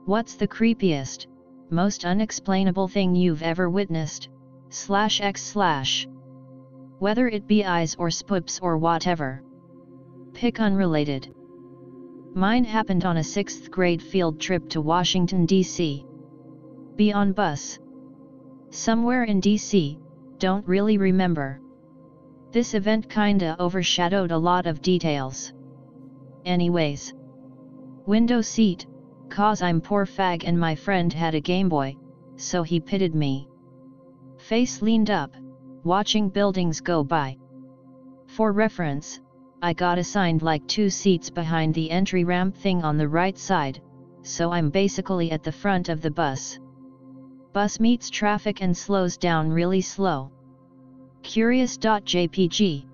What's the creepiest, most unexplainable thing you've ever witnessed, /x/? Whether it be eyes or spoops or whatever. Pick unrelated. Mine happened on a 6th grade field trip to Washington, D.C. Be on bus. Somewhere in D.C., don't really remember. This event kinda overshadowed a lot of details. Anyways. Window seat, 'cause I'm poor fag and my friend had a Game Boy, so he pitted me. Face leaned up, watching buildings go by. For reference, I got assigned like 2 seats behind the entry ramp thing on the right side, so I'm basically at the front of the bus. Bus meets traffic and slows down really slow. Curious.jpg.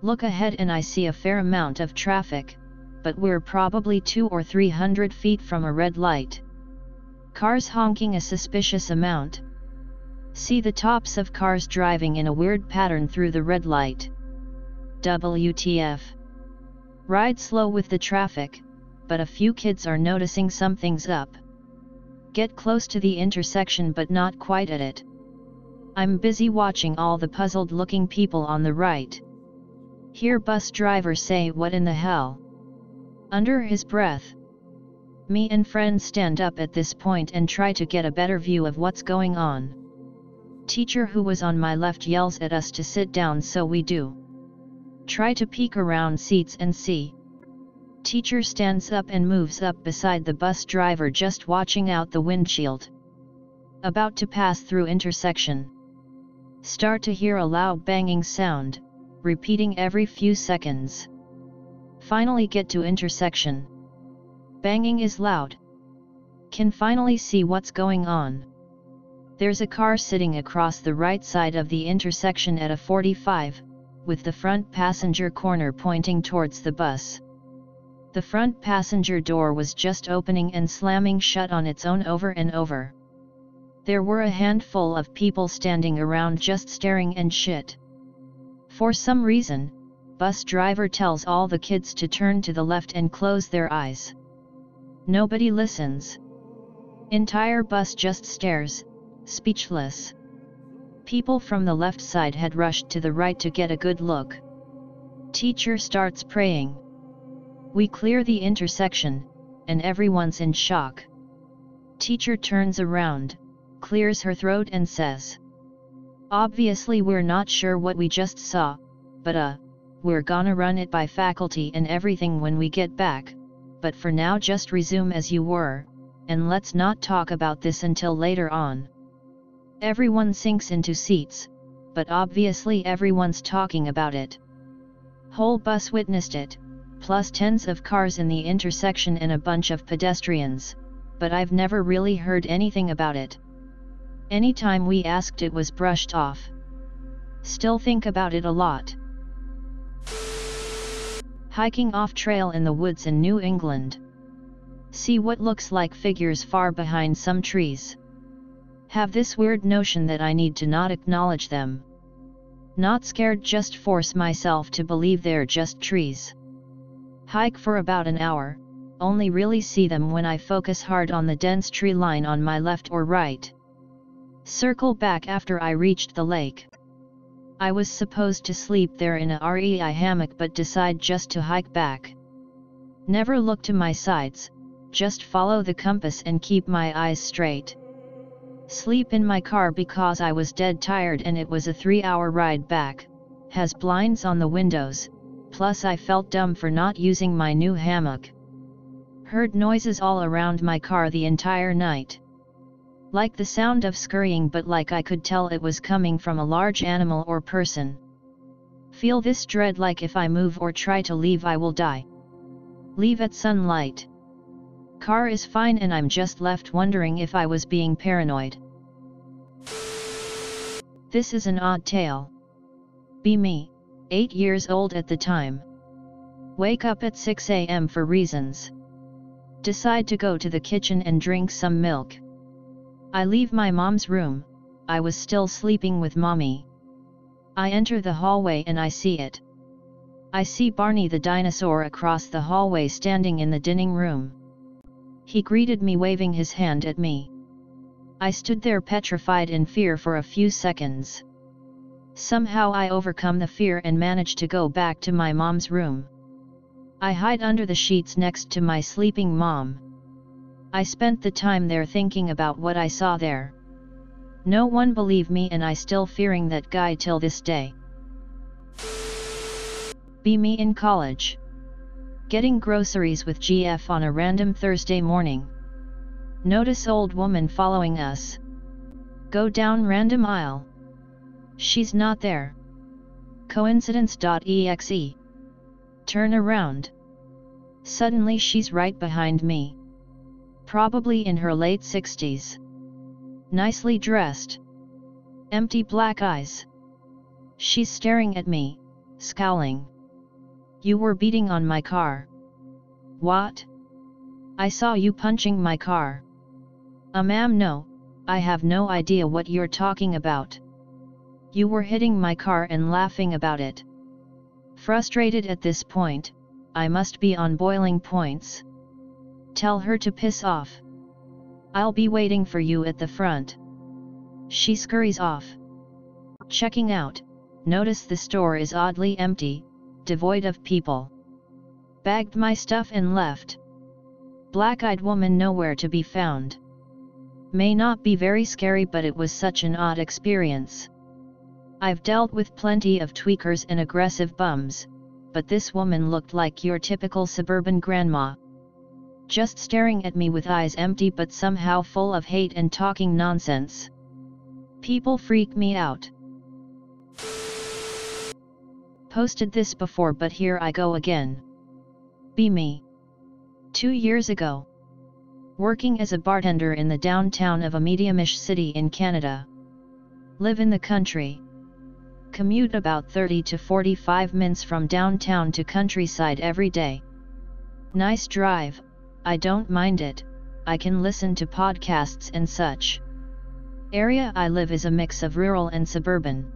Look ahead and I see a fair amount of traffic, but we're probably 200 or 300 feet from a red light. Cars honking a suspicious amount. See the tops of cars driving in a weird pattern through the red light. WTF. Ride slow with the traffic, but a few kids are noticing something's up. Get close to the intersection but not quite at it. I'm busy watching all the puzzled-looking people on the right. Hear bus driver say, "What in the hell?" under his breath. Me and friends stand up at this point and try to get a better view of what's going on. Teacher who was on my left yells at us to sit down, so we do. Try to peek around seats and see. Teacher stands up and moves up beside the bus driver, just watching out the windshield. About to pass through intersection. Start to hear a loud banging sound, repeating every few seconds. Finally get to intersection. Banging is loud. Can finally see what's going on. There's a car sitting across the right side of the intersection at a 45, with the front passenger corner pointing towards the bus. The front passenger door was just opening and slamming shut on its own over and over. There were a handful of people standing around just staring and shit. For some reason, bus driver tells all the kids to turn to the left and close their eyes. Nobody listens. Entire bus just stares, speechless. People from the left side had rushed to the right to get a good look. Teacher starts praying. We clear the intersection, and everyone's in shock. Teacher turns around, clears her throat and says, "Obviously we're not sure what we just saw, but we're gonna run it by faculty and everything when we get back, but for now just resume as you were, and let's not talk about this until later on." Everyone sinks into seats, but obviously everyone's talking about it. Whole bus witnessed it, plus tens of cars in the intersection and a bunch of pedestrians, but I've never really heard anything about it. Anytime we asked it was brushed off. Still think about it a lot. Hiking off trail in the woods in New England. See what looks like figures far behind some trees. Have this weird notion that I need to not acknowledge them. Not scared, just force myself to believe they're just trees. Hike for about an hour, only really see them when I focus hard on the dense tree line on my left or right. Circle back after I reached the lake. I was supposed to sleep there in a REI hammock but decide just to hike back. Never look to my sides, just follow the compass and keep my eyes straight. Sleep in my car because I was dead tired and it was a 3-hour ride back, has blinds on the windows, plus I felt dumb for not using my new hammock. Heard noises all around my car the entire night. Like the sound of scurrying, but like I could tell it was coming from a large animal or person. Feel this dread like if I move or try to leave I will die. Leave at sunlight. Car is fine and I'm just left wondering if I was being paranoid. This is an odd tale. Be me, 8 years old at the time. Wake up at 6 a.m. for reasons. Decide to go to the kitchen and drink some milk. I leave my mom's room, I was still sleeping with mommy. I enter the hallway and I see it. I see Barney the dinosaur across the hallway standing in the dining room. He greeted me waving his hand at me. I stood there petrified in fear for a few seconds. Somehow I overcome the fear and manage to go back to my mom's room. I hide under the sheets next to my sleeping mom. I spent the time there thinking about what I saw there. No one believed me and I still fearing that guy till this day. Be me in college. Getting groceries with GF on a random Thursday morning. Notice old woman following us. Go down random aisle. She's not there. Coincidence.exe. Turn around. Suddenly she's right behind me. Probably in her late 60s. Nicely dressed. Empty black eyes. She's staring at me, scowling. You were beating on my car. What? I saw you punching my car. Ma'am, no, I have no idea what you're talking about. You were hitting my car and laughing about it. Frustrated at this point, I must be on boiling points. Tell her to piss off. I'll be waiting for you at the front. She scurries off. Checking out, notice the store is oddly empty, devoid of people. Bagged my stuff and left. Black-eyed woman nowhere to be found. May not be very scary, but it was such an odd experience. I've dealt with plenty of tweakers and aggressive bums, but this woman looked like your typical suburban grandma. Just staring at me with eyes empty but somehow full of hate and talking nonsense. People freak me out. Posted this before, but here I go again. Be me. 2 years ago. Working as a bartender in the downtown of a medium-ish city in Canada. Live in the country. Commute about 30 to 45 minutes from downtown to countryside every day. Nice drive, I don't mind it, I can listen to podcasts and such. Area I live is a mix of rural and suburban.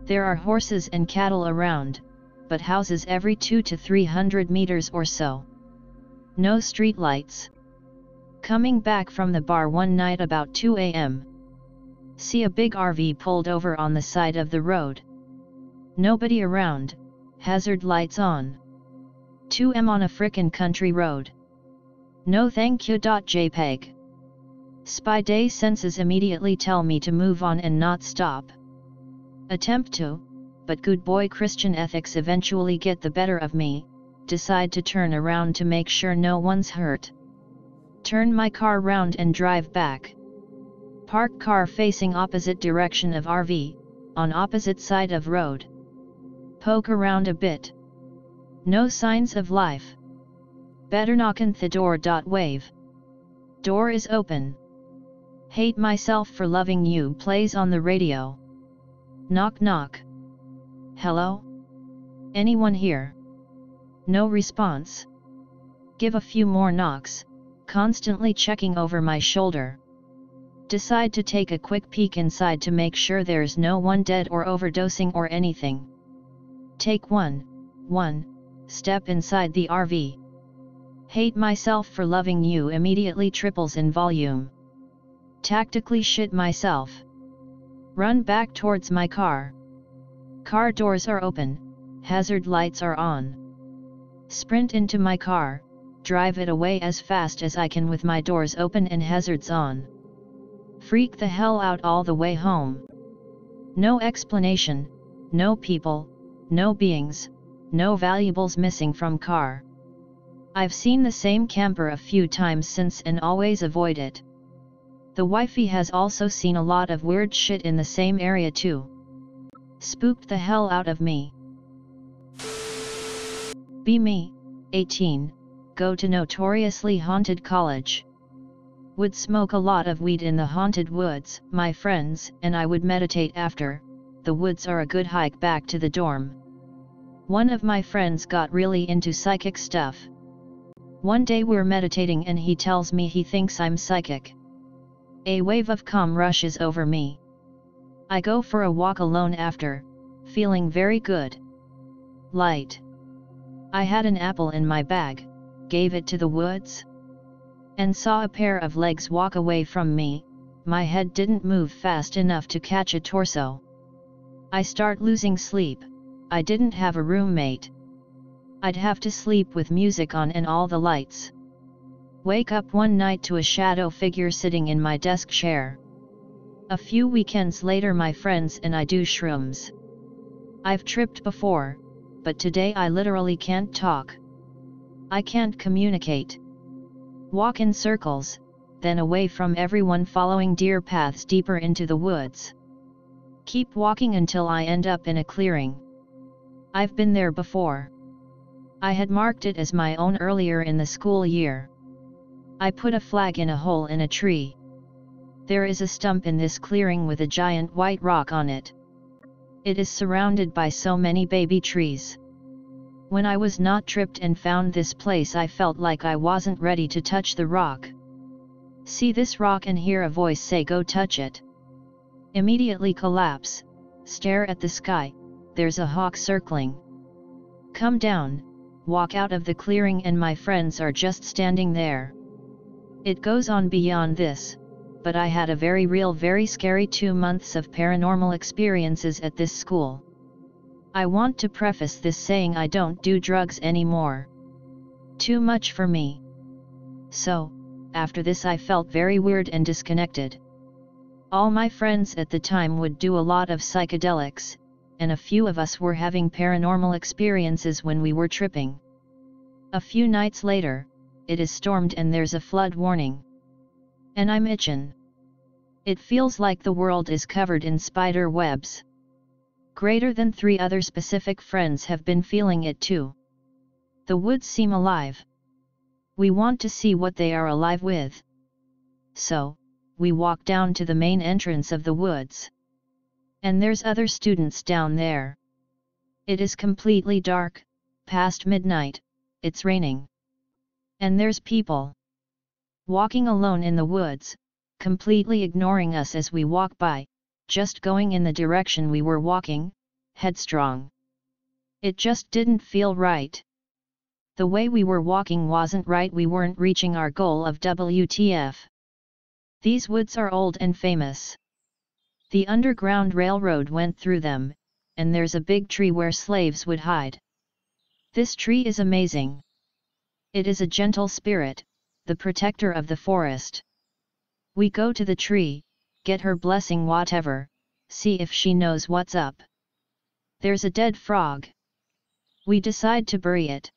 There are horses and cattle around, but houses every 200 to 300 meters or so. No street lights. Coming back from the bar one night about 2 a.m. See a big RV pulled over on the side of the road. Nobody around, hazard lights on. 2M on a frickin' country road. No thank you. JPEG. Spy day senses immediately tell me to move on and not stop. Attempt to, but good boy Christian ethics eventually get the better of me, decide to turn around to make sure no one's hurt. Turn my car round and drive back. Park car facing opposite direction of RV, on opposite side of road. Poke around a bit. No signs of life. Better knock on the door. Wave. Door is open. Hate myself for loving you plays on the radio. Knock knock. Hello? Anyone here? No response. Give a few more knocks, constantly checking over my shoulder. Decide to take a quick peek inside to make sure there's no one dead or overdosing or anything. Take one step inside the RV. Hate myself for loving you immediately triples in volume. Tactically shit myself. Run back towards my car. Car doors are open, hazard lights are on. Sprint into my car, drive it away as fast as I can with my doors open and hazards on. Freak the hell out all the way home. No explanation, no people, no beings, no valuables missing from car. I've seen the same camper a few times since and always avoid it. The wifey has also seen a lot of weird shit in the same area too. Spooked the hell out of me. Be me, 18, go to notoriously haunted college. Would smoke a lot of weed in the haunted woods, my friends and I would meditate after. The woods are a good hike back to the dorm. One of my friends got really into psychic stuff. One day we're meditating and he tells me he thinks I'm psychic. A wave of calm rushes over me. I go for a walk alone after, feeling very good. Light. I had an apple in my bag, gave it to the woods. and saw a pair of legs walk away from me. My head didn't move fast enough to catch a torso. I start losing sleep. I didn't have a roommate. I'd have to sleep with music on and all the lights. Wake up one night to a shadow figure sitting in my desk chair. A few weekends later my friends and I do shrooms. I've tripped before, but today I literally can't talk. I can't communicate. Walk in circles, then away from everyone, following deer paths deeper into the woods. Keep walking until I end up in a clearing. I've been there before. I had marked it as my own earlier in the school year. I put a flag in a hole in a tree. There is a stump in this clearing with a giant white rock on it. It is surrounded by so many baby trees. When I was not tripped and found this place, I felt like I wasn't ready to touch the rock. See this rock and hear a voice say, "Go touch it." Immediately collapse, stare at the sky, there's a hawk circling. Come down, walk out of the clearing and my friends are just standing there. It goes on beyond this, but I had a very real, very scary 2 months of paranormal experiences at this school. I want to preface this saying I don't do drugs anymore. Too much for me. So, after this I felt very weird and disconnected. All my friends at the time would do a lot of psychedelics, and a few of us were having paranormal experiences when we were tripping. A few nights later, it is stormed and there's a flood warning. And I'm itching. It feels like the world is covered in spider webs. Greater than 3 other specific friends have been feeling it too. The woods seem alive. We want to see what they are alive with. So, we walk down to the main entrance of the woods. And there's other students down there. It is completely dark, past midnight, it's raining. And there's people walking alone in the woods, completely ignoring us as we walk by, just going in the direction we were walking, headstrong. It just didn't feel right. The way we were walking wasn't right, we weren't reaching our goal of WTF. These woods are old and famous. The Underground Railroad went through them, and there's a big tree where slaves would hide. This tree is amazing. It is a gentle spirit, the protector of the forest. We go to the tree, get her blessing, whatever, see if she knows what's up. There's a dead frog. We decide to bury it.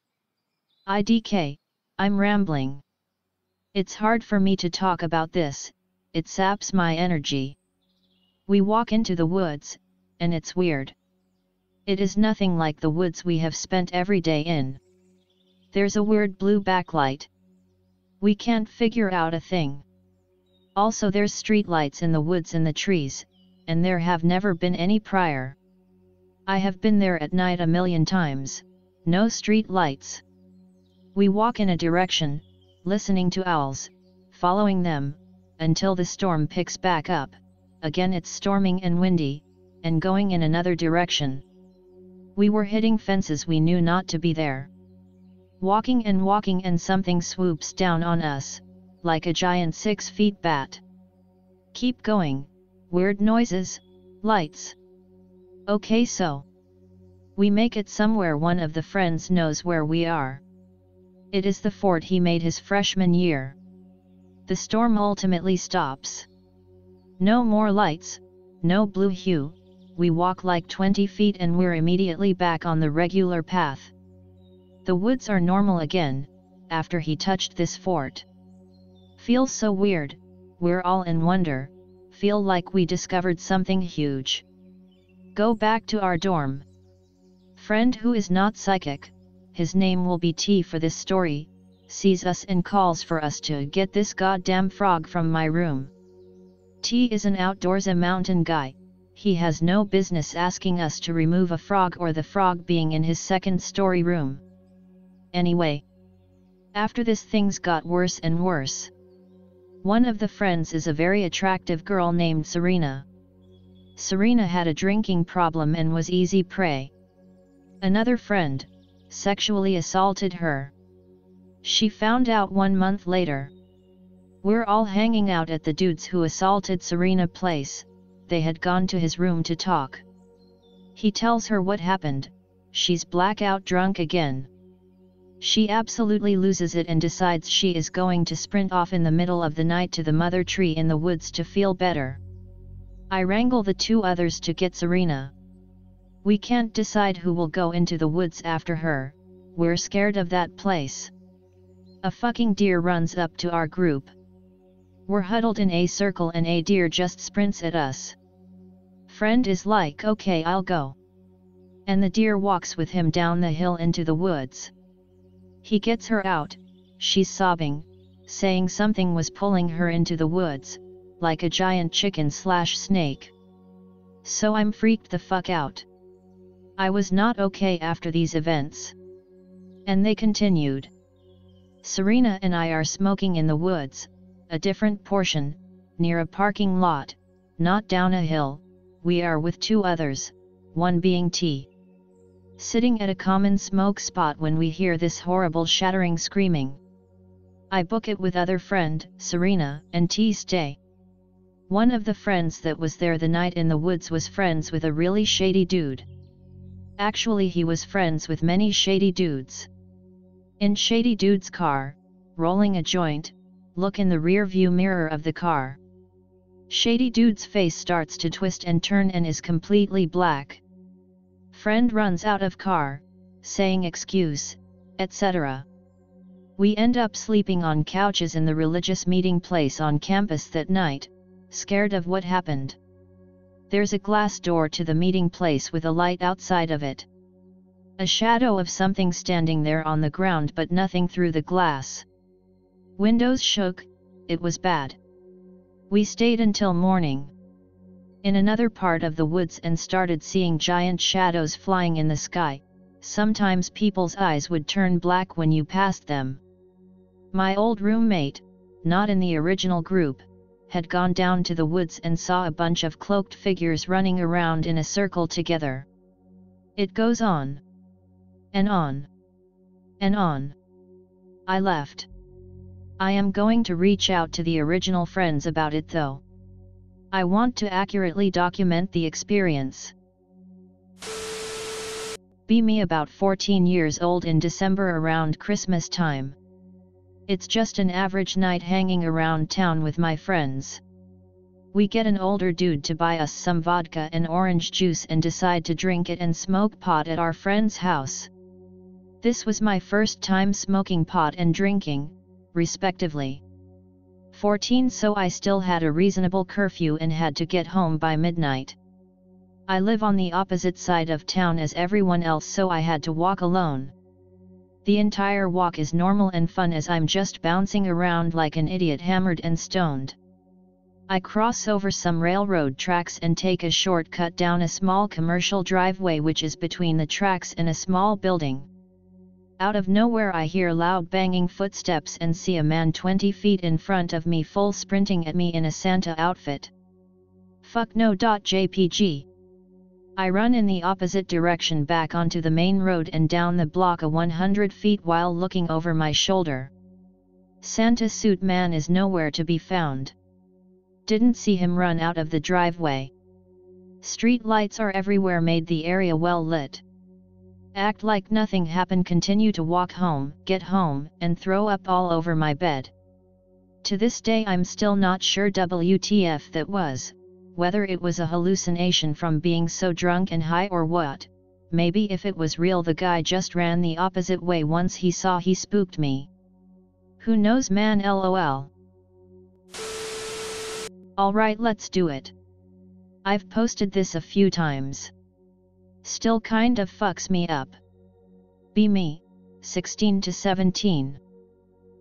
IDK, I'm rambling. It's hard for me to talk about this, it saps my energy. We walk into the woods, and it's weird. It is nothing like the woods we have spent every day in. There's a weird blue backlight. We can't figure out a thing. Also there's streetlights in the woods and the trees, and there have never been any prior. I have been there at night a million times, no street lights. We walk in a direction, listening to owls, following them, until the storm picks back up, again it's storming and windy, and going in another direction. We were hitting fences we knew not to be there. Walking and something swoops down on us, like a giant 6-foot bat. Keep going, weird noises, lights. Okay, so we make it somewhere one of the friends knows where we are. It is the fort he made his freshman year. The storm ultimately stops. No more lights, no blue hue, we walk like 20 feet and we're immediately back on the regular path. The woods are normal again, after he touched this fort. Feels so weird, we're all in wonder, feel like we discovered something huge. Go back to our dorm. Friend who is not psychic, his name will be T for this story, sees us and calls for us to get this goddamn frog from my room. T is an outdoorsy mountain guy, he has no business asking us to remove a frog or the frog being in his second-story room. Anyway, after this things got worse and worse. One of the friends is a very attractive girl named Serena. Serena had a drinking problem and was easy prey. Another friend sexually assaulted her. She found out 1 month later. We're all hanging out at the dudes who assaulted Serena place. They had gone to his room to talk. He tells her what happened. She's blackout drunk again. She absolutely loses it and decides she is going to sprint off in the middle of the night to the mother tree in the woods to feel better. I wrangle the two others to get Serena. We can't decide who will go into the woods after her. We're scared of that place. A fucking deer runs up to our group. We're huddled in a circle and a deer just sprints at us. Friend is like, okay, I'll go. And the deer walks with him down the hill into the woods. He gets her out, she's sobbing, saying something was pulling her into the woods, like a giant chicken/snake. So I'm freaked the fuck out. I was not okay after these events. And they continued. Serena and I are smoking in the woods, a different portion, near a parking lot, not down a hill. We are with two others, one being T. Sitting at a common smoke spot when we hear this horrible shattering screaming. I book it with other friend, Serena, and T stay. One of the friends that was there the night in the woods was friends with a really shady dude. Actually he was friends with many shady dudes. In shady dude's car, rolling a joint, look in the rear view mirror of the car. Shady dude's face starts to twist and turn and is completely black. Friend runs out of car, saying excuse, etc. We end up sleeping on couches in the religious meeting place on campus that night, scared of what happened. There's a glass door to the meeting place with a light outside of it. A shadow of something standing there on the ground but nothing through the glass. Windows shook, it was bad. We stayed until morning. In another part of the woods and started seeing giant shadows flying in the sky. Sometimes people's eyes would turn black when you passed them. My old roommate, not in the original group, had gone down to the woods and saw a bunch of cloaked figures running around in a circle together. It goes on. And on. And on. I left. I am going to reach out to the original friends about it though. I want to accurately document the experience. Be me about 14 years old in December around Christmas time. It's just an average night hanging around town with my friends. We get an older dude to buy us some vodka and orange juice and decide to drink it and smoke pot at our friend's house. This was my first time smoking pot and drinking, respectively. 14, so I still had a reasonable curfew and had to get home by midnight. I live on the opposite side of town as everyone else, so I had to walk alone. The entire walk is normal and fun as I'm just bouncing around like an idiot, hammered and stoned. I cross over some railroad tracks and take a shortcut down a small commercial driveway which is between the tracks and a small building. Out of nowhere I hear loud banging footsteps and see a man 20 feet in front of me full sprinting at me in a Santa outfit. Fuck no. JPG. I run in the opposite direction back onto the main road and down the block a 100 feet while looking over my shoulder. Santa suit man is nowhere to be found. Didn't see him run out of the driveway. Street lights are everywhere, made the area well lit. Act like nothing happened, continue to walk home, get home, and throw up all over my bed. To this day I'm still not sure WTF that was, whether it was a hallucination from being so drunk and high or what. Maybe if it was real the guy just ran the opposite way once he saw he spooked me. Who knows, man, lol. Alright, let's do it. I've posted this a few times. Still kind of fucks me up. Be me, 16 to 17.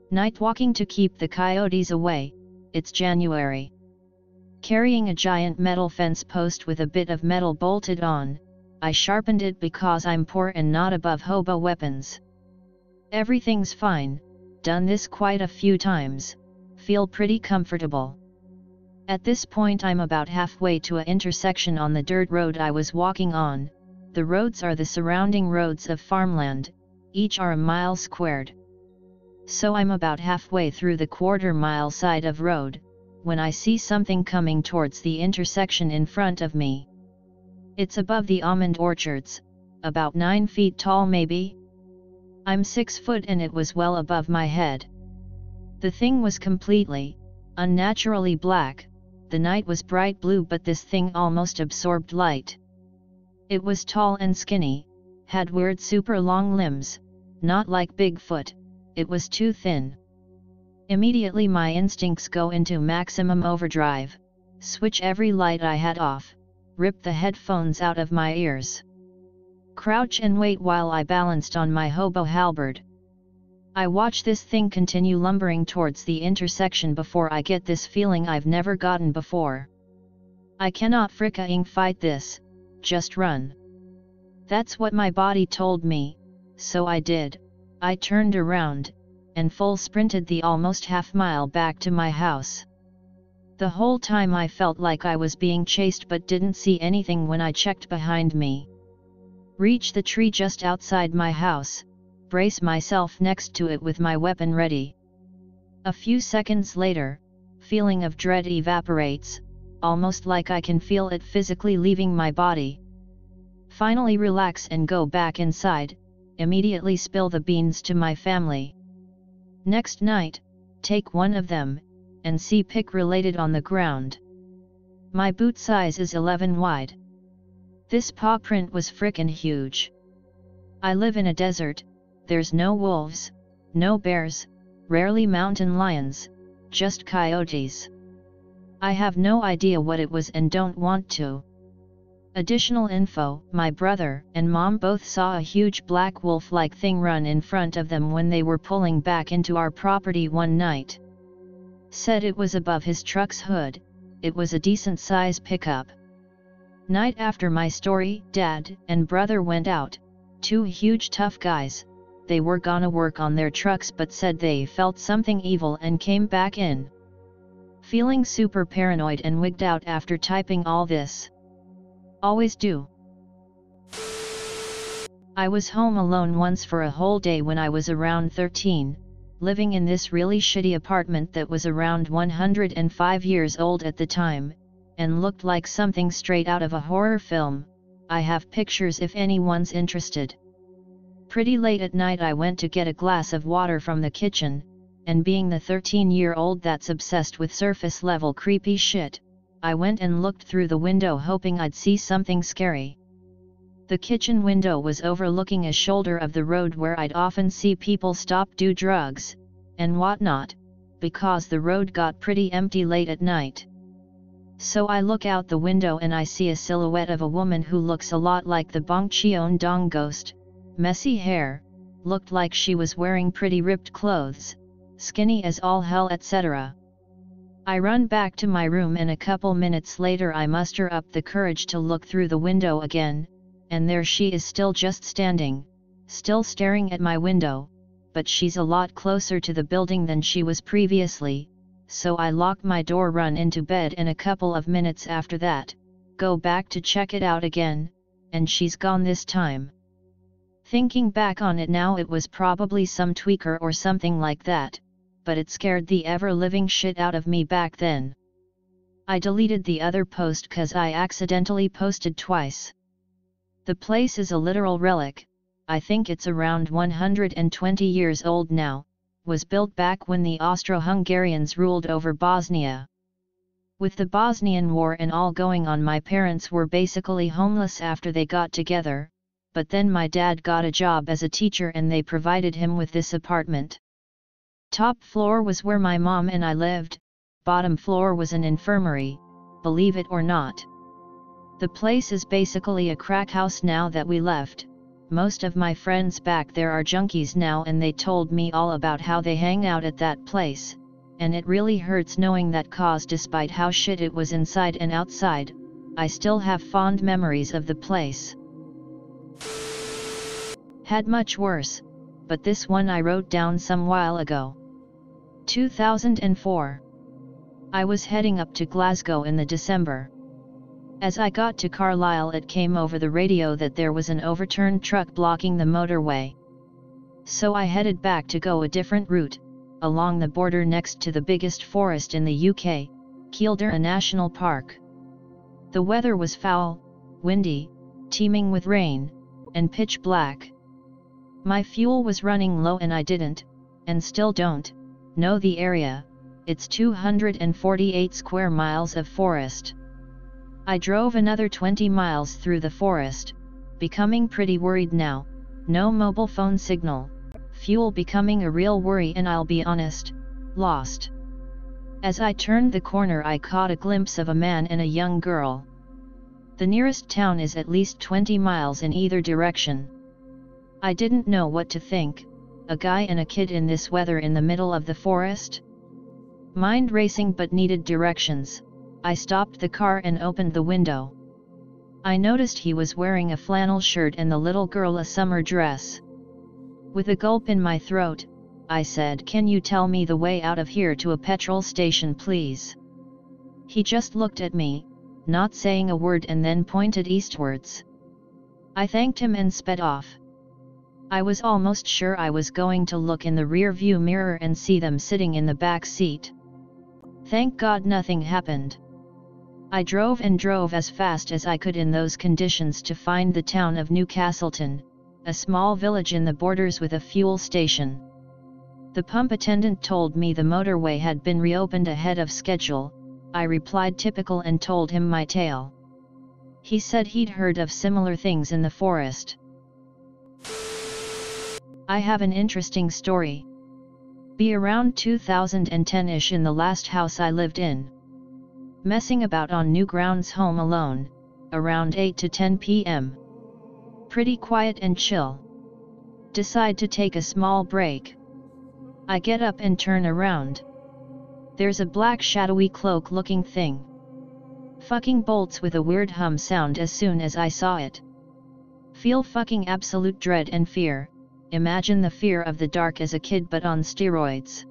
Night walking to keep the coyotes away. It's January. Carrying a giant metal fence post with a bit of metal bolted on. I sharpened it because I'm poor and not above hobo weapons. Everything's fine, done this quite a few times, feel pretty comfortable. At this point I'm about halfway to an intersection on the dirt road I was walking on. The roads are the surrounding roads of farmland, each are a mile squared. So I'm about halfway through the quarter-mile side of road, when I see something coming towards the intersection in front of me. It's above the almond orchards, about 9 feet tall maybe. I'm 6 foot and it was well above my head. The thing was completely, unnaturally black. The night was bright blue, but this thing almost absorbed light. It was tall and skinny, had weird super long limbs, not like Bigfoot, it was too thin. Immediately my instincts go into maximum overdrive, switch every light I had off, rip the headphones out of my ears. Crouch and wait while I balanced on my hobo halberd. I watch this thing continue lumbering towards the intersection before I get this feeling I've never gotten before. I cannot fricking fight this, just run. That's what my body told me, so I did. I turned around, and full sprinted the almost half-mile back to my house. The whole time I felt like I was being chased but didn't see anything when I checked behind me. Reach the tree just outside my house, brace myself next to it with my weapon ready. A few seconds later, feeling of dread evaporates, almost like I can feel it physically leaving my body. Finally relax and go back inside, immediately spill the beans to my family. Next night, take one of them, and see pick related on the ground. My boot size is 11 wide. This paw print was frickin' huge. I live in a desert, there's no wolves, no bears, rarely mountain lions, just coyotes. I have no idea what it was and don't want to. Additional info: my brother and mom both saw a huge black wolf-like thing run in front of them when they were pulling back into our property one night. Said it was above his truck's hood, it was a decent size pickup. Night after my story, Dad and brother went out, 2 huge tough guys. They were gonna work on their trucks but said they felt something evil and came back in. Feeling super paranoid and wigged out after typing all this. Always do. I was home alone once for a whole day when I was around 13, living in this really shitty apartment that was around 105 years old at the time, and looked like something straight out of a horror film. I have pictures if anyone's interested. Pretty late at night I went to get a glass of water from the kitchen, and being the 13-year-old that's obsessed with surface level creepy shit, I went and looked through the window hoping I'd see something scary. The kitchen window was overlooking a shoulder of the road where I'd often see people stop do drugs, and whatnot, because the road got pretty empty late at night. So I look out the window and I see a silhouette of a woman who looks a lot like the Bong Cheon-dong ghost, messy hair, looked like she was wearing pretty ripped clothes, skinny as all hell etc. I run back to my room and a couple minutes later I muster up the courage to look through the window again, and there she is still just standing, still staring at my window, but she's a lot closer to the building than she was previously, so I lock my door, run into bed, and a couple of minutes after that, go back to check it out again, and she's gone this time. Thinking back on it now, it was probably some tweaker or something like that, but it scared the ever-living shit out of me back then. I deleted the other post cause I accidentally posted twice. The place is a literal relic. I think it's around 120 years old now, was built back when the Austro-Hungarians ruled over Bosnia. With the Bosnian War and all going on, my parents were basically homeless after they got together, but then my dad got a job as a teacher and they provided him with this apartment. Top floor was where my mom and I lived, bottom floor was an infirmary, believe it or not. The place is basically a crack house now that we left. Most of my friends back there are junkies now and they told me all about how they hang out at that place, and it really hurts knowing that cause despite how shit it was inside and outside, I still have fond memories of the place. Had much worse, but this one I wrote down some while ago. 2004. I was heading up to Glasgow in the December. As I got to Carlisle, it came over the radio that there was an overturned truck blocking the motorway. So I headed back to go a different route, along the border next to the biggest forest in the UK, Kildare National Park. The weather was foul, windy, teeming with rain, and pitch black. My fuel was running low and I didn't, and still don't, know the area. It's 248 square miles of forest. I drove another 20 miles through the forest, becoming pretty worried now. No mobile phone signal, fuel becoming a real worry, and I'll be honest, lost. As I turned the corner I caught a glimpse of a man and a young girl. The nearest town is at least 20 miles in either direction. I didn't know what to think, a guy and a kid in this weather in the middle of the forest? Mind racing but needed directions. I stopped the car and opened the window. I noticed he was wearing a flannel shirt and the little girl a summer dress. With a gulp in my throat, I said, "Can you tell me the way out of here to a petrol station, please?" He just looked at me, not saying a word, and then pointed eastwards. I thanked him and sped off. I was almost sure I was going to look in the rear view mirror and see them sitting in the back seat. Thank God nothing happened. I drove and drove as fast as I could in those conditions to find the town of Newcastleton, a small village in the borders with a fuel station. The pump attendant told me the motorway had been reopened ahead of schedule. I replied typical and told him my tale. He said he'd heard of similar things in the forest. I have an interesting story. Be around 2010-ish in the last house I lived in. Messing about on new grounds home alone, around 8 to 10 p.m. Pretty quiet and chill. Decide to take a small break. I get up and turn around. There's a black shadowy cloak looking thing. Fucking bolts with a weird hum sound as soon as I saw it. Feel fucking absolute dread and fear. Imagine the fear of the dark as a kid but on steroids.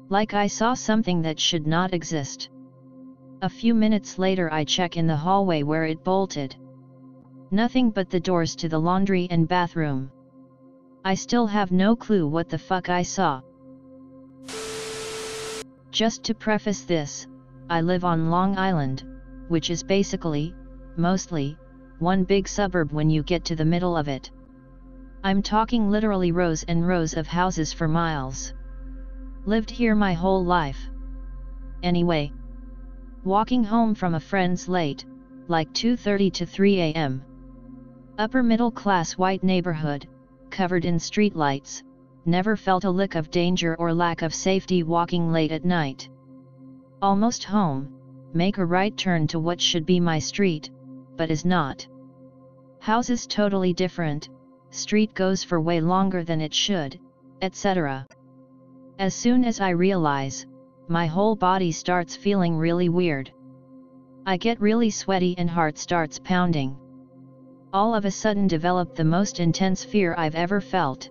Like I saw something that should not exist. A few minutes later I check in the hallway where it bolted. Nothing but the doors to the laundry and bathroom. I still have no clue what the fuck I saw. Just to preface this, I live on Long Island, which is basically, mostly, one big suburb when you get to the middle of it. I'm talking literally rows and rows of houses for miles. Lived here my whole life. Anyway. Walking home from a friend's late, like 2:30 to 3 a.m. Upper middle class white neighborhood, covered in streetlights, never felt a lick of danger or lack of safety walking late at night. Almost home, make a right turn to what should be my street, but is not. Houses totally different, street goes for way longer than it should, etc. As soon as I realize, my whole body starts feeling really weird. I get really sweaty and heart starts pounding. All of a sudden develop the most intense fear I've ever felt.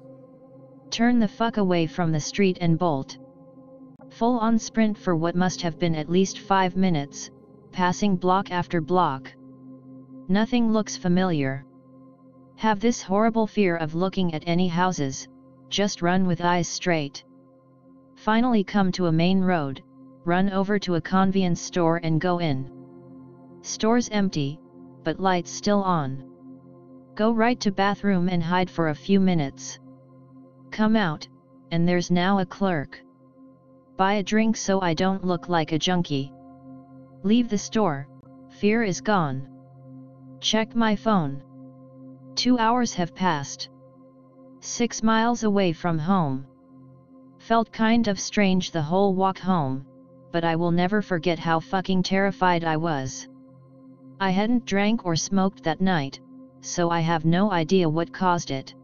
Turn the fuck away from the street and bolt. Full on sprint for what must have been at least 5 minutes, passing block after block. Nothing looks familiar. Have this horrible fear of looking at any houses, just run with eyes straight. Finally come to a main road, run over to a convenience store and go in. Store's empty, but lights still on. Go right to bathroom and hide for a few minutes. Come out, and there's now a clerk. Buy a drink so I don't look like a junkie. Leave the store, fear is gone. Check my phone. 2 hours have passed. 6 miles away from home. Felt kind of strange the whole walk home, but I will never forget how fucking terrified I was. I hadn't drank or smoked that night, so I have no idea what caused it.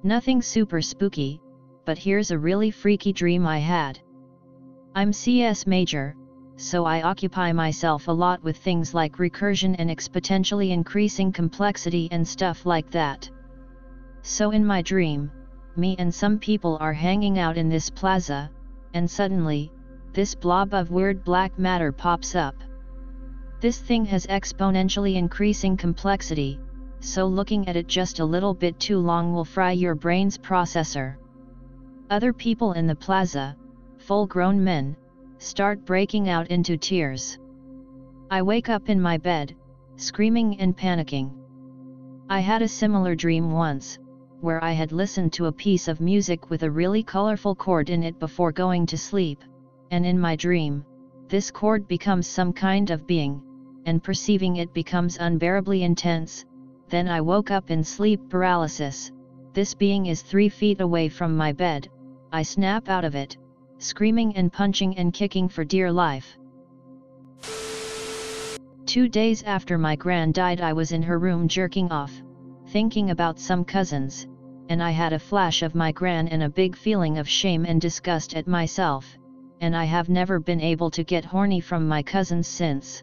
Nothing super spooky, but here's a really freaky dream I had. I'm CS major, so I occupy myself a lot with things like recursion and exponentially increasing complexity and stuff like that. So in my dream, me and some people are hanging out in this plaza, and suddenly, this blob of weird black matter pops up. This thing has exponentially increasing complexity, so looking at it just a little bit too long will fry your brain's processor. Other people in the plaza, full-grown men, start breaking out into tears. I wake up in my bed, screaming and panicking. I had a similar dream once, where I had listened to a piece of music with a really colorful chord in it before going to sleep, and in my dream, this chord becomes some kind of being, and perceiving it becomes unbearably intense. Then I woke up in sleep paralysis. This being is 3 feet away from my bed. I snap out of it, screaming and punching and kicking for dear life. 2 days after my gran died, I was in her room jerking off, thinking about some cousins, and I had a flash of my gran and a big feeling of shame and disgust at myself, and I have never been able to get horny from my cousins since.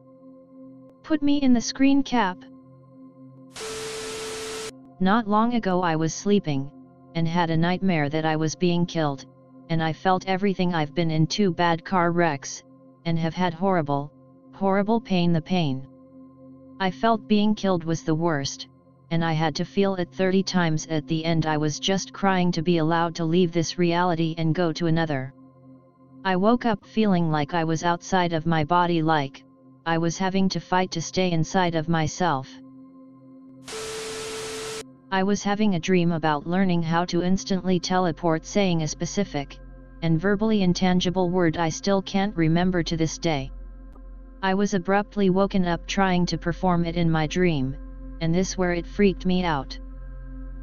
Put me in the screen cap. Not long ago I was sleeping, and had a nightmare that I was being killed, and I felt everything. I've been in 2 bad car wrecks, and have had horrible pain. The pain I felt being killed was the worst, and I had to feel it 30 times. At the end I was just crying to be allowed to leave this reality and go to another. I woke up feeling like I was outside of my body, like I was having to fight to stay inside of myself. I was having a dream about learning how to instantly teleport, saying a specific and verbally intangible word I still can't remember to this day. I was abruptly woken up trying to perform it in my dream, and this where it freaked me out.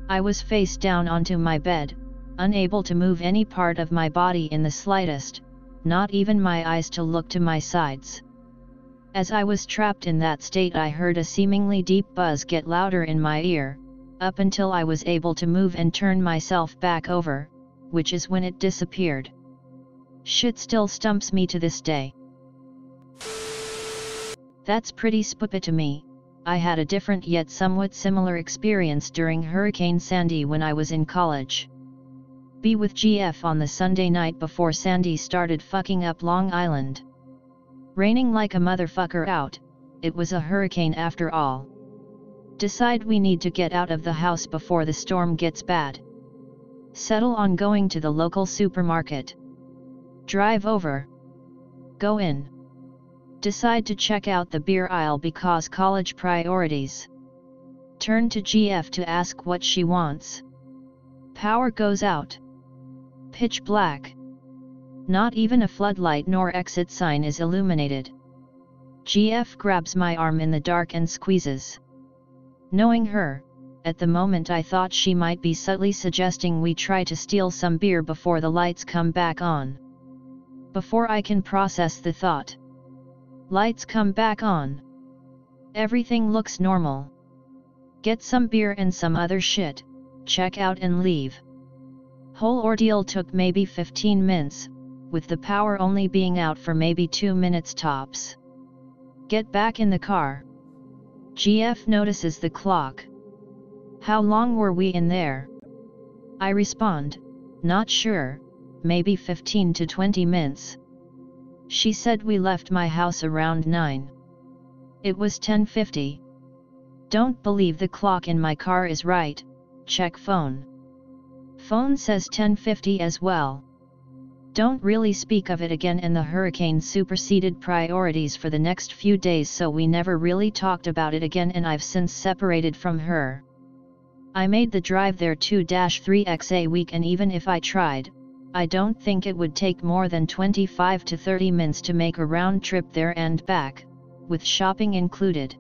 I was face down onto my bed, unable to move any part of my body in the slightest, not even my eyes to look to my sides. As I was trapped in that state, I heard a seemingly deep buzz get louder in my ear, up until I was able to move and turn myself back over, which is when it disappeared. Shit still stumps me to this day. That's pretty spooky to me. I had a different yet somewhat similar experience during Hurricane Sandy when I was in college. Be with GF on the Sunday night before Sandy started fucking up Long Island. Raining like a motherfucker out. It was a hurricane after all. Decide we need to get out of the house before the storm gets bad. Settle on going to the local supermarket. Drive over. Go in. Decide to check out the beer aisle because college priorities. Turn to GF to ask what she wants. Power goes out. Pitch black. Not even a floodlight nor exit sign is illuminated. GF grabs my arm in the dark and squeezes. Knowing her, at the moment I thought she might be subtly suggesting we try to steal some beer before the lights come back on. Before I can process the thought, lights come back on. Everything looks normal. Get some beer and some other shit, check out and leave. Whole ordeal took maybe 15 minutes, with the power only being out for maybe 2 minutes tops. Get back in the car. GF notices the clock. How long were we in there? I respond, not sure, maybe 15 to 20 minutes. She said we left my house around 9. It was 10:50. Don't believe the clock in my car is right, check phone. Phone says 10:50 as well. Don't really speak of it again, and the hurricane superseded priorities for the next few days, so we never really talked about it again, and I've since separated from her. I made the drive there 2-3x a week, and even if I tried, I don't think it would take more than 25 to 30 minutes to make a round trip there and back, with shopping included.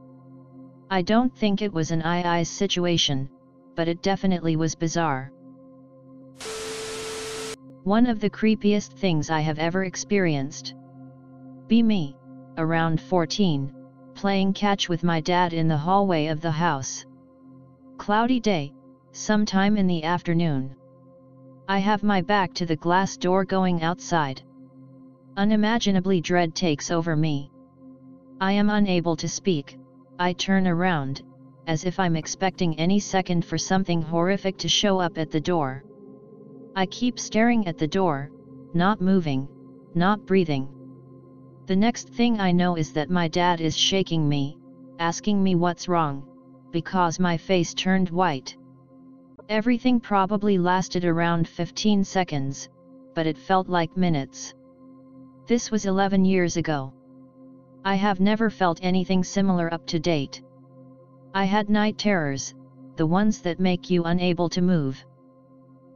I don't think it was an II situation, but it definitely was bizarre. One of the creepiest things I have ever experienced. Be me, around 14, playing catch with my dad in the hallway of the house. Cloudy day, sometime in the afternoon. I have my back to the glass door going outside. Unimaginably dread takes over me. I am unable to speak. I turn around, as if I'm expecting any second for something horrific to show up at the door. I keep staring at the door, not moving, not breathing. The next thing I know is that my dad is shaking me, asking me what's wrong, because my face turned white. Everything probably lasted around 15 seconds, but it felt like minutes. This was 11 years ago. I have never felt anything similar up to date. I had night terrors, the ones that make you unable to move.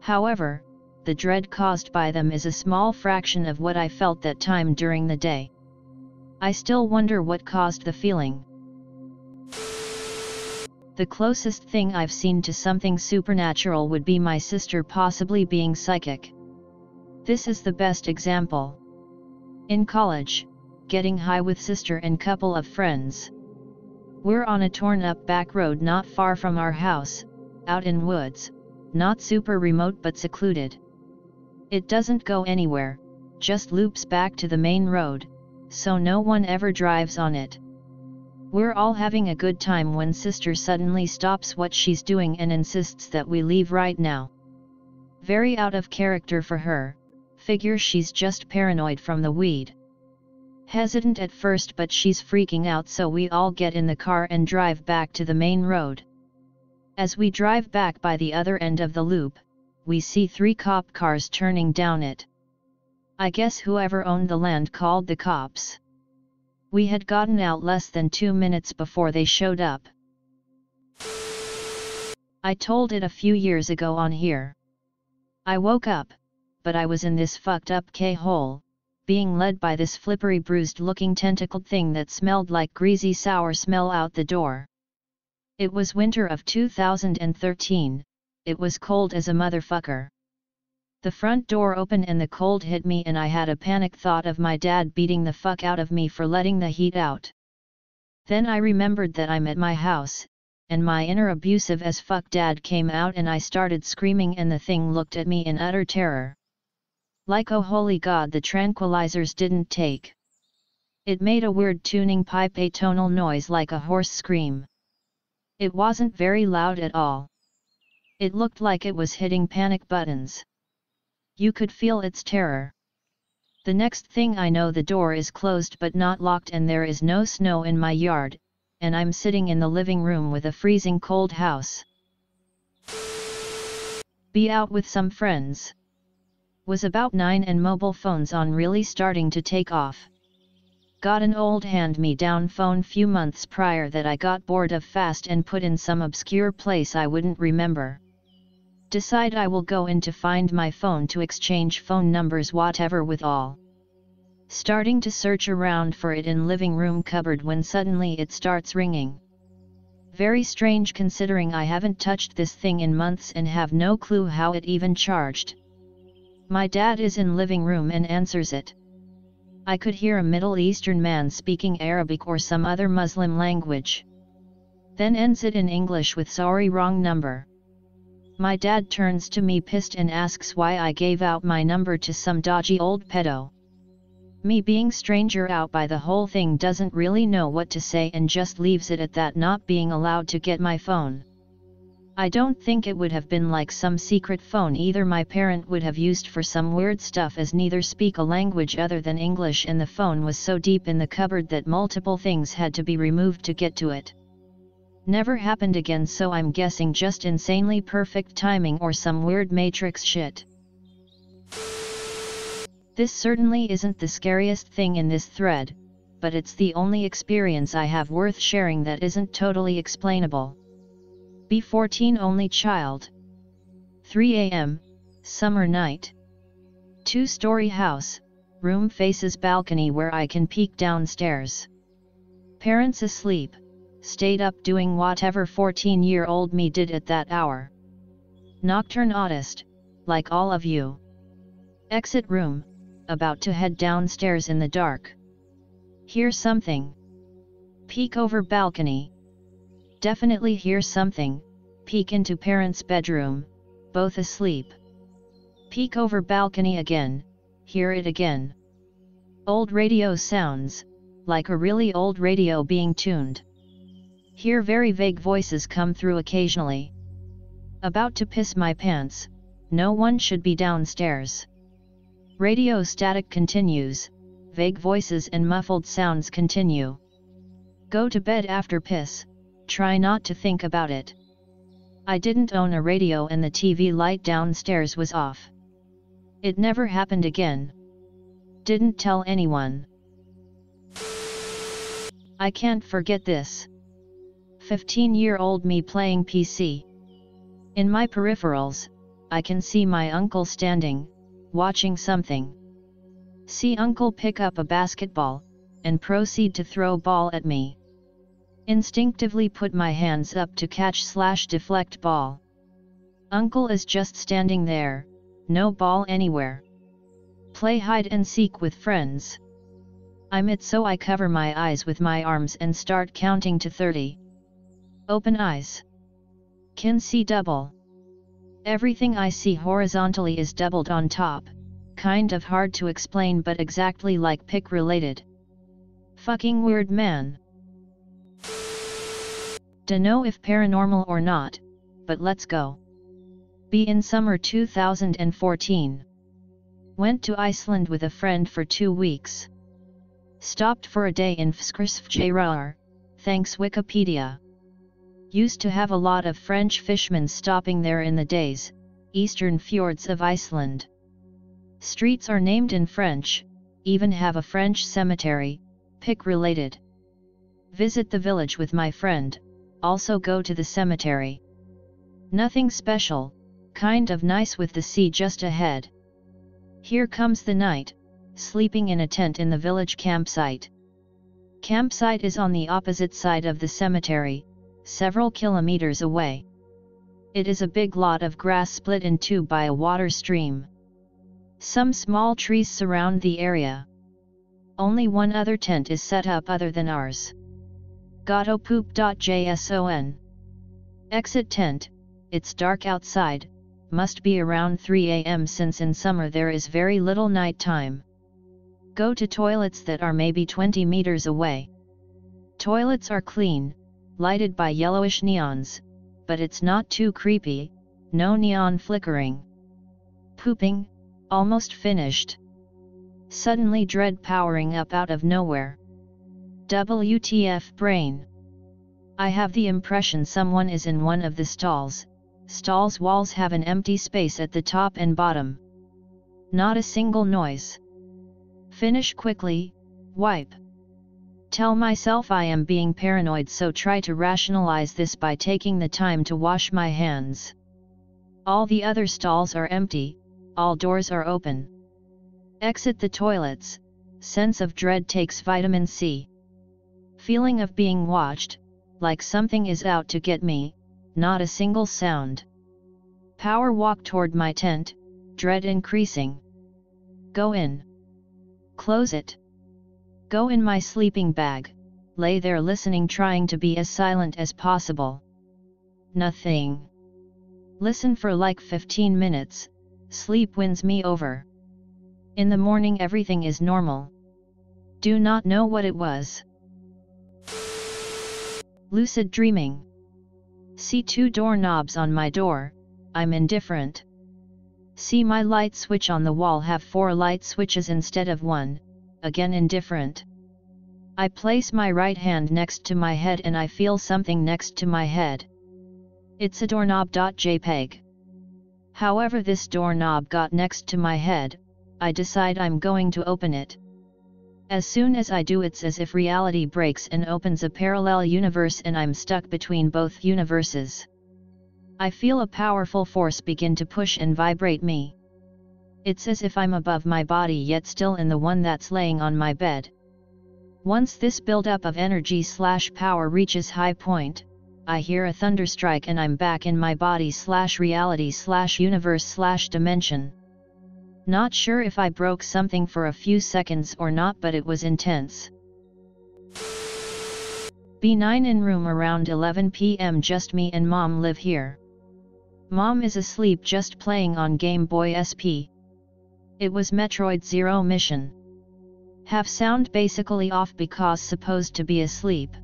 However, the dread caused by them is a small fraction of what I felt that time during the day. I still wonder what caused the feeling. The closest thing I've seen to something supernatural would be my sister possibly being psychic. This is the best example. In college, getting high with sister and couple of friends. We're on a torn-up back road not far from our house, out in woods, not super remote but secluded. It doesn't go anywhere, just loops back to the main road, so no one ever drives on it. We're all having a good time when sister suddenly stops what she's doing and insists that we leave right now. Very out of character for her, figure she's just paranoid from the weed. Hesitant at first but she's freaking out, so we all get in the car and drive back to the main road. As we drive back by the other end of the loop, we see 3 cop cars turning down it. I guess whoever owned the land called the cops. We had gotten out less than 2 minutes before they showed up. I told it a few years ago on here. I woke up, but I was in this fucked up K-hole, being led by this flippery bruised looking tentacled thing that smelled like greasy sour smell out the door. It was winter of 2013, it was cold as a motherfucker. The front door opened and the cold hit me and I had a panic thought of my dad beating the fuck out of me for letting the heat out. Then I remembered that I'm at my house, and my inner abusive as fuck dad came out and I started screaming and the thing looked at me in utter terror. Like oh holy god, the tranquilizers didn't take. It made a weird tuning pipe atonal noise like a horse scream. It wasn't very loud at all. It looked like it was hitting panic buttons. You could feel its terror. The next thing I know the door is closed but not locked and there is no snow in my yard, and I'm sitting in the living room with a freezing cold house. Be out with some friends. Was about 9 and mobile phones on really starting to take off. Got an old hand-me-down phone few months prior that I got bored of fast and put in some obscure place I wouldn't remember. Decide I will go in to find my phone to exchange phone numbers whatever with all. Starting to search around for it in living room cupboard when suddenly it starts ringing. Very strange considering I haven't touched this thing in months and have no clue how it even charged. My dad is in living room and answers it. I could hear a Middle Eastern man speaking Arabic or some other Muslim language. Then ends it in English with sorry wrong number. My dad turns to me pissed and asks why I gave out my number to some dodgy old pedo. Me being stranger out by the whole thing doesn't really know what to say and just leaves it at that, not being allowed to get my phone. I don't think it would have been like some secret phone either my parent would have used for some weird stuff, as neither speak a language other than English and the phone was so deep in the cupboard that multiple things had to be removed to get to it. Never happened again, so I'm guessing just insanely perfect timing or some weird Matrix shit. This certainly isn't the scariest thing in this thread, but it's the only experience I have worth sharing that isn't totally explainable. B14 only child. 3 a.m., summer night. 2-story house, room faces balcony where I can peek downstairs. Parents asleep, stayed up doing whatever 14-year-old me did at that hour. Nocturne autist, like all of you. Exit room, about to head downstairs in the dark. Hear something. Peek over balcony. Definitely hear something, peek into parents' bedroom, both asleep. Peek over balcony again, hear it again. Old radio sounds, like a really old radio being tuned. Hear very vague voices come through occasionally. About to piss my pants, no one should be downstairs. Radio static continues, vague voices and muffled sounds continue. Go to bed after piss, try not to think about it. I didn't own a radio and the TV light downstairs was off. It never happened again. Didn't tell anyone. I can't forget this. 15-year-old me playing PC. In my peripherals, I can see my uncle standing, watching something. See uncle pick up a basketball, and proceed to throw ball at me. Instinctively put my hands up to catch/deflect ball. Uncle is just standing there, no ball anywhere. Play hide and seek with friends. I'm it, so I cover my eyes with my arms and start counting to 30. Open eyes. Can see double. Everything I see horizontally is doubled on top, kind of hard to explain but exactly like pic related. Fucking weird, man. Dunno if paranormal or not, but let's go. Be in summer 2014. Went to Iceland with a friend for 2 weeks. Stopped for a day in Fskrsfjærar, thanks Wikipedia. Used to have a lot of French fishermen stopping there in the days, eastern fjords of Iceland. Streets are named in French, even have a French cemetery, pic related. Visit the village with my friend, also go to the cemetery. Nothing special, kind of nice with the sea just ahead. Here comes the night, sleeping in a tent in the village campsite. Campsite is on the opposite side of the cemetery, several kilometers away. It is a big lot of grass split in two by a water stream. Some small trees surround the area. Only one other tent is set up other than ours. Gotopoop.json. Exit tent. It's dark outside, must be around 3 AM since in summer there is very little night time. Go to toilets that are maybe 20 meters away. Toilets are clean, lighted by yellowish neons, but it's not too creepy, no neon flickering. Pooping, almost finished. Suddenly dread powering up out of nowhere. WTF brain. I have the impression someone is in one of the stalls. Stalls walls have an empty space at the top and bottom. Not a single noise. Finish quickly, wipe. Tell myself I am being paranoid, so try to rationalize this by taking the time to wash my hands. All the other stalls are empty, all doors are open. Exit the toilets, sense of dread takes vitamin C. Feeling of being watched, like something is out to get me, not a single sound. Power walk toward my tent, dread increasing. Go in. Close it. Go in my sleeping bag, lay there listening, trying to be as silent as possible. Nothing. Listen for like 15 minutes, sleep wins me over. In the morning everything is normal. Do not know what it was. Lucid dreaming. See 2 doorknobs on my door, I'm indifferent. See my light switch on the wall have 4 light switches instead of 1, again indifferent. I place my right hand next to my head and I feel something next to my head. It's a doorknob.jpg. However this doorknob got next to my head, I decide I'm going to open it. As soon as I do, it's as if reality breaks and opens a parallel universe and I'm stuck between both universes. I feel a powerful force begin to push and vibrate me. It's as if I'm above my body yet still in the one that's laying on my bed. Once this buildup of energy/power reaches high point, I hear a thunderstrike and I'm back in my body/reality/universe/dimension. Not sure if I broke something for a few seconds or not, but it was intense. B9 in room around 11 PM, just me and mom live here. Mom is asleep just playing on Game Boy SP. It was Metroid Zero Mission. Have sound basically off because supposed to be asleep.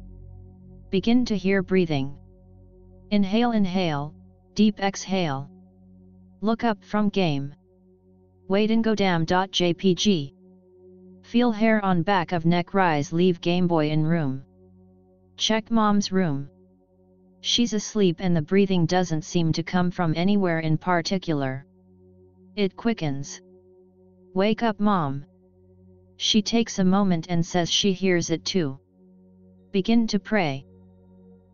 Begin to hear breathing. Inhale, deep exhale. Look up from game. Wait and go damn.jpg. Feel hair on back of neck rise, leave Game Boy in room. Check mom's room. She's asleep and the breathing doesn't seem to come from anywhere in particular. It quickens. Wake up, Mom. She takes a moment and says she hears it too. Begin to pray.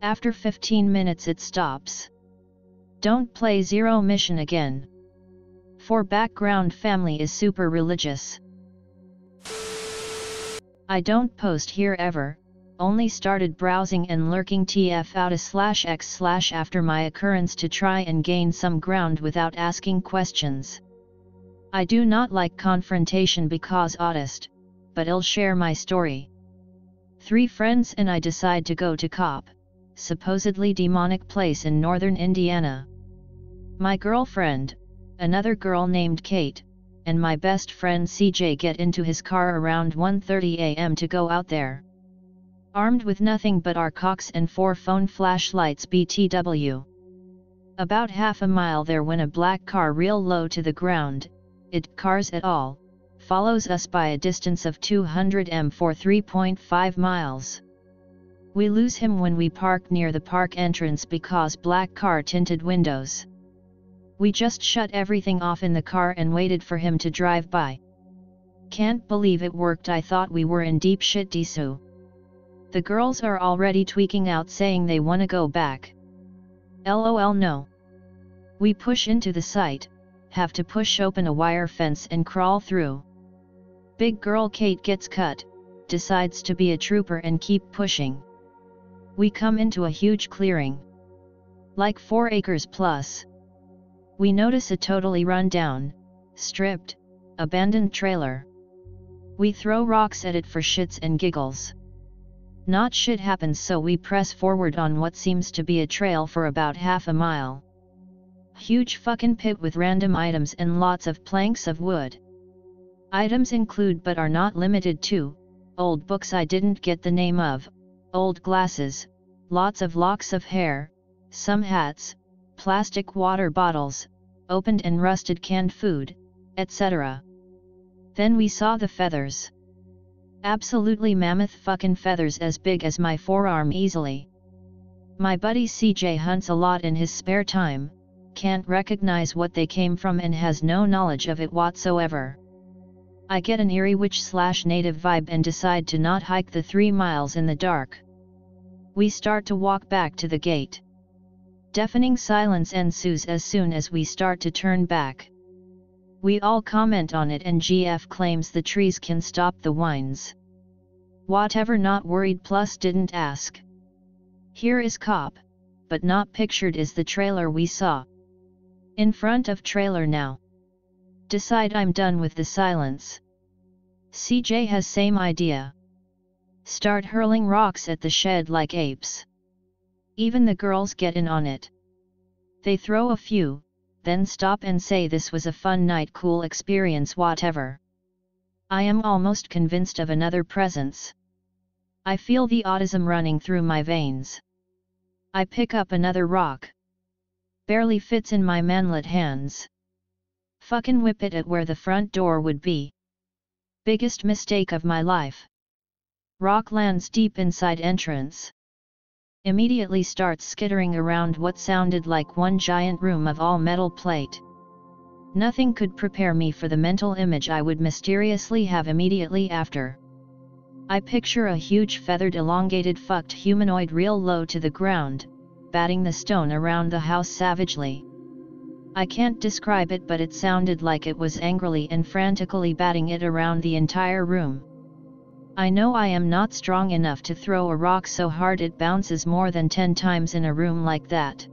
After 15 minutes it stops. Don't play Zero Mission again. For background family is super religious. I don't post here ever, only started browsing and lurking tf out/x/ after my occurrence to try and gain some ground without asking questions. I do not like confrontation because honest, but I'll share my story. 3 friends and I decide to go to Cop, supposedly demonic place in northern Indiana. My girlfriend, another girl named Kate, and my best friend CJ get into his car around 1:30 a.m. to go out there. Armed with nothing but our cocks and 4 phone flashlights BTW. About half a mile there when a black car real low to the ground, it cars at all, follows us by a distance of 200 m for 3.5 miles. We lose him when we park near the park entrance because black car tinted windows. We just shut everything off in the car and waited for him to drive by. Can't believe it worked. I thought we were in deep shit Disu. The girls are already tweaking out saying they wanna go back. LOL no. We push into the site, have to push open a wire fence and crawl through. Big girl Kate gets cut, decides to be a trooper and keep pushing. We come into a huge clearing. Like 4 acres plus. We notice a totally run down, stripped, abandoned trailer. We throw rocks at it for shits and giggles. Not shit happens, so we press forward on what seems to be a trail for about half a mile. Huge fucking pit with random items and lots of planks of wood. Items include but are not limited to, old books I didn't get the name of, old glasses, lots of locks of hair, some hats, plastic water bottles, opened and rusted canned food, etc. Then we saw the feathers. Absolutely mammoth fucking feathers as big as my forearm easily. My buddy CJ hunts a lot in his spare time, can't recognize what they came from and has no knowledge of it whatsoever. I get an eerie witch/native vibe and decide to not hike the 3 miles in the dark. We start to walk back to the gate. Deafening silence ensues as soon as we start to turn back. We all comment on it and GF claims the trees can stop the whines. Whatever, not worried plus didn't ask. Here is Cop, but not pictured is the trailer we saw. In front of trailer now. Decide I'm done with the silence. CJ has same idea. Start hurling rocks at the shed like apes. Even the girls get in on it. They throw a few, then stop and say this was a fun night, cool experience, whatever. I am almost convinced of another presence. I feel the autism running through my veins. I pick up another rock. Barely fits in my manlet hands. Fucking whip it at where the front door would be. Biggest mistake of my life. Rock lands deep inside entrance. Immediately starts skittering around what sounded like one giant room of all metal plate. Nothing could prepare me for the mental image I would mysteriously have immediately after. I picture a huge feathered elongated fucked humanoid real low to the ground, batting the stone around the house savagely. I can't describe it, but it sounded like it was angrily and frantically batting it around the entire room. I know I am not strong enough to throw a rock so hard it bounces more than 10 times in a room like that.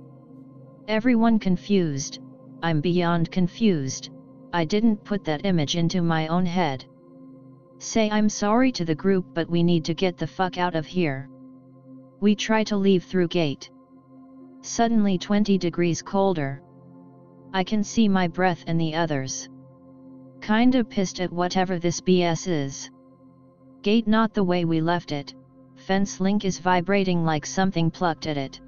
Everyone confused. I'm beyond confused. I didn't put that image into my own head. Say I'm sorry to the group, but we need to get the fuck out of here. We try to leave through gate. Suddenly 20 degrees colder. I can see my breath and the others. Kinda pissed at whatever this BS is. Gate not the way we left it, fence link is vibrating like something plucked at it.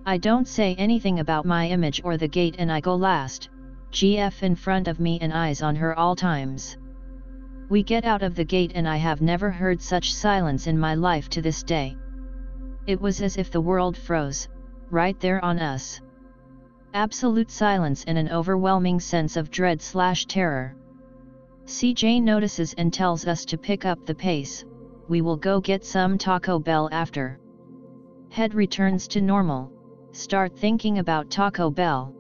I don't say anything about my image or the gate and I go last, GF in front of me and eyes on her all times. We get out of the gate and I have never heard such silence in my life to this day. It was as if the world froze, right there on us. Absolute silence and an overwhelming sense of dread/terror. CJ notices and tells us to pick up the pace. We will go get some Taco Bell after. Head returns to normal. Start thinking about Taco Bell.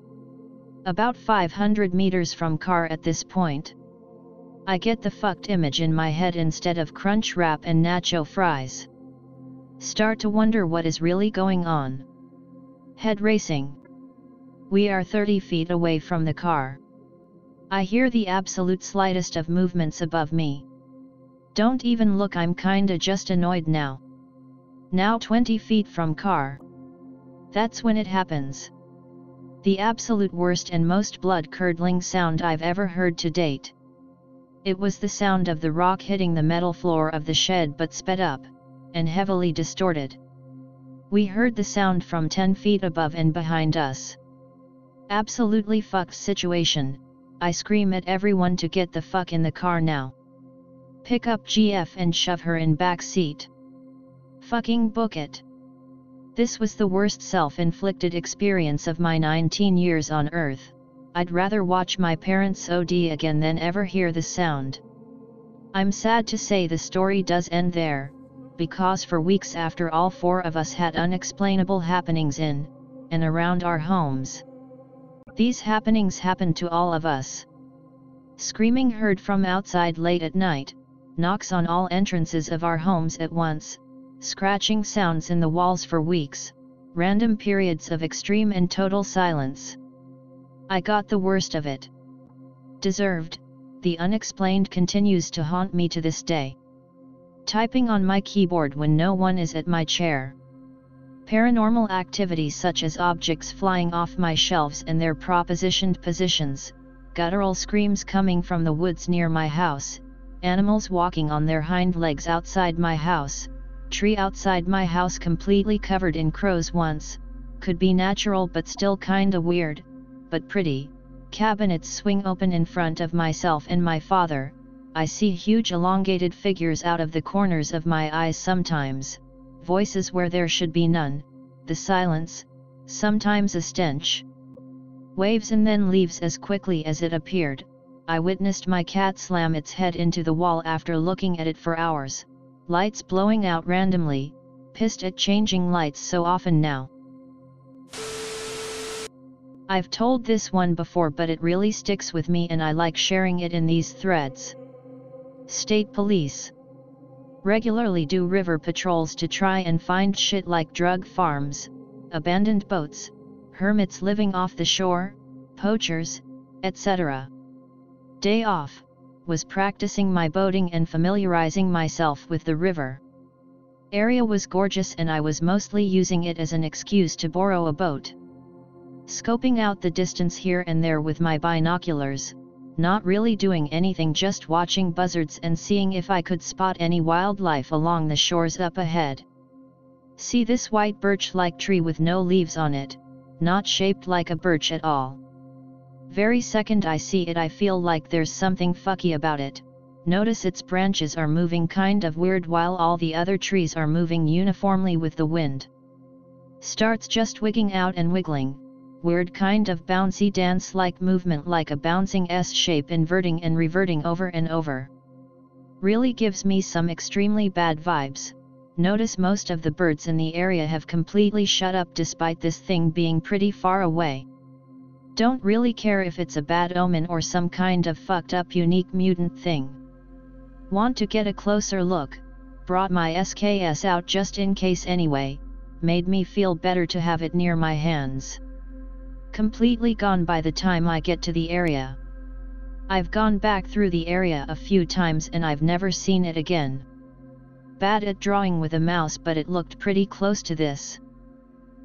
About 500 meters from car at this point. I get the fucked image in my head instead of crunch wrap and nacho fries. Start to wonder what is really going on. Head racing. We are 30 feet away from the car. I hear the absolute slightest of movements above me. Don't even look, I'm kinda just annoyed now. Now 20 feet from car. That's when it happens. The absolute worst and most blood-curdling sound I've ever heard to date. It was the sound of the rock hitting the metal floor of the shed, but sped up, and heavily distorted. We heard the sound from 10 feet above and behind us. Absolutely fucked situation. I scream at everyone to get the fuck in the car now. Pick up GF and shove her in back seat. Fucking book it. This was the worst self-inflicted experience of my 19 years on Earth. I'd rather watch my parents OD again than ever hear the sound. I'm sad to say the story does end there, because for weeks after, all four of us had unexplainable happenings in and around our homes. These happenings happened to all of us. Screaming heard from outside late at night, knocks on all entrances of our homes at once, scratching sounds in the walls for weeks, random periods of extreme and total silence. I got the worst of it. Deserved. The unexplained continues to haunt me to this day. Typing on my keyboard when no one is at my chair. Paranormal activities such as objects flying off my shelves in their propositioned positions, guttural screams coming from the woods near my house, animals walking on their hind legs outside my house, tree outside my house completely covered in crows once, could be natural but still kinda weird, but pretty, cabinets swing open in front of myself and my father, I see huge elongated figures out of the corners of my eyes sometimes. Voices where there should be none, the silence, sometimes a stench. Waves and then leaves as quickly as it appeared. I witnessed my cat slam its head into the wall after looking at it for hours. Lights blowing out randomly, pissed at changing lights so often now. I've told this one before, but it really sticks with me and I like sharing it in these threads. State police regularly do river patrols to try and find shit like drug farms, abandoned boats, hermits living off the shore, poachers, etc. Day off, was practicing my boating and familiarizing myself with the river. Area was gorgeous and I was mostly using it as an excuse to borrow a boat. Scoping out the distance here and there with my binoculars, not really doing anything, just watching buzzards and seeing if I could spot any wildlife along the shores up ahead. See this white birch-like tree with no leaves on it, not shaped like a birch at all. Very second I see it, I feel like there's something fucky about it. Notice its branches are moving kind of weird while all the other trees are moving uniformly with the wind. Starts just wigging out and wiggling. Weird kind of bouncy dance-like movement, like a bouncing S-shape inverting and reverting over and over. Really gives me some extremely bad vibes. Notice most of the birds in the area have completely shut up despite this thing being pretty far away. Don't really care if it's a bad omen or some kind of fucked up unique mutant thing. Want to get a closer look, brought my SKS out just in case anyway, made me feel better to have it near my hands. Completely gone by the time I get to the area. I've gone back through the area a few times and I've never seen it again. Bad at drawing with a mouse, but it looked pretty close to this.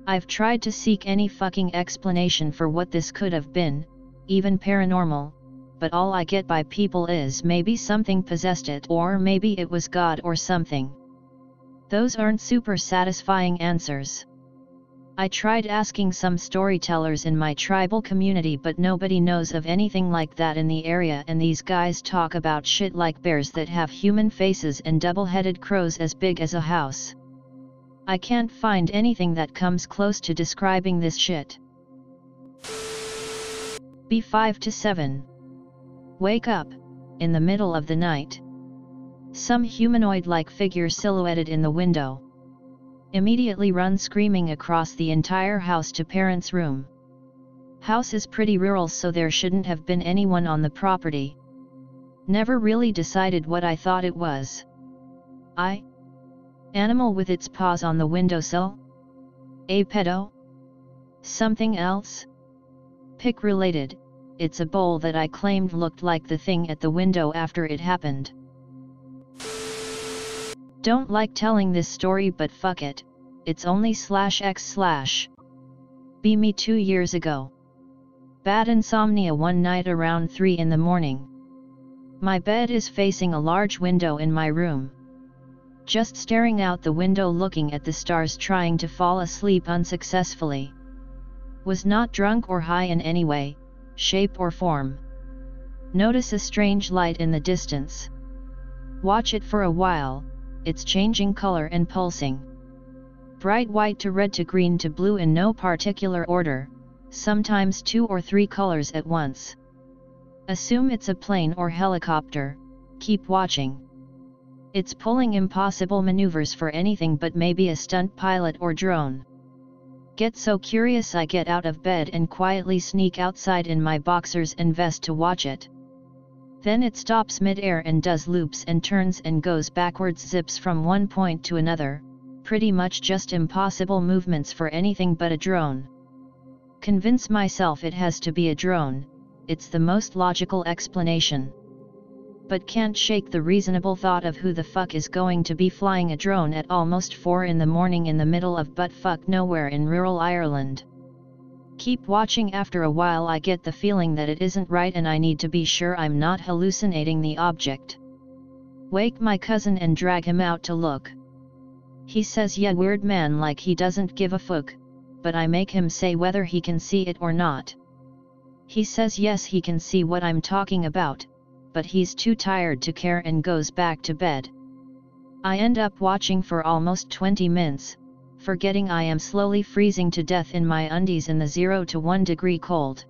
I've tried to seek any fucking explanation for what this could have been, even paranormal, but all I get by people is maybe something possessed it, or maybe it was God or something. Those aren't super satisfying answers. I tried asking some storytellers in my tribal community, but nobody knows of anything like that in the area, and these guys talk about shit like bears that have human faces and double-headed crows as big as a house. I can't find anything that comes close to describing this shit. B5 to 7. Wake up, in the middle of the night. Some humanoid-like figure silhouetted in the window. Immediately run screaming across the entire house to parents' room. House is pretty rural, so there shouldn't have been anyone on the property. Never really decided what I thought it was. Animal with its paws on the windowsill? A pedo? Something else? Pick related, it's a bowl that I claimed looked like the thing at the window after it happened. Don't like telling this story, but fuck it, it's only /x/. Be me 2 years ago. Bad insomnia one night around 3 in the morning. My bed is facing a large window in my room. Just staring out the window looking at the stars, trying to fall asleep unsuccessfully. Was not drunk or high in any way, shape or form. Notice a strange light in the distance. Watch it for a while, it's changing color and pulsing. Bright white to red to green to blue in no particular order, sometimes 2 or 3 colors at once. Assume it's a plane or helicopter, keep watching. It's pulling impossible maneuvers for anything but maybe a stunt pilot or drone. Get so curious I get out of bed and quietly sneak outside in my boxers and vest to watch it. Then it stops mid-air and does loops and turns and goes backwards, zips from one point to another, pretty much just impossible movements for anything but a drone. Convince myself it has to be a drone, it's the most logical explanation. But can't shake the reasonable thought of who the fuck is going to be flying a drone at almost 4 in the morning in the middle of butt-fuck nowhere in rural Ireland. Keep watching. After a while I get the feeling that it isn't right and I need to be sure I'm not hallucinating the object. Wake my cousin and drag him out to look. He says yeah, weird man, like he doesn't give a fuck, but I make him say whether he can see it or not. He says yes, he can see what I'm talking about, but he's too tired to care and goes back to bed. I end up watching for almost 20 minutes, forgetting I am slowly freezing to death in my undies in the 0 to 1 degree cold.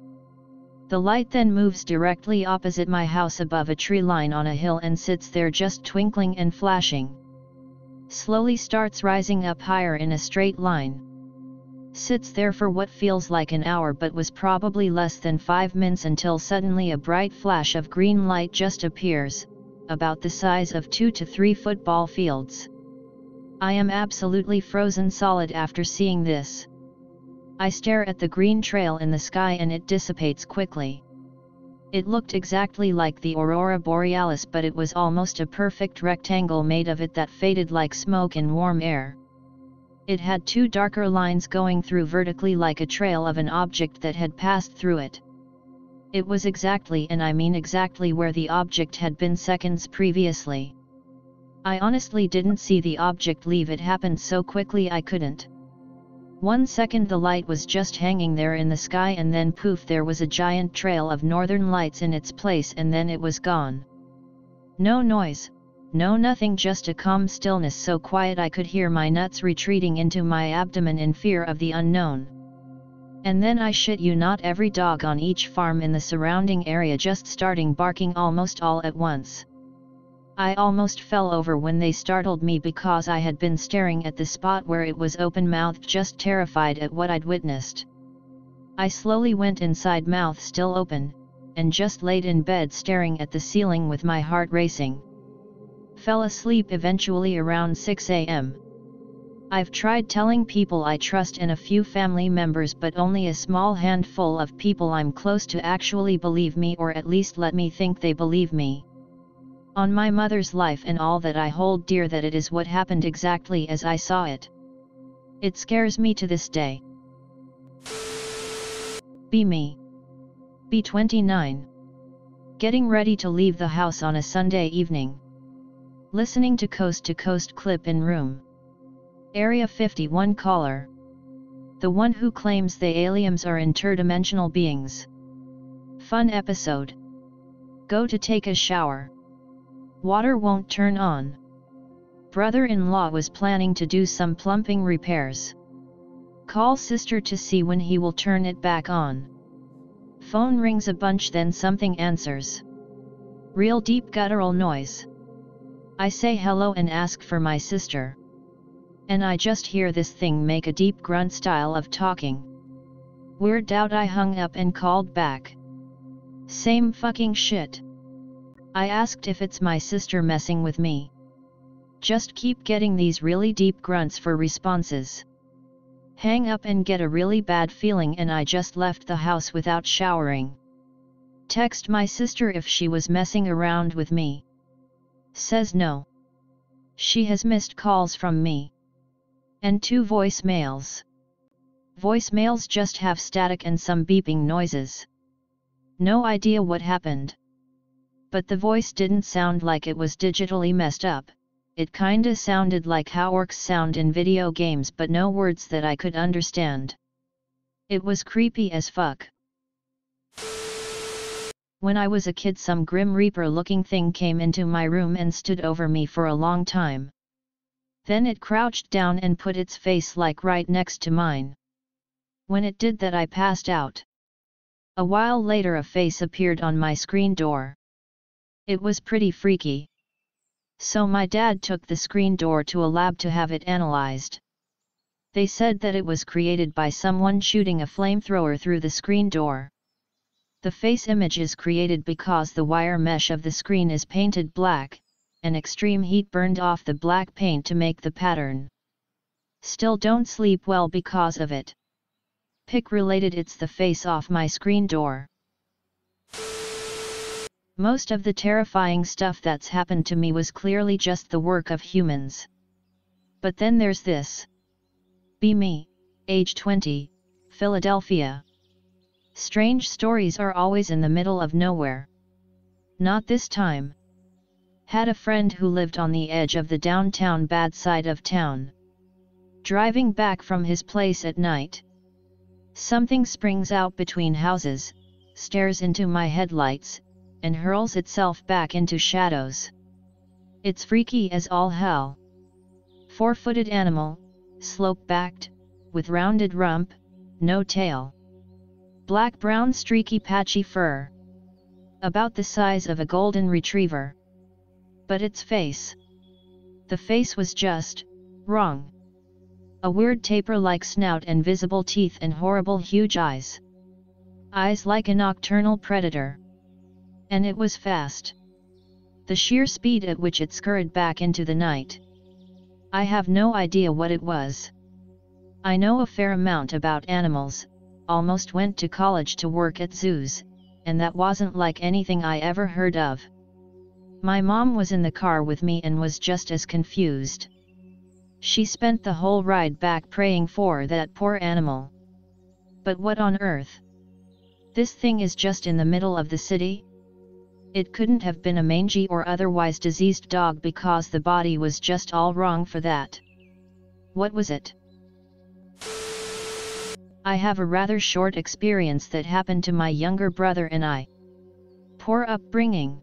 The light then moves directly opposite my house above a tree line on a hill and sits there just twinkling and flashing. Slowly starts rising up higher in a straight line. Sits there for what feels like an hour but was probably less than 5 minutes, until suddenly a bright flash of green light just appears, about the size of 2 to 3 football fields. I am absolutely frozen solid after seeing this. I stare at the green trail in the sky and it dissipates quickly. It looked exactly like the aurora borealis, but it was almost a perfect rectangle made of it that faded like smoke in warm air. It had 2 darker lines going through vertically like a trail of an object that had passed through it. It was exactly, and I mean exactly, where the object had been seconds previously. I honestly didn't see the object leave, it happened so quickly I couldn't. 1 second the light was just hanging there in the sky, and then poof, there was a giant trail of northern lights in its place, and then it was gone. No noise. No nothing, just a calm stillness so quiet I could hear my nuts retreating into my abdomen in fear of the unknown. And then I shit you not, every dog on each farm in the surrounding area just starting barking almost all at once. I almost fell over when they startled me because I had been staring at the spot where it was open-mouthed, just terrified at what I'd witnessed. I slowly went inside, mouth still open, and just laid in bed staring at the ceiling with my heart racing. Fell asleep eventually around 6 a.m. I've tried telling people I trust and a few family members, but only a small handful of people I'm close to actually believe me, or at least let me think they believe me. On my mother's life and all that I hold dear, that it is what happened exactly as I saw it. It scares me to this day. Be me. Be 29. Getting ready to leave the house on a Sunday evening. Listening to Coast clip in room. Area 51 caller. The one who claims the aliens are interdimensional beings. Fun episode. Go to take a shower. Water won't turn on. Brother-in-law was planning to do some plumbing repairs. Call sister to see when he will turn it back on. Phone rings a bunch, then something answers. Real deep guttural noise. I say hello and ask for my sister. And I just hear this thing make a deep grunt style of talking. Weirded out, I hung up and called back. Same fucking shit. I asked if it's my sister messing with me. Just keep getting these really deep grunts for responses. Hang up and get a really bad feeling, and I just left the house without showering. Text my sister if she was messing around with me. Says no. She has missed calls from me. And 2 voicemails. Voicemails just have static and some beeping noises. No idea what happened. But the voice didn't sound like it was digitally messed up. It kinda sounded like how orcs sound in video games, but no words that I could understand. It was creepy as fuck. When I was a kid, some Grim Reaper looking thing came into my room and stood over me for a long time. Then it crouched down and put its face like right next to mine. When it did that, I passed out. A while later a face appeared on my screen door. It was pretty freaky. So my dad took the screen door to a lab to have it analyzed. They said that it was created by someone shooting a flamethrower through the screen door. The face image is created because the wire mesh of the screen is painted black, and extreme heat burned off the black paint to make the pattern. Still don't sleep well because of it. Pic related, it's the face off my screen door. Most of the terrifying stuff that's happened to me was clearly just the work of humans. But then there's this. Be me, age 20, Philadelphia. Strange stories are always in the middle of nowhere. Not this time. Had a friend who lived on the edge of the downtown bad side of town. Driving back from his place at night. Something springs out between houses, stares into my headlights, and hurls itself back into shadows. It's freaky as all hell. 4-footed animal, slope-backed, with rounded rump, no tail. Black-brown streaky patchy fur. About the size of a golden retriever. But its face. The face was just wrong. A weird taper-like snout and visible teeth and horrible huge eyes. Eyes like a nocturnal predator. And it was fast. The sheer speed at which it scurried back into the night. I have no idea what it was. I know a fair amount about animals, almost went to college to work at zoos, and that wasn't like anything I ever heard of. My mom was in the car with me and was just as confused. She spent the whole ride back praying for that poor animal. But what on earth? This thing is just in the middle of the city? It couldn't have been a mangy or otherwise diseased dog because the body was just all wrong for that. What was it? I have a rather short experience that happened to my younger brother and I. Poor upbringing.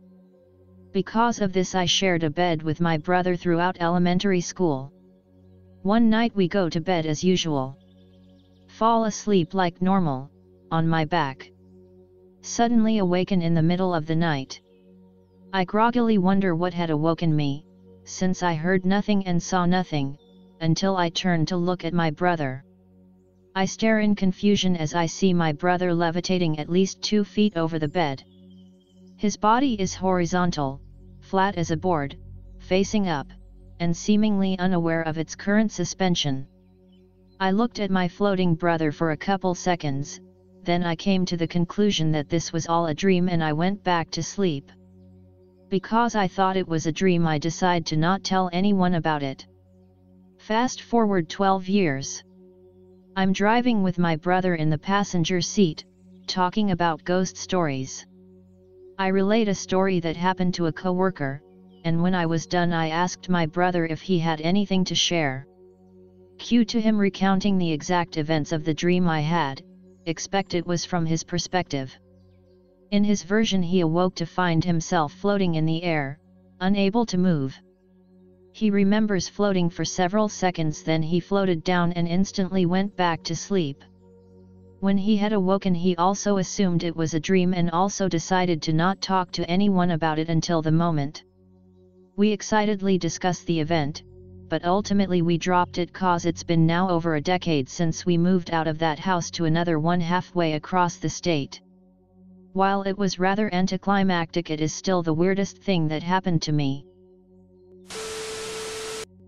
Because of this I shared a bed with my brother throughout elementary school. One night we go to bed as usual. Fall asleep like normal, on my back. Suddenly awaken in the middle of the night. I groggily wonder what had awoken me, since I heard nothing and saw nothing, until I turned to look at my brother. I stare in confusion as I see my brother levitating at least 2 feet over the bed. His body is horizontal, flat as a board, facing up, and seemingly unaware of its current suspension. I looked at my floating brother for a couple seconds, then I came to the conclusion that this was all a dream and I went back to sleep. Because I thought it was a dream, I decided to not tell anyone about it. Fast forward 12 years. I'm driving with my brother in the passenger seat, talking about ghost stories. I relate a story that happened to a coworker, and when I was done I asked my brother if he had anything to share. Cue to him recounting the exact events of the dream I had, expect it was from his perspective. In his version he awoke to find himself floating in the air, unable to move. He remembers floating for several seconds, then he floated down and instantly went back to sleep. When he had awoken, he also assumed it was a dream and also decided to not talk to anyone about it until the moment. We excitedly discussed the event, but ultimately we dropped it cause it's been now over a decade since we moved out of that house to another one halfway across the state. While it was rather anticlimactic, it is still the weirdest thing that happened to me.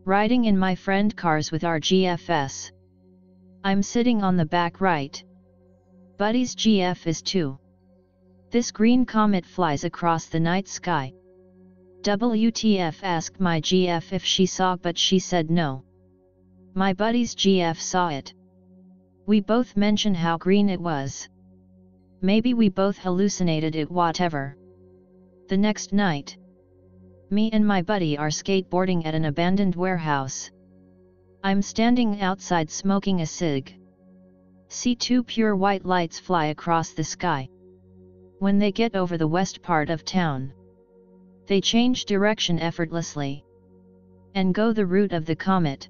Riding in my friend cars with our GFS. I'm sitting on the back right. Buddy's GF is 2. This green comet flies across the night sky. WTF, asked my GF if she saw, but she said no. My buddy's GF saw it. We both mention how green it was. Maybe we both hallucinated it, whatever. The next night, me and my buddy are skateboarding at an abandoned warehouse. I'm standing outside smoking a cig. See 2 pure white lights fly across the sky. When they get over the west part of town, they change direction effortlessly and go the route of the comet.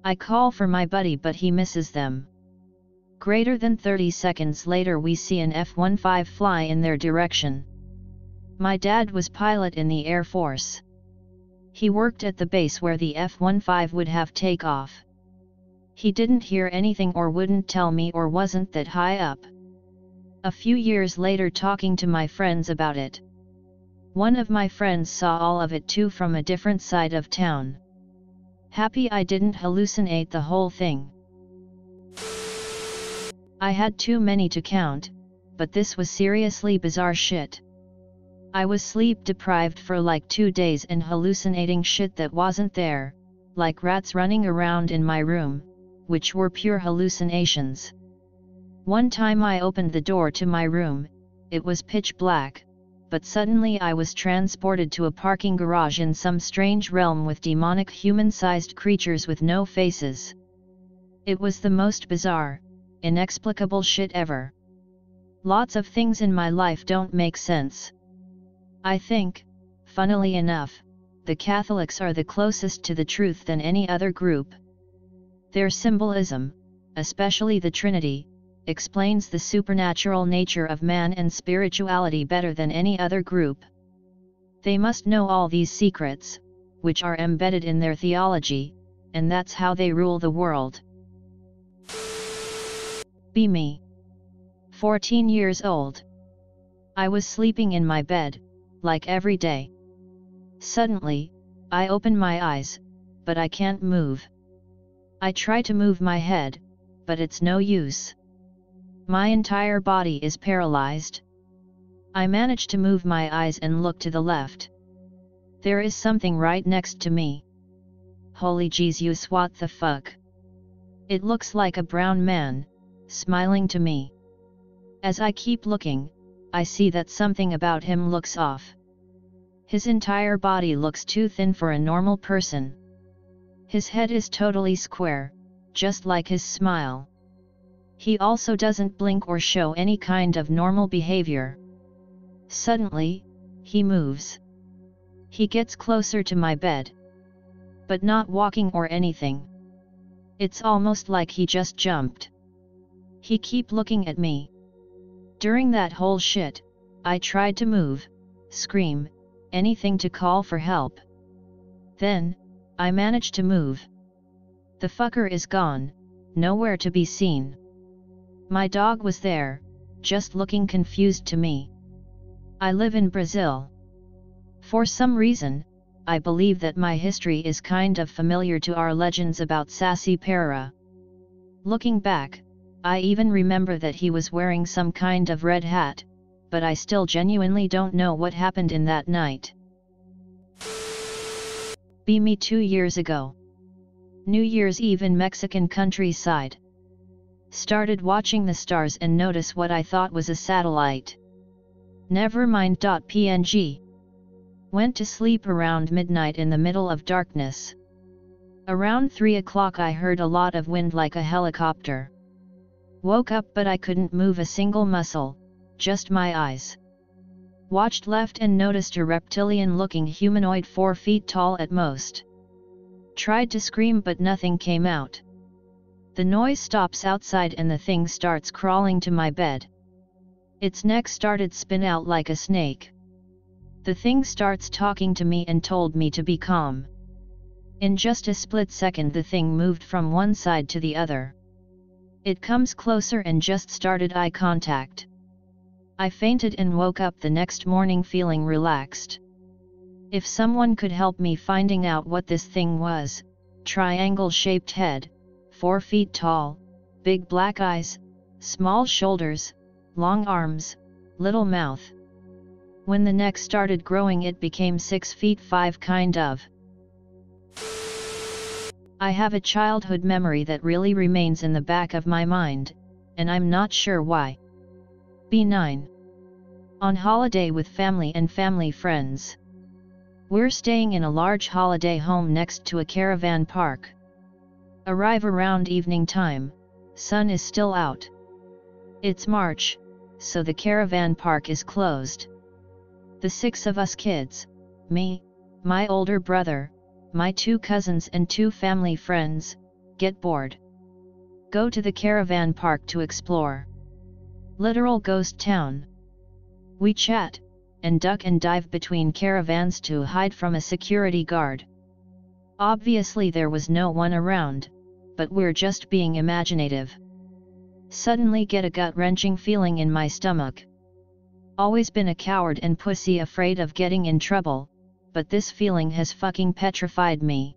I call for my buddy, but he misses them. Greater than 30 seconds later, we see an F-15 fly in their direction. My dad was pilot in the Air Force. He worked at the base where the F-15 would have takeoff. He didn't hear anything or wouldn't tell me or wasn't that high up. A few years later, talking to my friends about it, one of my friends saw all of it too from a different side of town. Happy I didn't hallucinate the whole thing. I had too many to count, but this was seriously bizarre shit. I was sleep deprived for like 2 days and hallucinating shit that wasn't there, like rats running around in my room, which were pure hallucinations. One time I opened the door to my room, it was pitch black, but suddenly I was transported to a parking garage in some strange realm with demonic human-sized creatures with no faces. It was the most bizarre, inexplicable shit ever. Lots of things in my life don't make sense. I think, funnily enough, the Catholics are the closest to the truth than any other group. Their symbolism, especially the Trinity, explains the supernatural nature of man and spirituality better than any other group. They must know all these secrets, which are embedded in their theology, and that's how they rule the world. Be me. 14 years old. I was sleeping in my bed, like every day. Suddenly, I open my eyes, but I can't move. I try to move my head, but it's no use. My entire body is paralyzed. I manage to move my eyes and look to the left. There is something right next to me. Holy Jesus, what the fuck? It looks like a brown man, smiling to me. As I keep looking, I see that something about him looks off. His entire body looks too thin for a normal person. His head is totally square, just like his smile. He also doesn't blink or show any kind of normal behavior. Suddenly, he moves. He gets closer to my bed. But not walking or anything. It's almost like he just jumped. He keep looking at me. During that whole shit, I tried to move, scream, anything to call for help. Then, I managed to move. The fucker is gone, nowhere to be seen. My dog was there, just looking confused to me. I live in Brazil. For some reason, I believe that my history is kind of familiar to our legends about Saci Perera. Looking back, I even remember that he was wearing some kind of red hat, but I still genuinely don't know what happened in that night. Be me 2 years ago. New Year's Eve in Mexican countryside. Started watching the stars and notice what I thought was a satellite. Never mind. .png. Went to sleep around midnight in the middle of darkness. Around 3 o'clock I heard a lot of wind like a helicopter. Woke up but I couldn't move a single muscle, just my eyes. Watched left and noticed a reptilian-looking humanoid 4 feet tall at most. Tried to scream but nothing came out. The noise stops outside and the thing starts crawling to my bed. Its neck started spin out like a snake. The thing starts talking to me and told me to be calm. In just a split second the thing moved from one side to the other. It comes closer and just started eye contact. I fainted and woke up the next morning feeling relaxed. If someone could help me finding out what this thing was: triangle-shaped head, 4 feet tall, big black eyes, small shoulders, long arms, little mouth. When the neck started growing it became 6 feet 5 kind of. I have a childhood memory that really remains in the back of my mind, and I'm not sure why. B9. On holiday with family and family friends. We're staying in a large holiday home next to a caravan park. Arrive around evening time, sun is still out. It's March, so the caravan park is closed. The 6 of us kids, me, my older brother, my 2 cousins and 2 family friends, get bored. Go to the caravan park to explore. Literal ghost town. We chat, and duck and dive between caravans to hide from a security guard. Obviously there was no one around, but we're just being imaginative. Suddenly get a gut-wrenching feeling in my stomach. Always been a coward and pussy, afraid of getting in trouble, but this feeling has fucking petrified me.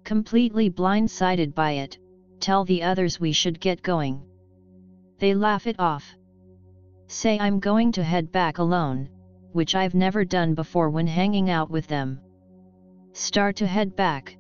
Completely blindsided by it, tell the others we should get going. They laugh it off. Say I'm going to head back alone, which I've never done before when hanging out with them. Start to head back.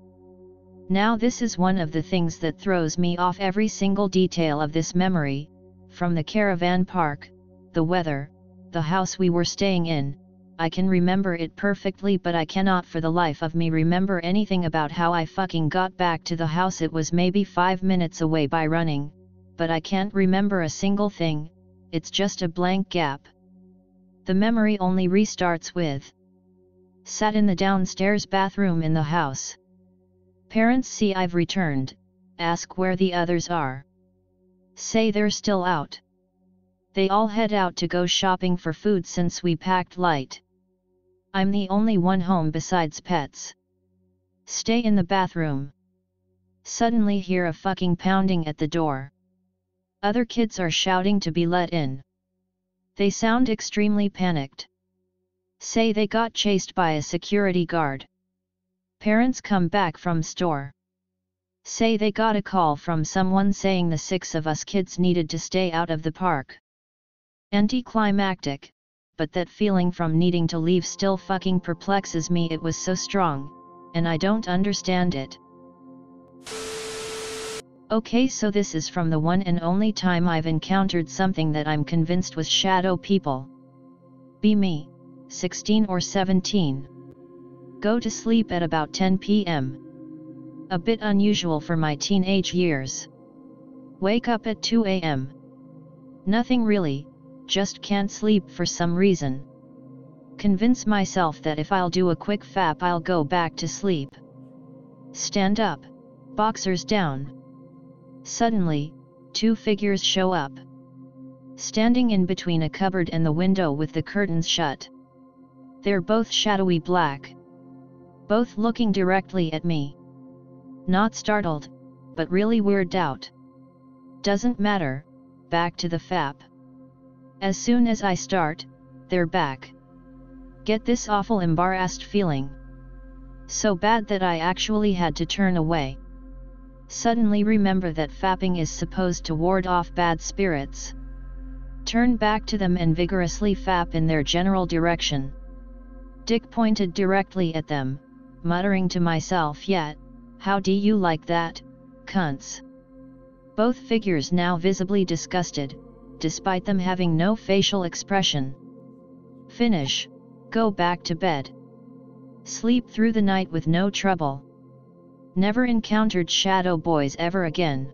Now this is one of the things that throws me off every single detail of this memory, from the caravan park, the weather, the house we were staying in. I can remember it perfectly, but I cannot for the life of me remember anything about how I fucking got back to the house. It was maybe 5 minutes away by running, but I can't remember a single thing. It's just a blank gap. The memory only restarts with: sat in the downstairs bathroom in the house. Parents see I've returned, ask where the others are. Say they're still out. They all head out to go shopping for food since we packed light. I'm the only one home besides pets. Stay in the bathroom. Suddenly hear a fucking pounding at the door. Other kids are shouting to be let in. They sound extremely panicked. Say they got chased by a security guard. Parents come back from store. Say they got a call from someone saying the 6 of us kids needed to stay out of the park. Anticlimactic, but that feeling from needing to leave still fucking perplexes me. It was so strong, and I don't understand it. Okay, so this is from the one and only time I've encountered something that I'm convinced was shadow people. Be me, 16 or 17. Go to sleep at about 10 p.m. A bit unusual for my teenage years. Wake up at 2 a.m. Nothing really, just can't sleep for some reason. Convince myself that if I'll do a quick fap I'll go back to sleep. Stand up, boxers down. Suddenly, 2 figures show up. Standing in between a cupboard and the window with the curtains shut. They're both shadowy black. Both looking directly at me. Not startled, but really weirded out. Doesn't matter, back to the fap. As soon as I start, they're back. Get this awful embarrassed feeling. So bad that I actually had to turn away. Suddenly remember that fapping is supposed to ward off bad spirits. Turn back to them and vigorously fap in their general direction. Dick pointed directly at them, muttering to myself, "Yet, how do you like that, cunts?" Both figures now visibly disgusted, despite them having no facial expression. Finish, go back to bed. Sleep through the night with no trouble. Never encountered shadow boys ever again.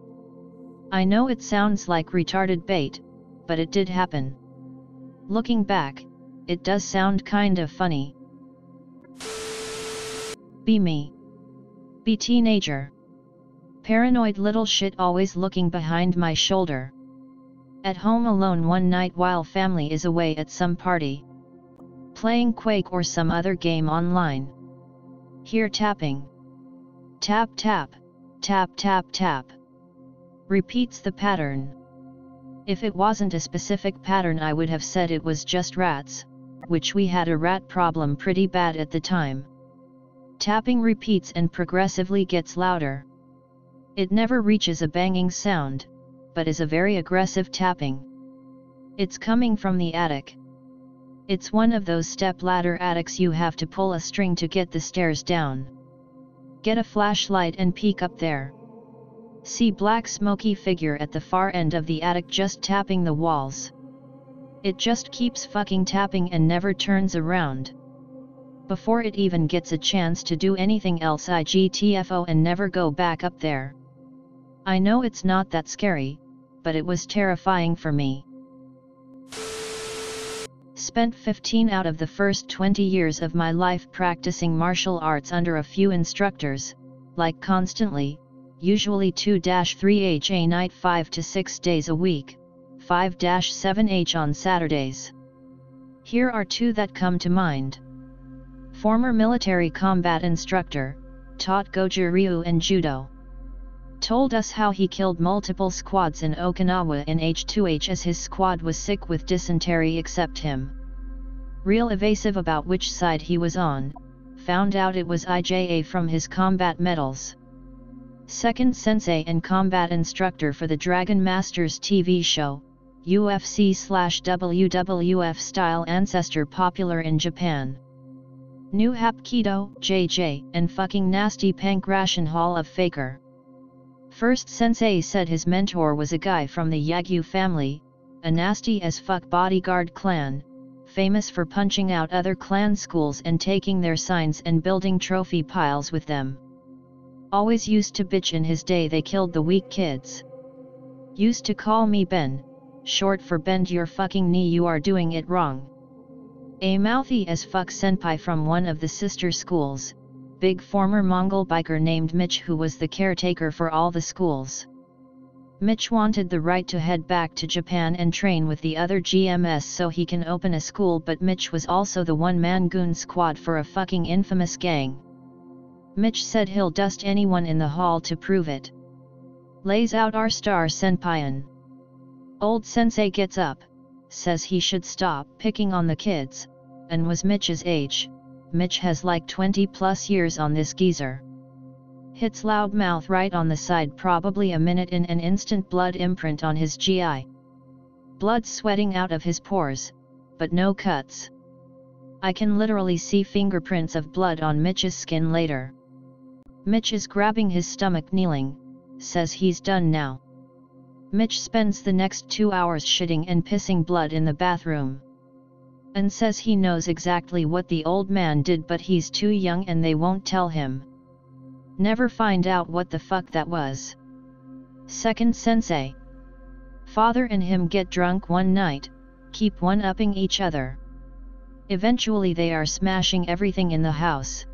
I know it sounds like retarded bait, but it did happen. Looking back, it does sound kind of funny. Be me. Creepy teenager. Paranoid little shit always looking behind my shoulder. At home alone one night while family is away at some party. Playing Quake or some other game online. Hear tapping. Tap tap, tap tap tap. Repeats the pattern. If it wasn't a specific pattern I would have said it was just rats, which we had a rat problem pretty bad at the time. Tapping repeats and progressively gets louder. It never reaches a banging sound, but is a very aggressive tapping. It's coming from the attic. It's one of those step-ladder attics you have to pull a string to get the stairs down. Get a flashlight and peek up there. See black smoky figure at the far end of the attic just tapping the walls. It just keeps fucking tapping and never turns around. Before it even gets a chance to do anything else I GTFO and never go back up there. I know it's not that scary, but it was terrifying for me. Spent 15 out of the first 20 years of my life practicing martial arts under a few instructors, like constantly, usually 2-3H a night 5 to 6 days a week, 5-7H on Saturdays. Here are two that come to mind. Former military combat instructor, taught Goju Ryu and Judo. Told us how he killed multiple squads in Okinawa in H2H as his squad was sick with dysentery except him. Real evasive about which side he was on, found out it was IJA from his combat medals. Second sensei and combat instructor for the Dragon Masters TV show, UFC/WWF style ancestor popular in Japan. New Hapkido, JJ, and fucking nasty Pankration Hall of Faker. First sensei said his mentor was a guy from the Yagyu family, a nasty as fuck bodyguard clan, famous for punching out other clan schools and taking their signs and building trophy piles with them. Always used to bitch in his day they killed the weak kids. Used to call me Ben, short for bend your fucking knee you are doing it wrong. A mouthy as fuck senpai from one of the sister schools, big former Mongol biker named Mitch who was the caretaker for all the schools. Mitch wanted the right to head back to Japan and train with the other GMS so he can open a school, but Mitch was also the one-man goon squad for a fucking infamous gang. Mitch said he'll dust anyone in the hall to prove it. Lays out our star senpaian. Old sensei gets up, says he should stop picking on the kids, and was Mitch's age. Mitch has like 20 plus years on this geezer. Hits loudmouth right on the side, probably a minute in, an instant blood imprint on his GI. Blood sweating out of his pores, but no cuts. I can literally see fingerprints of blood on Mitch's skin later. Mitch is grabbing his stomach kneeling, says he's done now. Mitch spends the next 2 hours shitting and pissing blood in the bathroom. And says he knows exactly what the old man did but he's too young and they won't tell him. Never find out what the fuck that was. Second sensei. Father and him get drunk one night, keep one-upping each other. Eventually they are smashing everything in the house.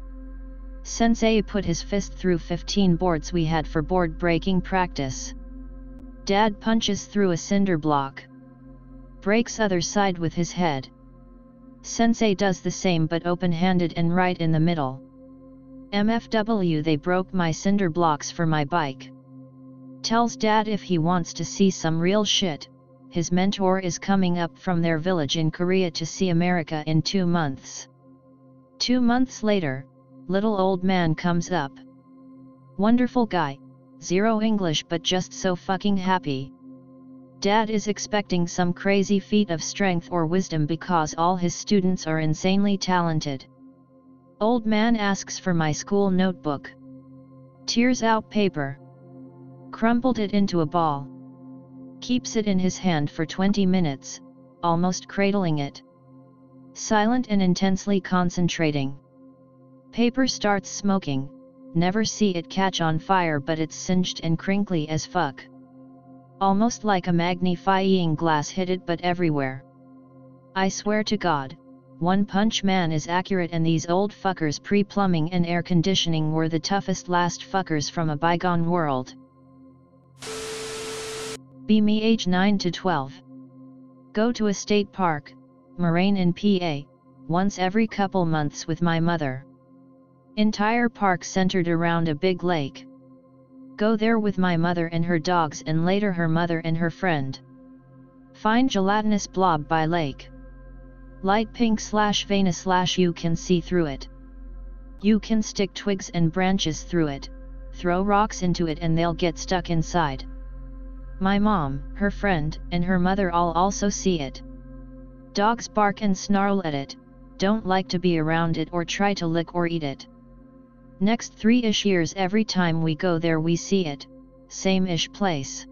Sensei put his fist through 15 boards we had for board breaking practice. Dad punches through a cinder block. Breaks other side with his head. Sensei does the same but open-handed and right in the middle. MFW, they broke my cinder blocks for my bike. Tells Dad if he wants to see some real shit, his mentor is coming up from their village in Korea to see America in 2 months. 2 months later, little old man comes up. Wonderful guy, zero English but just so fucking happy. Dad is expecting some crazy feat of strength or wisdom because all his students are insanely talented. Old man asks for my school notebook. Tears out paper. Crumpled it into a ball. Keeps it in his hand for 20 minutes, almost cradling it. Silent and intensely concentrating. Paper starts smoking, never see it catch on fire but it's singed and crinkly as fuck. Almost like a magnifying glass hit it but everywhere. I swear to God, One Punch Man is accurate, and these old fuckers pre-plumbing and air conditioning were the toughest last fuckers from a bygone world. Be me age 9 to 12. Go to a state park, Moraine in PA, once every couple months with my mother. Entire park centered around a big lake. Go there with my mother and her dogs, and later her mother and her friend. Find gelatinous blob by lake. Light pink / veinous / you can see through it. You can stick twigs and branches through it, throw rocks into it, and they'll get stuck inside. My mom, her friend, and her mother all also see it. Dogs bark and snarl at it, don't like to be around it or try to lick or eat it. Next 3-ish years every time we go there we see it, same-ish place.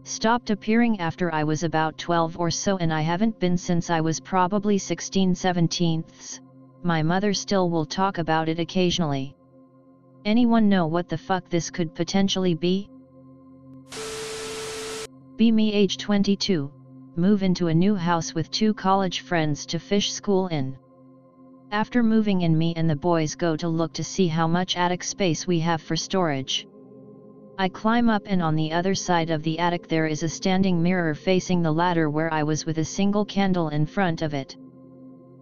Stopped appearing after I was about 12 or so, and I haven't been since I was probably 16-17. My mother still will talk about it occasionally. Anyone know what the fuck this could potentially be? Be me age 22, move into a new house with 2 college friends to fish school in. After moving in, me and the boys go to look to see how much attic space we have for storage. I climb up, and on the other side of the attic there is a standing mirror facing the ladder where I was, with a single candle in front of it.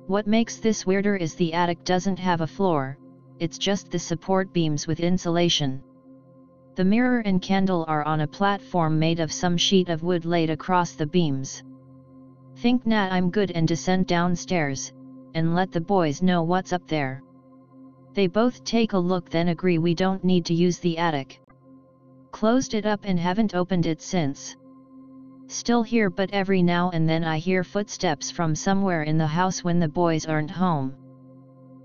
What makes this weirder is the attic doesn't have a floor, it's just the support beams with insulation. The mirror and candle are on a platform made of some sheet of wood laid across the beams. Think nah, I'm good, and descend downstairs, and let the boys know what's up there. They both take a look, then agree we don't need to use the attic. Closed it up and haven't opened it since. Still here, but every now and then I hear footsteps from somewhere in the house when the boys aren't home.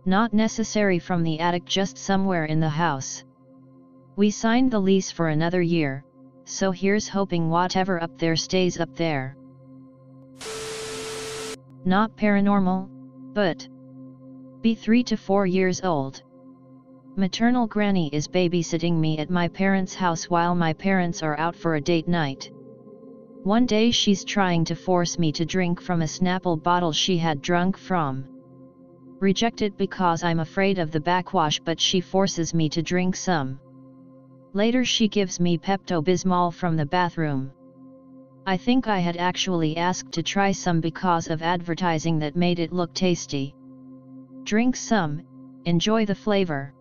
Not necessary from the attic, just somewhere in the house. We signed the lease for another year, so here's hoping whatever up there stays up there. Not paranormal, but be 3 to 4 years old. Maternal granny is babysitting me at my parents' house while my parents are out for a date night. One day she's trying to force me to drink from a Snapple bottle she had drunk from. Reject it because I'm afraid of the backwash, but she forces me to drink some. Later she gives me Pepto-Bismol from the bathroom. I think I had actually asked to try some because of advertising that made it look tasty. Drink some, enjoy the flavor.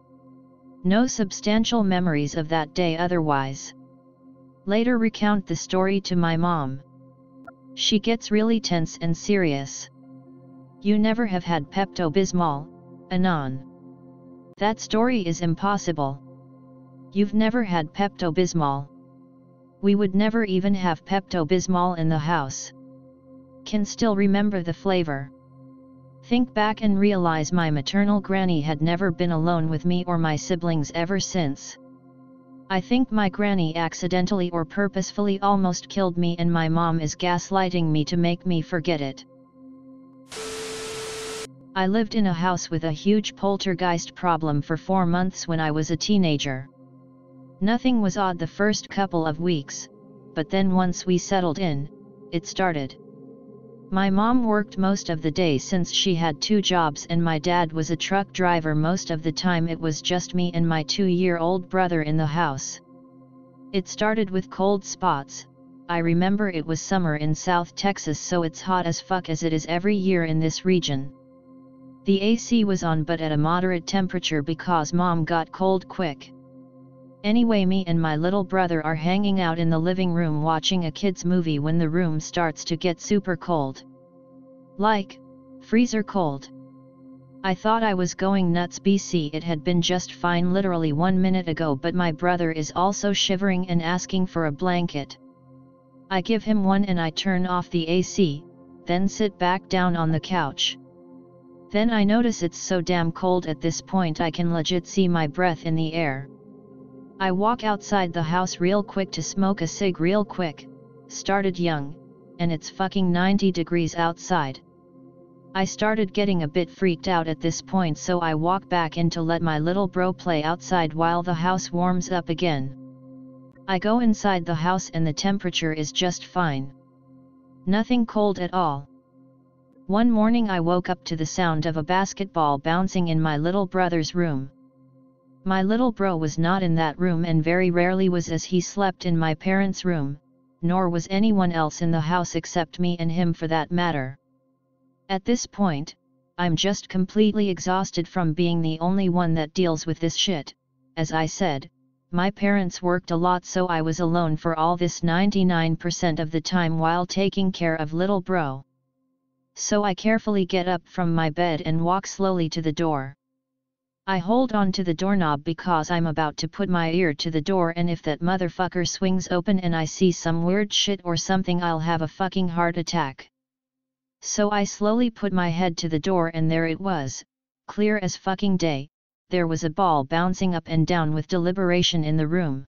No substantial memories of that day otherwise. Later recount the story to my mom. She gets really tense and serious. You never have had Pepto-Bismol, Anon. That story is impossible. You've never had Pepto-Bismol. We would never even have Pepto-Bismol in the house. Can still remember the flavor. Think back and realize my maternal granny had never been alone with me or my siblings ever since. I think my granny accidentally or purposefully almost killed me, and my mom is gaslighting me to make me forget it. I lived in a house with a huge poltergeist problem for 4 months when I was a teenager. Nothing was odd the first couple of weeks, but then once we settled in, it started. My mom worked most of the day since she had 2 jobs, and my dad was a truck driver most of the time. It was just me and my 2-year-old brother in the house. It started with cold spots. I remember it was summer in South Texas, so it's hot as fuck as it is every year in this region. The AC was on but at a moderate temperature because mom got cold quick. Anyway, me and my little brother are hanging out in the living room watching a kids movie when the room starts to get super cold. Like, freezer cold. I thought I was going nuts. BC, it had been just fine literally 1 minute ago, but my brother is also shivering and asking for a blanket. I give him one and I turn off the AC, then sit back down on the couch. Then I notice it's so damn cold at this point I can legit see my breath in the air. I walk outside the house real quick to smoke a cig real quick, started young, and it's fucking 90 degrees outside. I started getting a bit freaked out at this point, so I walk back in to let my little bro play outside while the house warms up again. I go inside the house and the temperature is just fine. Nothing cold at all. One morning I woke up to the sound of a basketball bouncing in my little brother's room. My little bro was not in that room and very rarely was, as he slept in my parents' room, nor was anyone else in the house except me and him for that matter. At this point, I'm just completely exhausted from being the only one that deals with this shit. As I said, my parents worked a lot, so I was alone for all this 99% of the time while taking care of little bro. So I carefully get up from my bed and walk slowly to the door. I hold on to the doorknob because I'm about to put my ear to the door, and if that motherfucker swings open and I see some weird shit or something, I'll have a fucking heart attack. So I slowly put my head to the door, and there it was, clear as fucking day. There was a ball bouncing up and down with deliberation in the room.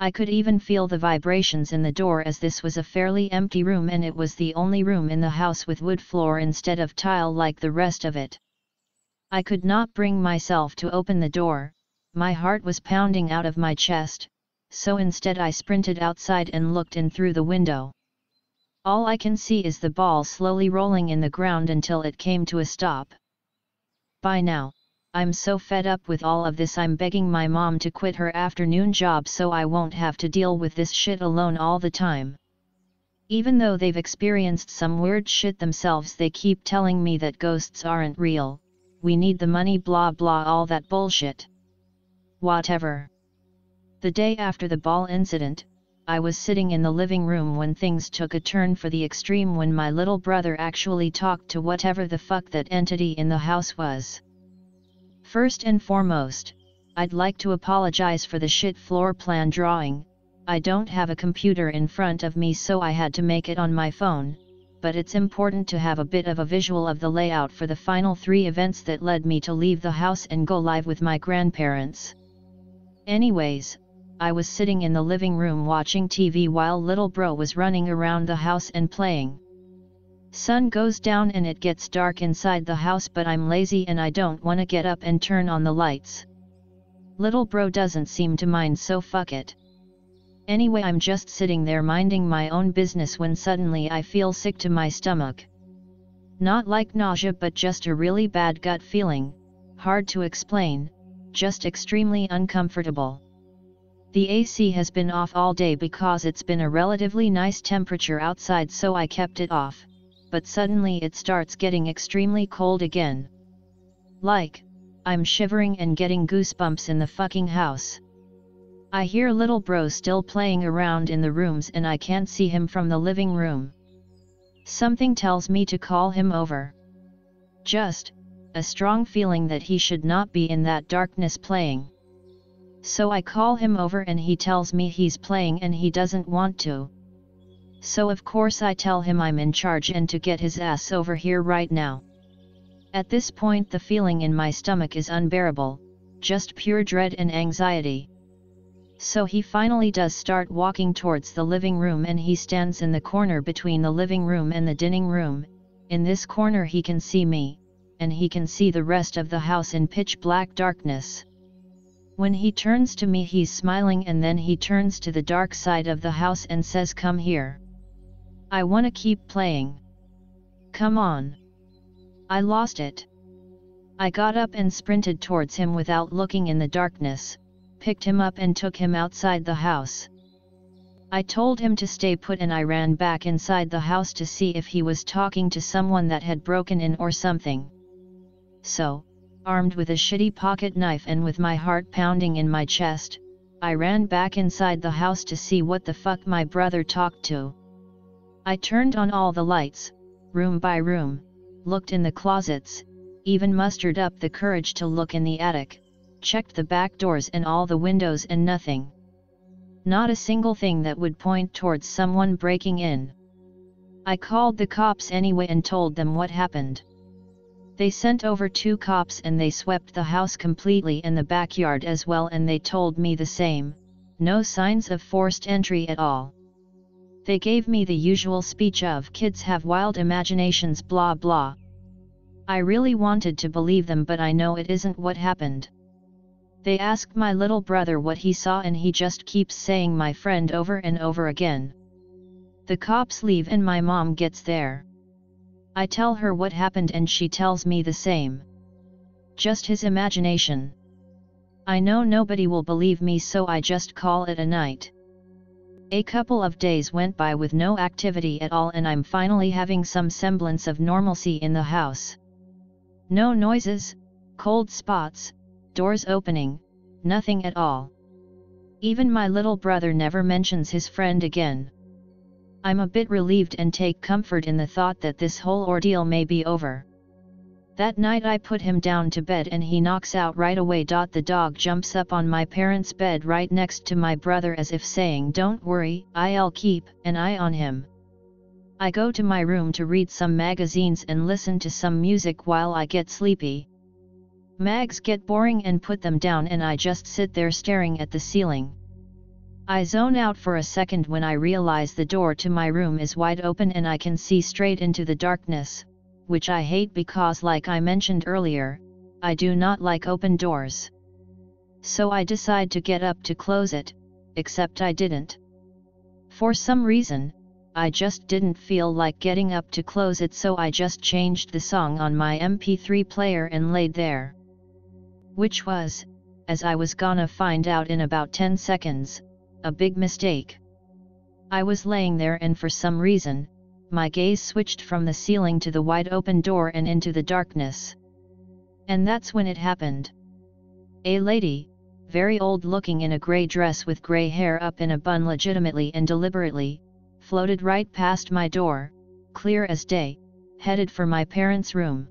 I could even feel the vibrations in the door, as this was a fairly empty room and it was the only room in the house with wood floor instead of tile like the rest of it. I could not bring myself to open the door, my heart was pounding out of my chest, so instead I sprinted outside and looked in through the window. All I can see is the ball slowly rolling in the ground until it came to a stop. By now, I'm so fed up with all of this, I'm begging my mom to quit her afternoon job so I won't have to deal with this shit alone all the time. Even though they've experienced some weird shit themselves, they keep telling me that ghosts aren't real, we need the money, blah blah, all that bullshit. Whatever. The day after the ball incident, I was sitting in the living room when things took a turn for the extreme, when my little brother actually talked to whatever the fuck that entity in the house was. First and foremost, I'd like to apologize for the shit floor plan drawing. I don't have a computer in front of me, so I had to make it on my phone, but it's important to have a bit of a visual of the layout for the final 3 events that led me to leave the house and go live with my grandparents. Anyways, I was sitting in the living room watching TV while little bro was running around the house and playing. Sun goes down and it gets dark inside the house, but I'm lazy and I don't want to get up and turn on the lights. Little bro doesn't seem to mind, so fuck it. Anyway, I'm just sitting there minding my own business when suddenly I feel sick to my stomach. Not like nausea, but just a really bad gut feeling, hard to explain, just extremely uncomfortable. The AC has been off all day because it's been a relatively nice temperature outside, so I kept it off, but suddenly it starts getting extremely cold again. Like, I'm shivering and getting goosebumps in the fucking house. I hear little bro still playing around in the rooms and I can't see him from the living room. Something tells me to call him over. Just a strong feeling that he should not be in that darkness playing. So I call him over and he tells me he's playing and he doesn't want to. So of course I tell him I'm in charge and to get his ass over here right now. At this point the feeling in my stomach is unbearable, just pure dread and anxiety. So he finally does start walking towards the living room and he stands in the corner between the living room and the dining room. In this corner he can see me, and he can see the rest of the house in pitch black darkness. When he turns to me he's smiling and then he turns to the dark side of the house and says, "Come here. I wanna keep playing. Come on." I lost it. I got up and sprinted towards him without looking in the darkness, picked him up and took him outside the house. I told him to stay put and I ran back inside the house to see if he was talking to someone that had broken in or something. So, armed with a shitty pocket knife and with my heart pounding in my chest, I ran back inside the house to see what the fuck my brother talked to. I turned on all the lights, room by room, looked in the closets, even mustered up the courage to look in the attic, checked the back doors and all the windows, and nothing. Not a single thing that would point towards someone breaking in. I called the cops anyway and told them what happened. They sent over 2 cops and they swept the house completely and the backyard as well, and they told me the same, no signs of forced entry at all. They gave me the usual speech of kids have wild imaginations blah blah. I really wanted to believe them, but I know it isn't what happened. They asked my little brother what he saw and he just keeps saying my friend over and over again. The cops leave and my mom gets there. I tell her what happened and she tells me the same. Just his imagination. I know nobody will believe me, so I just call it a night. A couple of days went by with no activity at all, and I'm finally having some semblance of normalcy in the house. No noises, cold spots, doors opening, nothing at all. Even my little brother never mentions his friend again. I'm a bit relieved and take comfort in the thought that this whole ordeal may be over. That night I put him down to bed and he knocks out right away. The dog jumps up on my parents' bed right next to my brother as if saying, "Don't worry, I'll keep an eye on him." I go to my room to read some magazines and listen to some music while I get sleepy. Mags get boring and put them down, and I just sit there staring at the ceiling. I zone out for a second when I realize the door to my room is wide open and I can see straight into the darkness, which I hate because, like I mentioned earlier, I do not like open doors. So I decide to get up to close it, except I didn't. For some reason, I just didn't feel like getting up to close it, so I just changed the song on my MP3 player and laid there. Which was, as I was gonna find out in about 10 seconds, a big mistake. I was laying there and for some reason, my gaze switched from the ceiling to the wide open door and into the darkness. And that's when it happened. A lady, very old looking, in a grey dress with grey hair up in a bun, legitimately and deliberately, floated right past my door, clear as day, headed for my parents' room.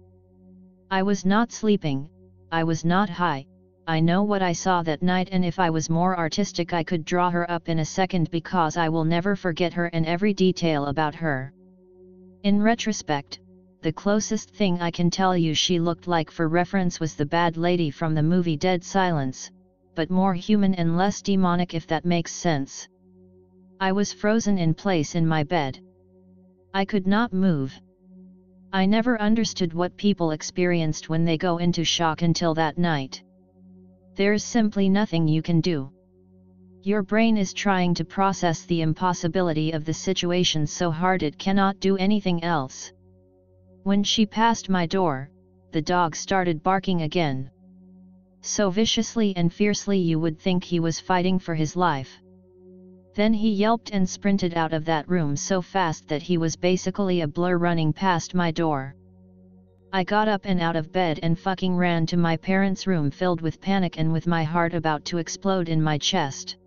I was not sleeping, I was not high, I know what I saw that night, and if I was more artistic I could draw her up in a second, because I will never forget her and every detail about her. In retrospect, the closest thing I can tell you she looked like for reference was the bad lady from the movie Dead Silence, but more human and less demonic, if that makes sense. I was frozen in place in my bed. I could not move. I never understood what people experienced when they go into shock until that night. There's simply nothing you can do. Your brain is trying to process the impossibility of the situation so hard it cannot do anything else. When she passed my door, the dog started barking again. So viciously and fiercely you would think he was fighting for his life. Then he yelped and sprinted out of that room so fast that he was basically a blur running past my door. I got up and out of bed and fucking ran to my parents' room, filled with panic and with my heart about to explode in my chest.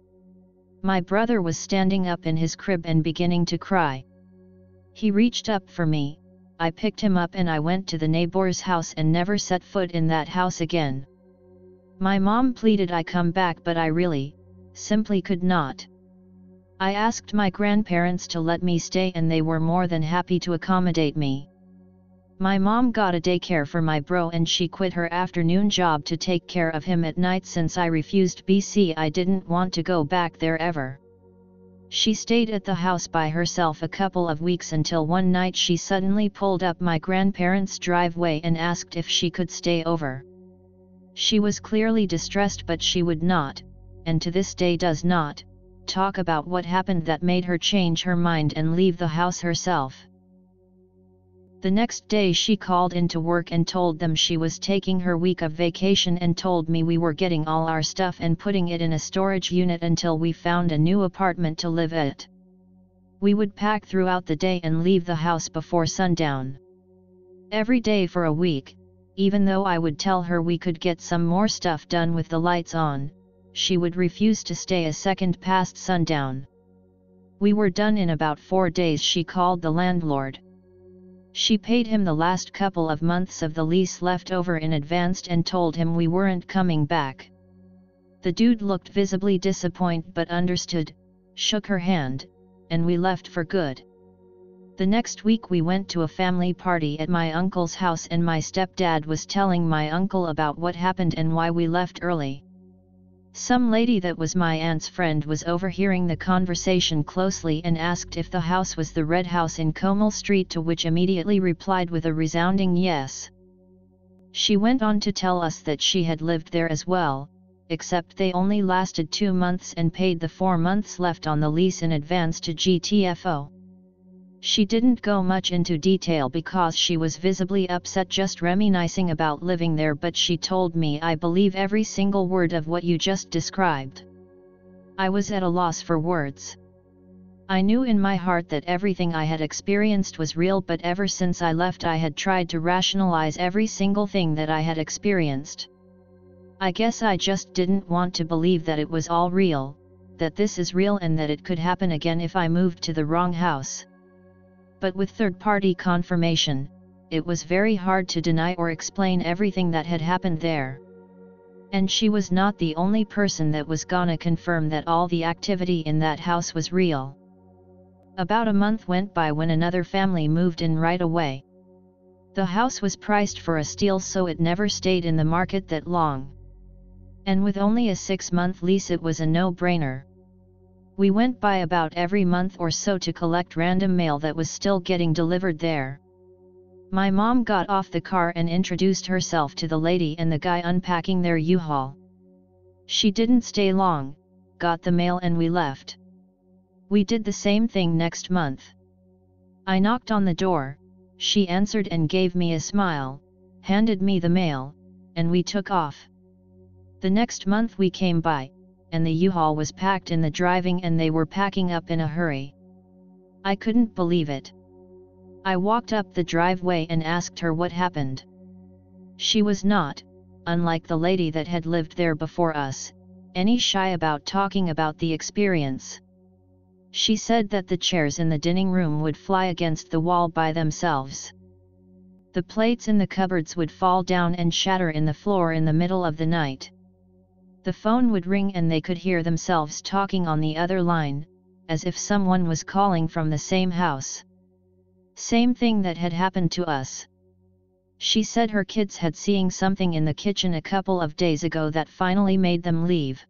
My brother was standing up in his crib and beginning to cry. He reached up for me, I picked him up and I went to the neighbor's house and never set foot in that house again. My mom pleaded I come back, but I really, simply could not. I asked my grandparents to let me stay and they were more than happy to accommodate me. My mom got a daycare for my bro and she quit her afternoon job to take care of him at night since I refused BC. I didn't want to go back there ever. She stayed at the house by herself a couple of weeks until one night she suddenly pulled up my grandparents' driveway and asked if she could stay over. She was clearly distressed, but she would not, and to this day does not, talk about what happened that made her change her mind and leave the house herself. The next day she called into work and told them she was taking her week of vacation and told me we were getting all our stuff and putting it in a storage unit until we found a new apartment to live at. We would pack throughout the day and leave the house before sundown. Every day for a week, even though I would tell her we could get some more stuff done with the lights on, she would refuse to stay a second past sundown. We were done in about 4 days. She called the landlord. She paid him the last couple of months of the lease left over in advance and told him we weren't coming back. The dude looked visibly disappointed but understood, shook her hand, and we left for good. The next week we went to a family party at my uncle's house and my stepdad was telling my uncle about what happened and why we left early. Some lady that was my aunt's friend was overhearing the conversation closely and asked if the house was the red house in Comel Street, to which immediately replied with a resounding yes. She went on to tell us that she had lived there as well, except they only lasted 2 months and paid the 4 months left on the lease in advance to GTFO. She didn't go much into detail because she was visibly upset just reminiscing about living there, but she told me, "I believe every single word of what you just described." I was at a loss for words. I knew in my heart that everything I had experienced was real, but ever since I left I had tried to rationalize every single thing that I had experienced. I guess I just didn't want to believe that it was all real, that this is real and that it could happen again if I moved to the wrong house. But with third-party confirmation, it was very hard to deny or explain everything that had happened there. And she was not the only person that was gonna confirm that all the activity in that house was real. About a month went by when another family moved in right away. The house was priced for a steal, so it never stayed in the market that long. And with only a 6-month lease, it was a no-brainer. We went by about every month or so to collect random mail that was still getting delivered there. My mom got off the car and introduced herself to the lady and the guy unpacking their U-Haul. She didn't stay long, got the mail and we left. We did the same thing next month. I knocked on the door, she answered and gave me a smile, handed me the mail, and we took off. The next month we came by, and the U-Haul was packed in the driving and they were packing up in a hurry. I couldn't believe it. I walked up the driveway and asked her what happened. She was not, unlike the lady that had lived there before us, any shy about talking about the experience. She said that the chairs in the dining room would fly against the wall by themselves. The plates in the cupboards would fall down and shatter in the floor in the middle of the night. The phone would ring and they could hear themselves talking on the other line, as if someone was calling from the same house. Same thing that had happened to us. She said her kids had seen something in the kitchen a couple of days ago that finally made them leave.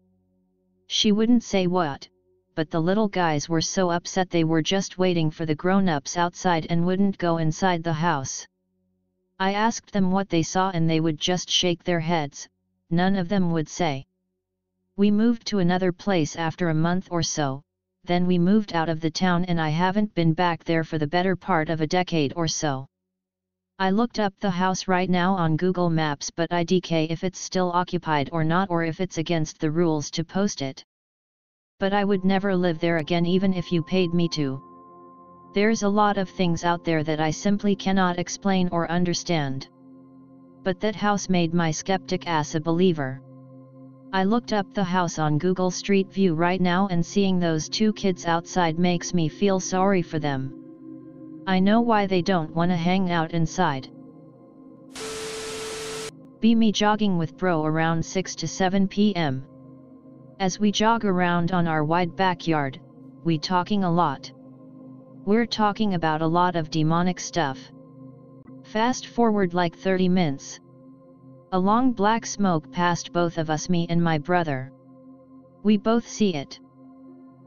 She wouldn't say what, but the little guys were so upset they were just waiting for the grown-ups outside and wouldn't go inside the house. I asked them what they saw and they would just shake their heads, none of them would say. We moved to another place after a month or so, then we moved out of the town and I haven't been back there for the better part of a decade or so. I looked up the house right now on Google Maps, but I don't know if it's still occupied or not, or if it's against the rules to post it. But I would never live there again even if you paid me to. There's a lot of things out there that I simply cannot explain or understand. But that house made my skeptic ass a believer. I looked up the house on Google Street View right now and seeing those two kids outside makes me feel sorry for them. I know why they don't want to hang out inside. Be me jogging with bro around 6 to 7 p.m. As we jog around on our wide backyard, we talking a lot. We're talking about a lot of demonic stuff. Fast forward like 30 minutes. A long black smoke passed both of us, me and my brother. We both see it.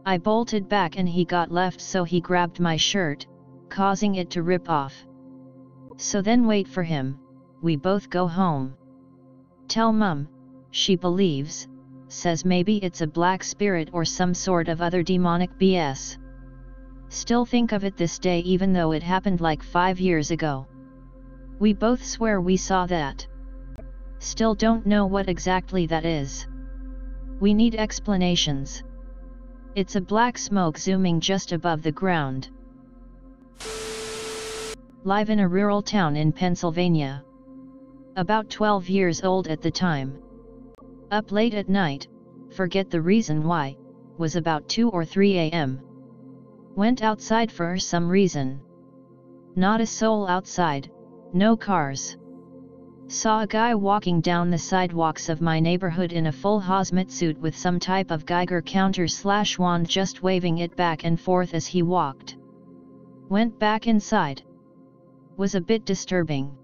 I bolted back and he got left, so he grabbed my shirt, causing it to rip off. So then wait for him, we both go home. Tell Mum, she believes, says maybe it's a black spirit or some sort of other demonic BS. Still think of it this day even though it happened like 5 years ago. We both swear we saw that. Still don't know what exactly that is. We need explanations. It's a black smoke zooming just above the ground. Live in a rural town in Pennsylvania. About 12 years old at the time. Up late at night, forget the reason why, was about 2 or 3 a.m. Went outside for some reason. Not a soul outside, no cars. Saw a guy walking down the sidewalks of my neighborhood in a full hazmat suit with some type of Geiger counter/wand, just waving it back and forth as he walked. Went back inside. Was a bit disturbing.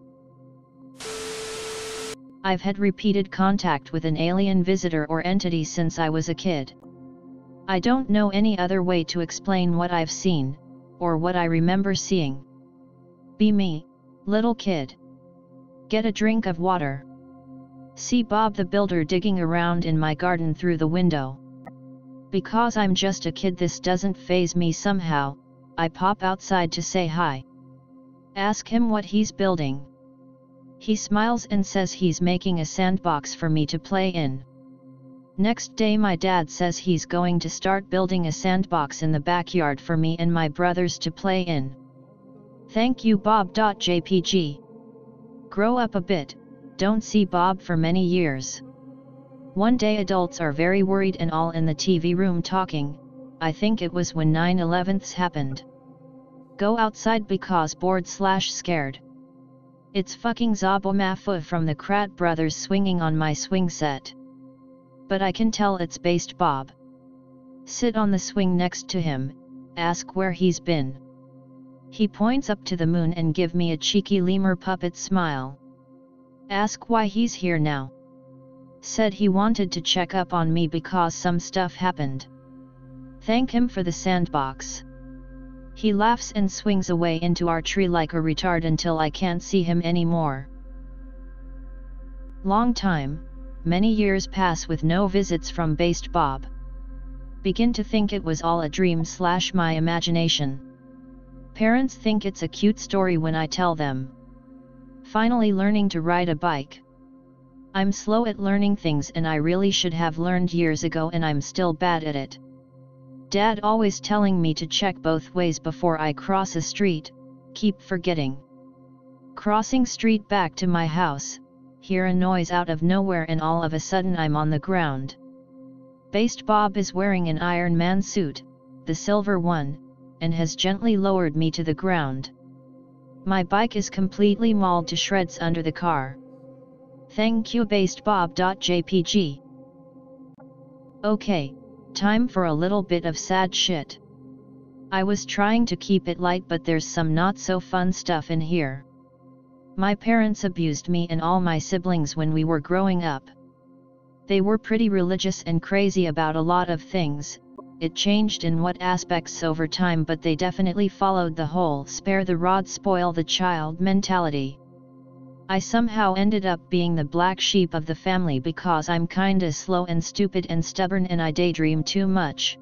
I've had repeated contact with an alien visitor or entity since I was a kid. I don't know any other way to explain what I've seen, or what I remember seeing. Be me, little kid. Get a drink of water. See Bob the Builder digging around in my garden through the window. Because I'm just a kid, this doesn't faze me somehow, I pop outside to say hi. Ask him what he's building. He smiles and says he's making a sandbox for me to play in. Next day my dad says he's going to start building a sandbox in the backyard for me and my brothers to play in. Thank you Bob.jpg. Grow up a bit, don't see Bob for many years. One day adults are very worried and all in the TV room talking, I think it was when 9/11 happened. Go outside because bored/scared. It's fucking Zabomafu from the Krat brothers swinging on my swing set. But I can tell it's based Bob. Sit on the swing next to him, ask where he's been. He points up to the moon and give me a cheeky lemur puppet smile. Ask why he's here now. Said he wanted to check up on me because some stuff happened. Thank him for the sandbox. He laughs and swings away into our tree like a retard until I can't see him anymore. Long time, many years pass with no visits from based Bob. Begin to think it was all a dream/my imagination. Parents think it's a cute story when I tell them. Finally learning to ride a bike. I'm slow at learning things and I really should have learned years ago and I'm still bad at it. Dad always telling me to check both ways before I cross a street, keep forgetting. Crossing street back to my house, hear a noise out of nowhere and all of a sudden I'm on the ground. Based Bob is wearing an Iron Man suit, the silver one, and has gently lowered me to the ground. My bike is completely mauled to shreds under the car. Thank you based Bob.jpg. Okay, time for a little bit of sad shit. I was trying to keep it light but there's some not so fun stuff in here. My parents abused me and all my siblings when we were growing up. They were pretty religious and crazy about a lot of things. It changed in what aspects over time but they definitely followed the whole spare the rod spoil the child mentality. I somehow ended up being the black sheep of the family because I'm kinda slow and stupid and stubborn and I daydream too much.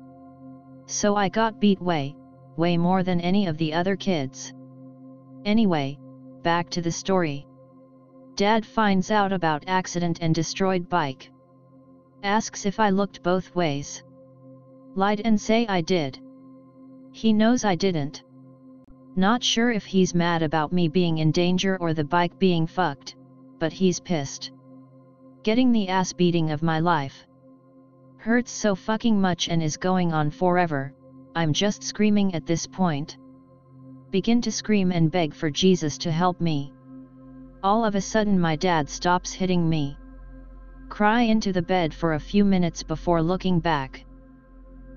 So I got beat way more than any of the other kids. Anyway, back to the story. Dad finds out about accident and destroyed bike. Asks if I looked both ways. Lied and say I did. He knows I didn't. Not sure if he's mad about me being in danger or the bike being fucked, but he's pissed. Getting the ass beating of my life. Hurts so fucking much and is going on forever, I'm just screaming at this point. Begin to scream and beg for Jesus to help me. All of a sudden my dad stops hitting me. Cry into the bed for a few minutes before looking back.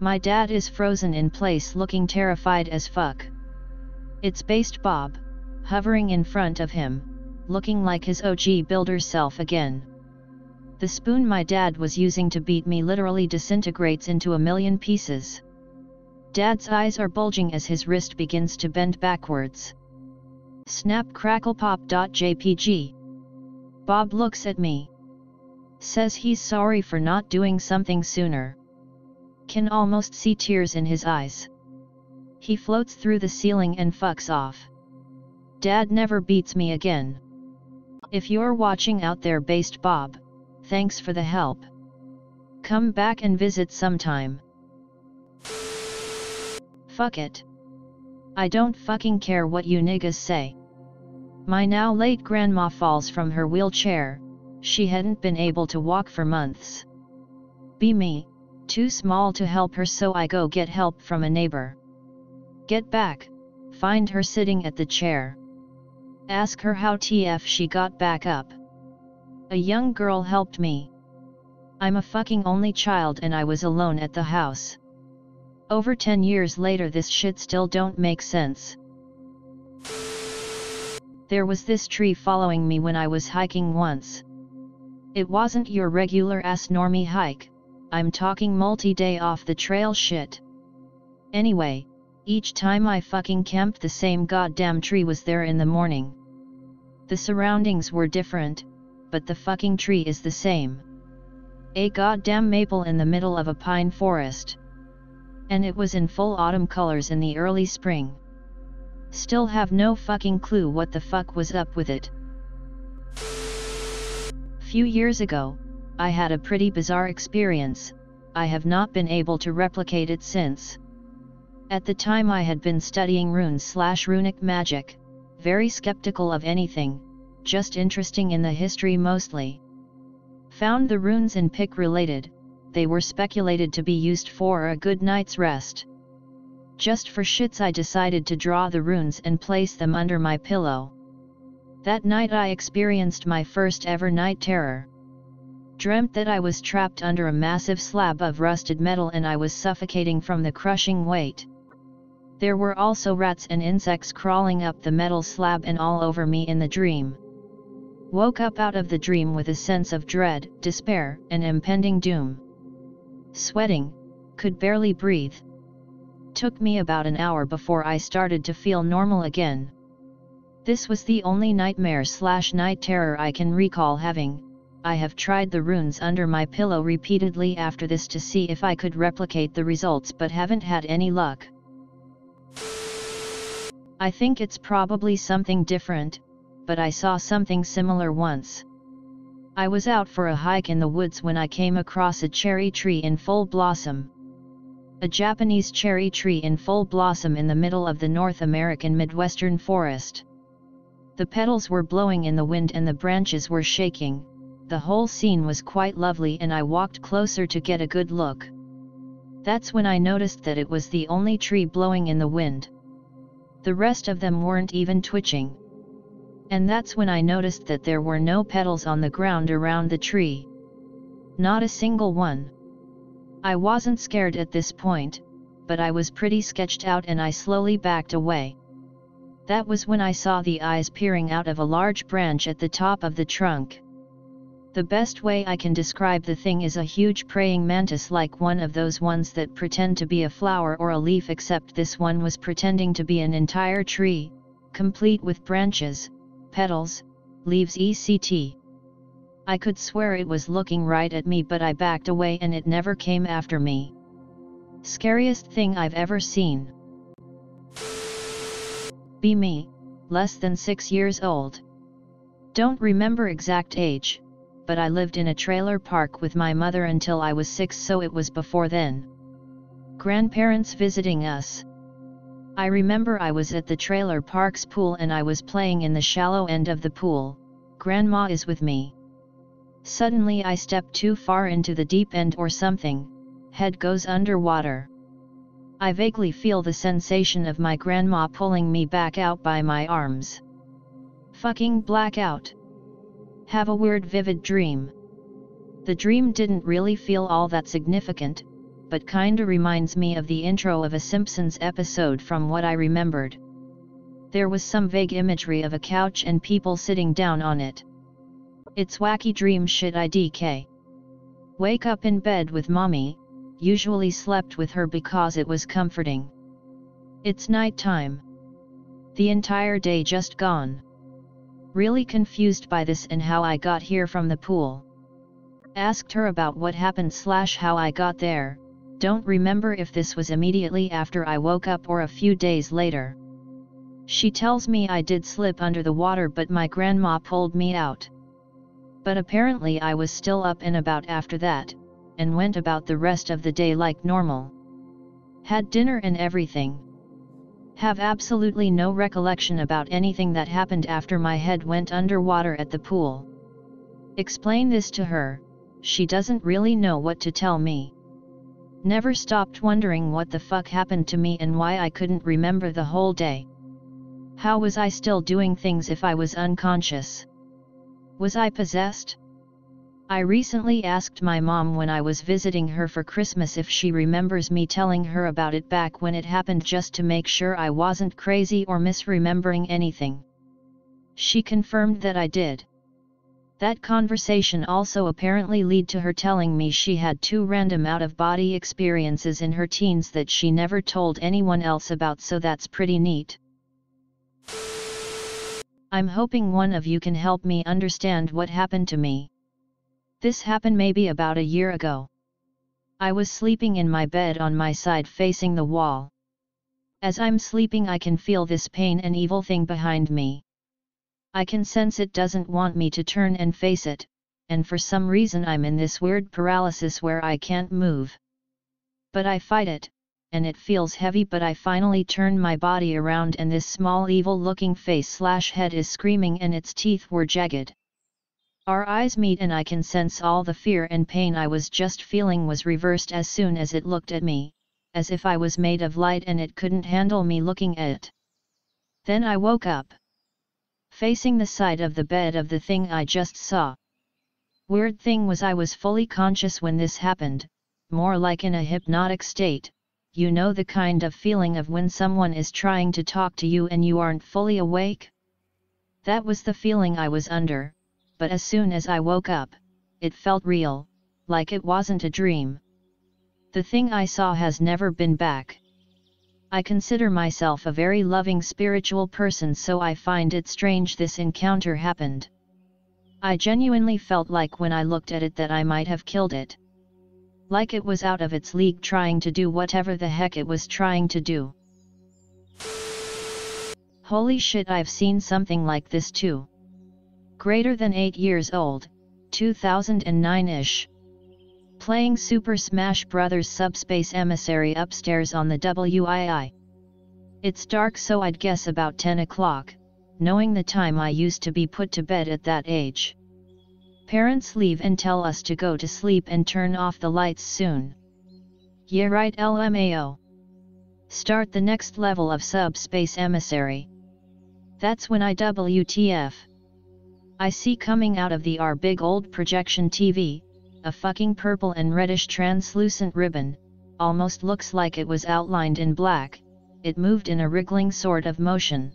My dad is frozen in place looking terrified as fuck. It's based Bob, hovering in front of him, looking like his OG builder self again. The spoon my dad was using to beat me literally disintegrates into a million pieces. Dad's eyes are bulging as his wrist begins to bend backwards. Snap crackle pop.jpg. Bob looks at me. Says he's sorry for not doing something sooner. Can almost see tears in his eyes. He floats through the ceiling and fucks off. Dad never beats me again. If you're watching out there based Bob, thanks for the help. Come back and visit sometime. Fuck it. I don't fucking care what you niggas say. My now late grandma falls from her wheelchair, she hadn't been able to walk for months. Be me, too small to help her so I go get help from a neighbor. Get back, find her sitting at the chair. Ask her how TF she got back up. A young girl helped me. I'm a fucking only child and I was alone at the house. Over 10 years later this shit still don't make sense. There was this tree following me when I was hiking once. It wasn't your regular ass normie hike, I'm talking multi-day off the trail shit. Anyway, each time I fucking camped the same goddamn tree was there in the morning. The surroundings were different, but the fucking tree is the same. A goddamn maple in the middle of a pine forest. And it was in full autumn colors in the early spring. Still have no fucking clue what the fuck was up with it. Few years ago, I had a pretty bizarre experience. I have not been able to replicate it since. At the time I had been studying runes/runic magic, very skeptical of anything, just interesting in the history mostly. Found the runes in pick related, they were speculated to be used for a good night's rest. Just for shits I decided to draw the runes and place them under my pillow. That night I experienced my first ever night terror. Dreamt that I was trapped under a massive slab of rusted metal and I was suffocating from the crushing weight. There were also rats and insects crawling up the metal slab and all over me in the dream. Woke up out of the dream with a sense of dread, despair, and impending doom. Sweating, could barely breathe. Took me about an hour before I started to feel normal again. This was the only nightmare/night terror I can recall having. I have tried the runes under my pillow repeatedly after this to see if I could replicate the results but haven't had any luck. I think it's probably something different, but I saw something similar once. I was out for a hike in the woods when I came across a cherry tree in full blossom. A Japanese cherry tree in full blossom in the middle of the North American Midwestern forest. The petals were blowing in the wind and the branches were shaking. The whole scene was quite lovely and I walked closer to get a good look. That's when I noticed that it was the only tree blowing in the wind. The rest of them weren't even twitching. And that's when I noticed that there were no petals on the ground around the tree. Not a single one. I wasn't scared at this point, but I was pretty sketched out and I slowly backed away. That was when I saw the eyes peering out of a large branch at the top of the trunk. The best way I can describe the thing is a huge praying mantis, like one of those ones that pretend to be a flower or a leaf, except this one was pretending to be an entire tree, complete with branches, petals, leaves etc. I could swear it was looking right at me, but I backed away and it never came after me. Scariest thing I've ever seen. Be me, less than 6 years old. Don't remember exact age, but I lived in a trailer park with my mother until I was 6, so it was before then. Grandparents visiting us. I remember I was at the trailer park's pool and I was playing in the shallow end of the pool. Grandma is with me. Suddenly I step too far into the deep end or something, head goes underwater. I vaguely feel the sensation of my grandma pulling me back out by my arms. Fucking blackout. Have a weird vivid dream. The dream didn't really feel all that significant, but kinda reminds me of the intro of a Simpsons episode from what I remembered. There was some vague imagery of a couch and people sitting down on it. It's wacky dream shit IDK. Wake up in bed with mommy, usually slept with her because it was comforting. It's night time. The entire day just gone. Really confused by this and how I got here from the pool. Asked her about what happened / how I got there, don't remember if this was immediately after I woke up or a few days later. She tells me I did slip under the water but my grandma pulled me out. But apparently I was still up and about after that, and went about the rest of the day like normal. Had dinner and everything. Have absolutely no recollection about anything that happened after my head went underwater at the pool. Explain this to her, she doesn't really know what to tell me. Never stopped wondering what the fuck happened to me and why I couldn't remember the whole day. How was I still doing things if I was unconscious? Was I possessed? I recently asked my mom when I was visiting her for Christmas if she remembers me telling her about it back when it happened, just to make sure I wasn't crazy or misremembering anything. She confirmed that I did. That conversation also apparently led to her telling me she had 2 random out-of-body experiences in her teens that she never told anyone else about, so that's pretty neat. I'm hoping one of you can help me understand what happened to me. This happened maybe about a year ago. I was sleeping in my bed on my side facing the wall. As I'm sleeping I can feel this pain and evil thing behind me. I can sense it doesn't want me to turn and face it, and for some reason I'm in this weird paralysis where I can't move. But I fight it, and it feels heavy, but I finally turn my body around and this small evil looking face/head is screaming and its teeth were jagged. Our eyes meet and I can sense all the fear and pain I was just feeling was reversed as soon as it looked at me, as if I was made of light and it couldn't handle me looking at it. Then I woke up, facing the side of the bed of the thing I just saw. Weird thing was I was fully conscious when this happened, more like in a hypnotic state, you know the kind of feeling of when someone is trying to talk to you and you aren't fully awake? That was the feeling I was under, but as soon as I woke up, it felt real, like it wasn't a dream. The thing I saw has never been back. I consider myself a very loving spiritual person, so I find it strange this encounter happened. I genuinely felt like when I looked at it that I might have killed it. Like it was out of its league trying to do whatever the heck it was trying to do. Holy shit, I've seen something like this too. Greater than 8 years old, 2009-ish. Playing Super Smash Bros. Subspace Emissary upstairs on the WII. It's dark, so I'd guess about 10 o'clock, knowing the time I used to be put to bed at that age. Parents leave and tell us to go to sleep and turn off the lights soon. Yeah right, LMAO. Start the next level of Subspace Emissary. That's when I WTF. I see coming out of the our big old projection TV, a fucking purple and reddish translucent ribbon, almost looks like it was outlined in black, it moved in a wriggling sort of motion.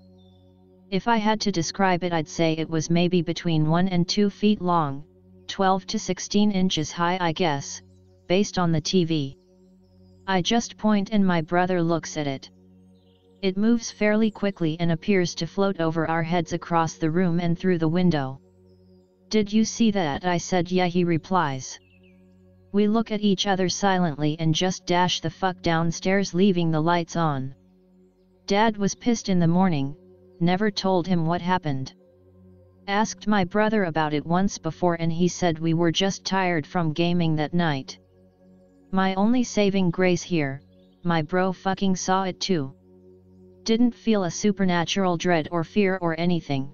If I had to describe it I'd say it was maybe between 1 and 2 feet long, 12 to 16 inches high I guess, based on the TV. I just point and my brother looks at it. It moves fairly quickly and appears to float over our heads across the room and through the window. Did you see that? I said. Yeah, he replies. We look at each other silently and just dash the fuck downstairs, leaving the lights on. Dad was pissed in the morning, never told him what happened. Asked my brother about it once before and he said we were just tired from gaming that night. My only saving grace here, my bro fucking saw it too. Didn't feel a supernatural dread or fear or anything.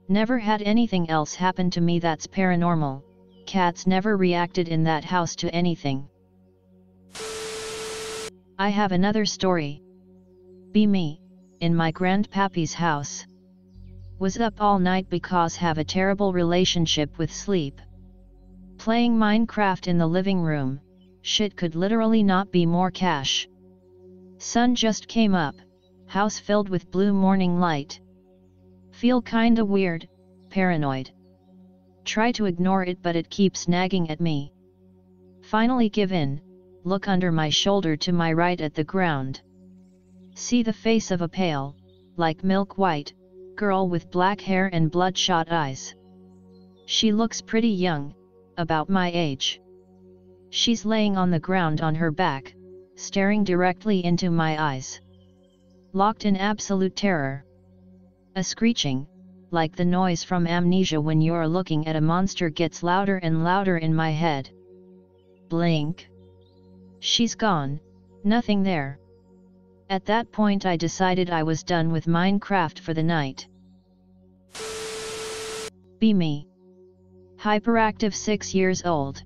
Never had anything else happen to me that's paranormal. Cats never reacted in that house to anything. I have another story. Be me, in my grandpappy's house. Was up all night because have a terrible relationship with sleep. Playing Minecraft in the living room, shit could literally not be more cash. Sun just came up, house filled with blue morning light. Feel kinda weird, paranoid. Try to ignore it but it keeps nagging at me. Finally give in, look under my shoulder to my right at the ground. See the face of a pale, like milk white, girl with black hair and bloodshot eyes. She looks pretty young, about my age. She's laying on the ground on her back, staring directly into my eyes. Locked in absolute terror. A screeching, like the noise from Amnesia when you're looking at a monster, gets louder and louder in my head. Blink. She's gone, nothing there. At that point I decided I was done with Minecraft for the night. Be me. Hyperactive 6 years old.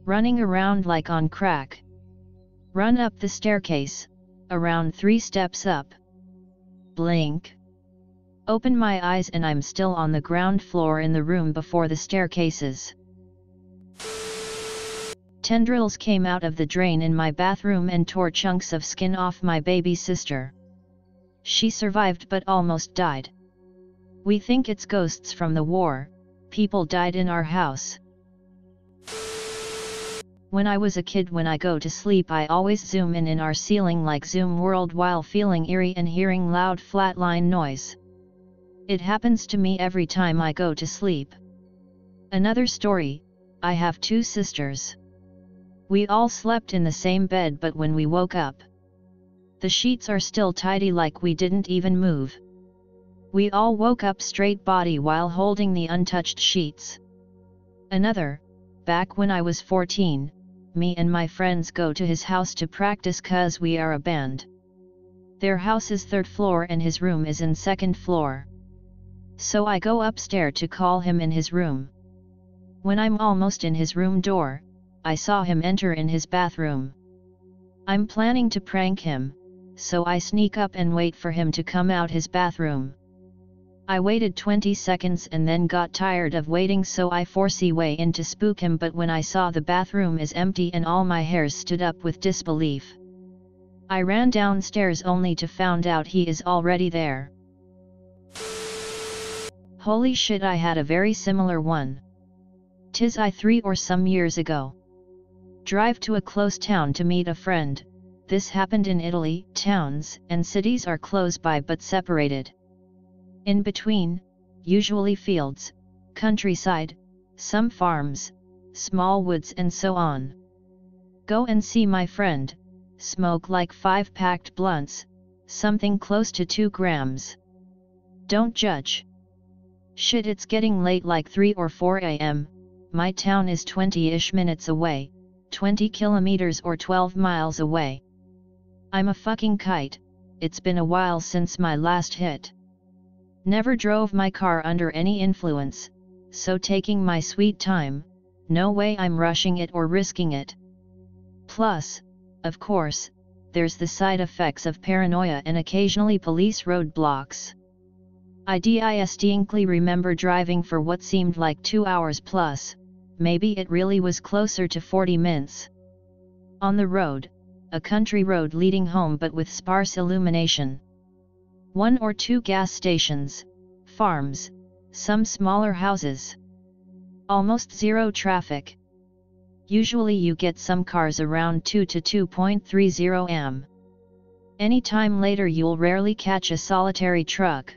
Running around like on crack. Run up the staircase, around 3 steps up. Blink. Open my eyes and I'm still on the ground floor in the room before the staircases. Tendrils came out of the drain in my bathroom and tore chunks of skin off my baby sister. She survived but almost died. We think it's ghosts from the war, people died in our house. When I was a kid, when I go to sleep I always zoom in our ceiling like Zoom World while feeling eerie and hearing loud flatline noise. It happens to me every time I go to sleep. Another story, I have 2 sisters. We all slept in the same bed, but when we woke up, the sheets are still tidy like we didn't even move. We all woke up straight body while holding the untouched sheets. Another, back when I was 14, me and my friends go to his house to practice cause we are a band. Their house is 3rd floor and his room is in 2nd floor. So I go upstairs to call him in his room. When I'm almost in his room door, I saw him enter in his bathroom. I'm planning to prank him, so I sneak up and wait for him to come out his bathroom. I waited 20 seconds and then got tired of waiting, so I forcey way in to spook him, but when I saw the bathroom is empty and all my hairs stood up with disbelief. I ran downstairs only to found out he is already there. Holy shit, I had a very similar one. 'Tis I 3 or some years ago. Drive to a close town to meet a friend. This happened in Italy. Towns and cities are close by but separated. In between, usually fields, countryside, some farms, small woods and so on. Go and see my friend, smoke like 5 packed blunts, something close to 2 grams. Don't judge. Shit, it's getting late, like 3 or 4 am, my town is 20-ish minutes away, 20 kilometers or 12 miles away. I'm a fucking kite, it's been a while since my last hit. Never drove my car under any influence, so taking my sweet time, no way I'm rushing it or risking it. Plus, of course, there's the side effects of paranoia and occasionally police roadblocks. I distinctly remember driving for what seemed like 2 hours plus, maybe it really was closer to 40 minutes. On the road, a country road leading home but with sparse illumination. 1 or 2 gas stations, farms, some smaller houses. Almost zero traffic. Usually you get some cars around 2 to 2.30 am. Any time later you'll rarely catch a solitary truck.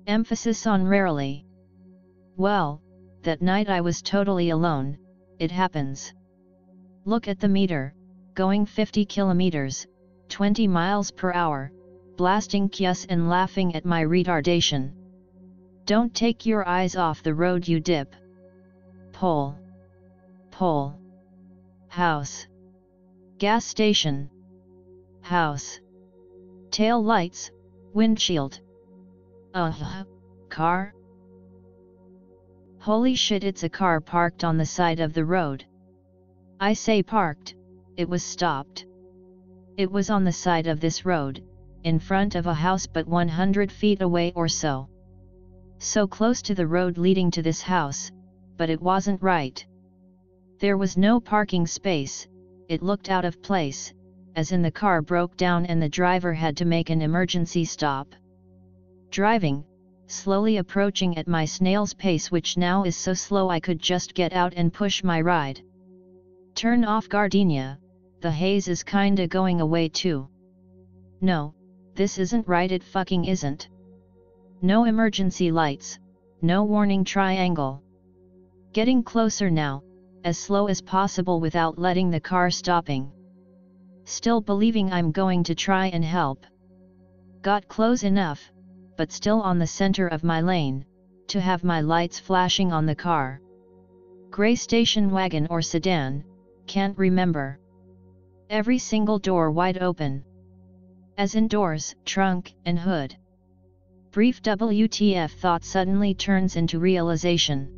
Emphasis on rarely. Well, that night I was totally alone, it happens. Look at the meter, going 50 kilometers, 20 miles per hour, blasting kiss and laughing at my retardation. Don't take your eyes off the road, you dip. Pole. Pole. House. Gas station. House. Tail lights, windshield. Car? Holy shit, it's a car parked on the side of the road. I say parked, it was stopped. It was on the side of this road, in front of a house but 100 feet away or so. So close to the road leading to this house, but it wasn't right. There was no parking space, it looked out of place, as in the car broke down and the driver had to make an emergency stop. Driving, slowly approaching at my snail's pace, which now is so slow I could just get out and push my ride. Turn off gardenia, the haze is kinda going away too. No, this isn't right, it fucking isn't. No emergency lights, no warning triangle. Getting closer now, as slow as possible without letting the car stopping. Still believing I'm going to try and help. Got close enough, but still on the center of my lane, to have my lights flashing on the car. Gray station wagon or sedan, can't remember. Every single door wide open. As in doors, trunk, and hood. Brief WTF thought suddenly turns into realization.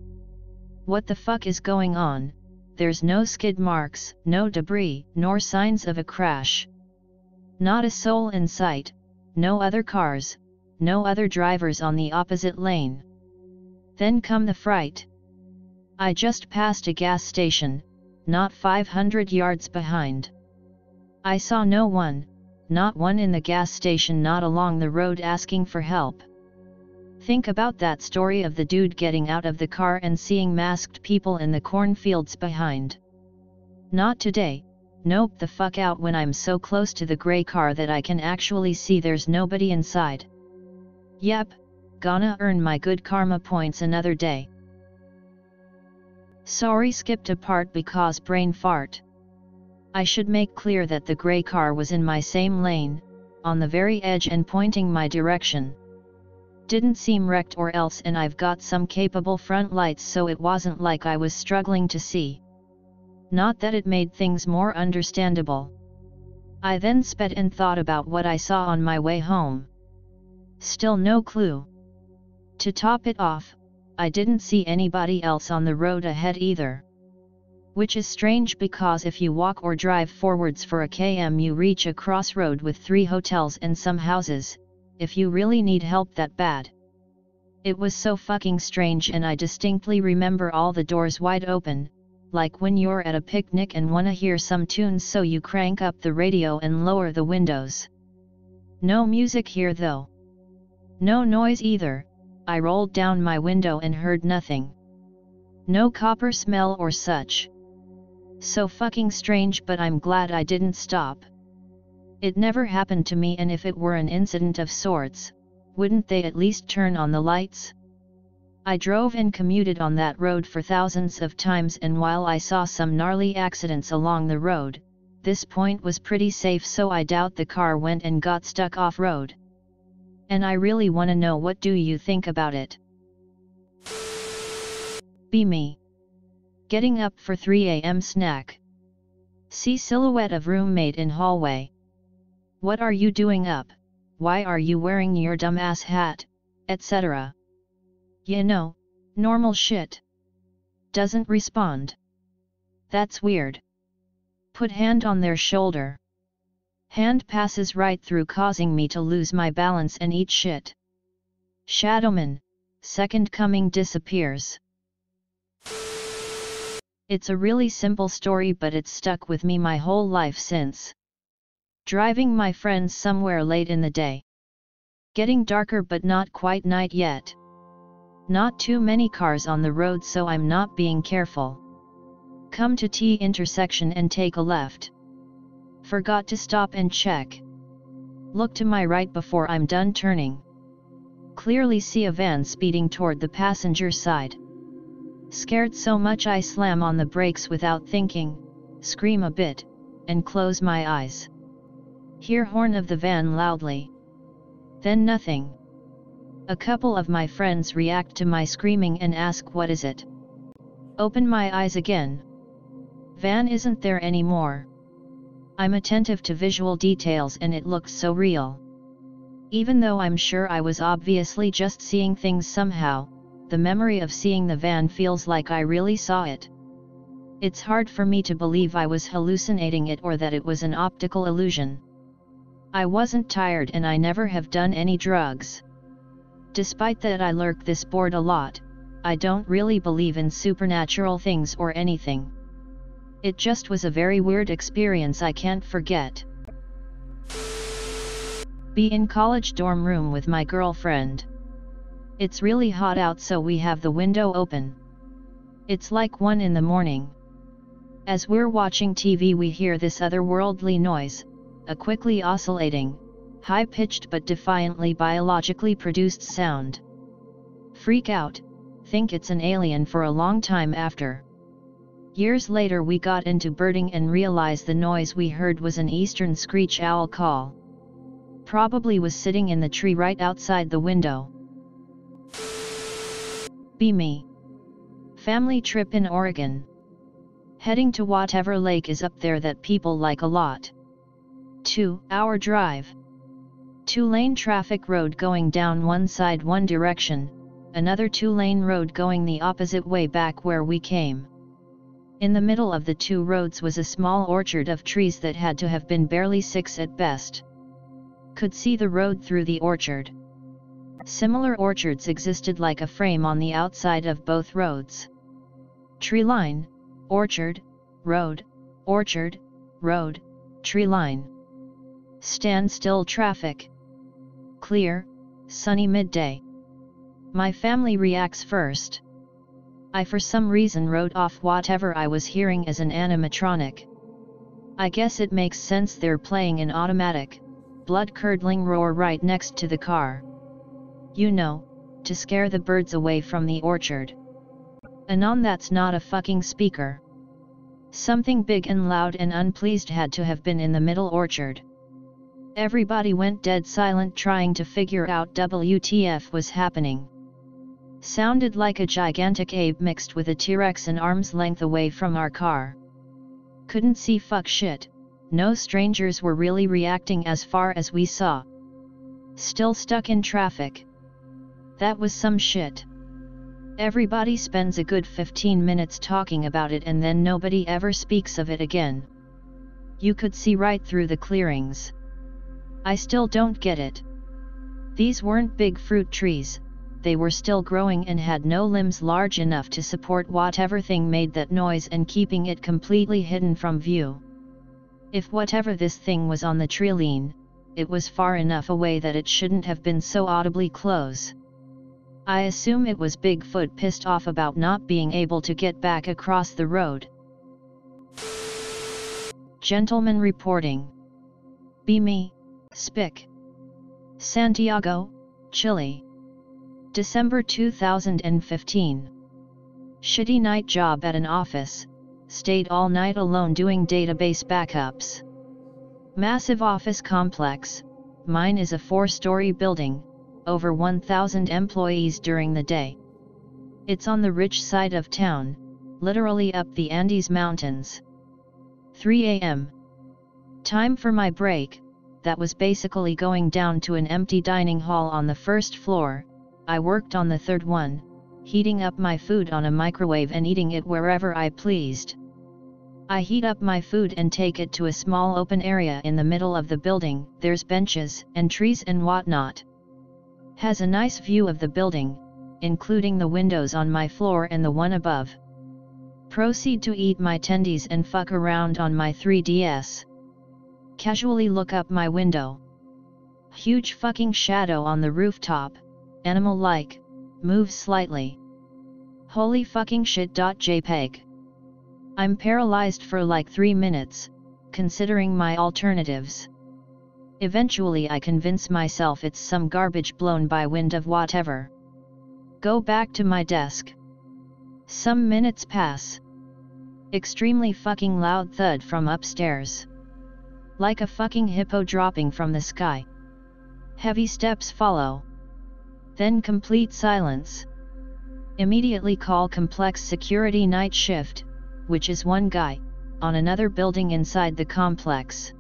What the fuck is going on? There's no skid marks, no debris, nor signs of a crash. Not a soul in sight, no other cars, no other drivers on the opposite lane. Then come the fright. I just passed a gas station, not 500 yards behind. I saw no one, not one in the gas station, not along the road asking for help. Think about that story of the dude getting out of the car and seeing masked people in the cornfields behind. Not today, nope, the fuck out when I'm so close to the gray car that I can actually see there's nobody inside. Yep, gonna earn my good karma points another day. Sorry, skipped a part because brain fart. I should make clear that the grey car was in my same lane, on the very edge and pointing my direction. Didn't seem wrecked or else, and I've got some capable front lights, so it wasn't like I was struggling to see. Not that it made things more understandable. I then sped and thought about what I saw on my way home. Still no clue. To top it off, I didn't see anybody else on the road ahead either. Which is strange because if you walk or drive forwards for a km you reach a crossroad with 3 hotels and some houses, if you really need help that bad. It was so fucking strange, and I distinctly remember all the doors wide open, like when you're at a picnic and wanna hear some tunes so you crank up the radio and lower the windows. No music here though. No noise either. I rolled down my window and heard nothing. No copper smell or such. So fucking strange, but I'm glad I didn't stop. It never happened to me, and if it were an incident of sorts, wouldn't they at least turn on the lights? I drove and commuted on that road for thousands of times, and while I saw some gnarly accidents along the road, this point was pretty safe, so I doubt the car went and got stuck off-road. And I really wanna know, what do you think about it? Be me. Getting up for 3 a.m. snack. See silhouette of roommate in hallway. What are you doing up? Why are you wearing your dumbass hat? Etc. You know, normal shit. Doesn't respond. That's weird. Put hand on their shoulder. Hand passes right through, causing me to lose my balance and eat shit. Shadowman, second coming disappears. It's a really simple story, but it's stuck with me my whole life since. Driving my friends somewhere late in the day. Getting darker but not quite night yet. Not too many cars on the road, so I'm not being careful. Come to T intersection and take a left. Forgot to stop and check. Look to my right before I'm done turning. Clearly see a van speeding toward the passenger side. Scared so much I slam on the brakes without thinking, scream a bit, and close my eyes. Hear horn of the van loudly. Then nothing. A couple of my friends react to my screaming and ask, what is it? Open my eyes again. Van isn't there anymore. I'm attentive to visual details and it looks so real. Even though I'm sure I was obviously just seeing things somehow, the memory of seeing the van feels like I really saw it. It's hard for me to believe I was hallucinating it or that it was an optical illusion. I wasn't tired and I never have done any drugs. Despite that I lurk this bored a lot, I don't really believe in supernatural things or anything. It just was a very weird experience I can't forget. Be in college dorm room with my girlfriend. It's really hot out, so we have the window open. It's like 1 in the morning. As we're watching TV we hear this otherworldly noise, a quickly oscillating, high-pitched but defiantly biologically produced sound. Freak out, think it's an alien for a long time after. Years later we got into birding and realized the noise we heard was an eastern screech owl call. Probably was sitting in the tree right outside the window. Be me. Family trip in Oregon. Heading to whatever lake is up there that people like a lot. 2-hour drive. 2-lane traffic road going down one side one direction, another 2-lane road going the opposite way back where we came. In the middle of the 2 roads was a small orchard of trees that had to have been barely 6 at best. Could see the road through the orchard. Similar orchards existed like a frame on the outside of both roads. Tree line, orchard, road, orchard, road, tree line. Standstill traffic. Clear, sunny midday. My family reacts first. I for some reason wrote off whatever I was hearing as an animatronic. I guess it makes sense, they're playing an automatic, blood-curdling roar right next to the car. You know, to scare the birds away from the orchard. Anon, that's not a fucking speaker. Something big and loud and unpleased had to have been in the middle orchard. Everybody went dead silent trying to figure out WTF was happening. Sounded like a gigantic ape mixed with a T-Rex an arm's length away from our car. Couldn't see fuck shit, no strangers were really reacting as far as we saw. Still stuck in traffic. That was some shit. Everybody spends a good 15 minutes talking about it and then nobody ever speaks of it again. You could see right through the clearings. I still don't get it. These weren't big fruit trees, they were still growing and had no limbs large enough to support whatever thing made that noise and keeping it completely hidden from view. If whatever this thing was on the tree line, it was far enough away that it shouldn't have been so audibly close. I assume it was Bigfoot pissed off about not being able to get back across the road. Gentleman reporting. Be me, Spic. Santiago, Chile. December 2015. Shitty night job at an office, stayed all night alone doing database backups. Massive office complex, mine is a 4-story building, over 1,000 employees during the day. It's on the rich side of town, literally up the Andes Mountains. 3 a.m. Time for my break, that was basically going down to an empty dining hall on the first floor. I worked on the third one, heating up my food on a microwave and eating it wherever I pleased. I heat up my food and take it to a small open area in the middle of the building. There's benches and trees and whatnot. Has a nice view of the building, including the windows on my floor and the one above. Proceed to eat my tendies and fuck around on my 3DS. Casually look up my window. Huge fucking shadow on the rooftop, animal-like, moves slightly. Holy fucking shit. JPEG. I'm paralyzed for like 3 minutes, considering my alternatives. Eventually I convince myself it's some garbage blown by wind of whatever. Go back to my desk. Some minutes pass. Extremely fucking loud thud from upstairs. Like a fucking hippo dropping from the sky. Heavy steps follow. Then complete silence. Immediately call complex security night shift, which is one guy, on another building inside the complex.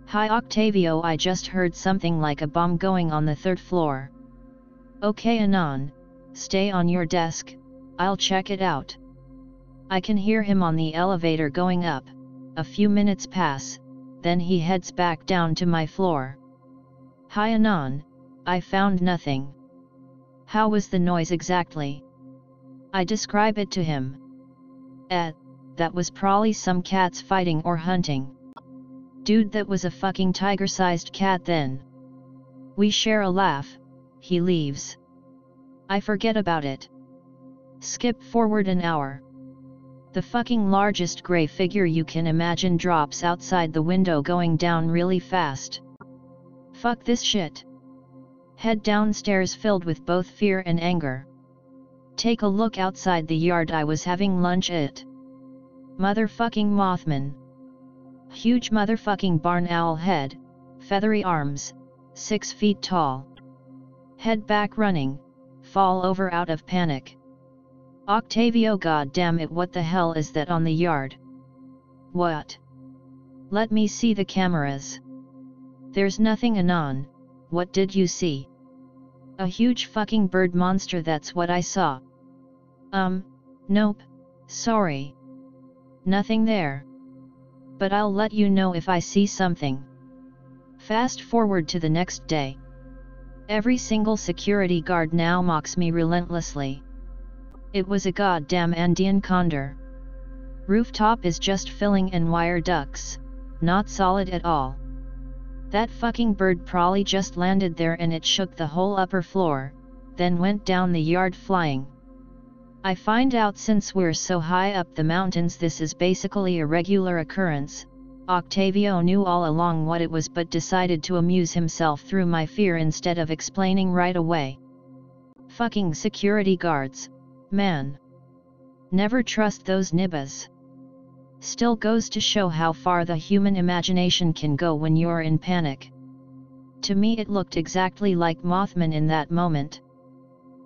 Hi Octavio, I just heard something like a bomb going on the 3rd floor. Okay Anon, stay on your desk, I'll check it out. I can hear him on the elevator going up. A few minutes pass, then he heads back down to my floor. Hi Anon, I found nothing. How was the noise exactly? I describe it to him. That was probably some cats fighting or hunting. Dude, that was a fucking tiger-sized cat then. We share a laugh, he leaves. I forget about it. Skip forward an hour. The fucking largest gray figure you can imagine drops outside the window going down really fast. Fuck this shit. Head downstairs filled with both fear and anger. Take a look outside the yard I was having lunch at. Motherfucking Mothman. Huge motherfucking barn owl head, feathery arms, 6 feet tall. Head back running, fall over out of panic. Octavio, god damn it, what the hell is that on the yard? What? Let me see the cameras. There's nothing Anon, what did you see? A huge fucking bird monster, that's what I saw. Nope, sorry. Nothing there. But I'll let you know if I see something. Fast forward to the next day. Every single security guard now mocks me relentlessly. It was a goddamn Andean condor. Rooftop is just filling and wire ducts, not solid at all. That fucking bird probably just landed there and it shook the whole upper floor, then went down the yard flying. I find out since we're so high up the mountains this is basically a regular occurrence. Octavio knew all along what it was but decided to amuse himself through my fear instead of explaining right away. Fucking security guards, man. Never trust those nibbas. Still goes to show how far the human imagination can go when you're in panic. To me it looked exactly like Mothman in that moment.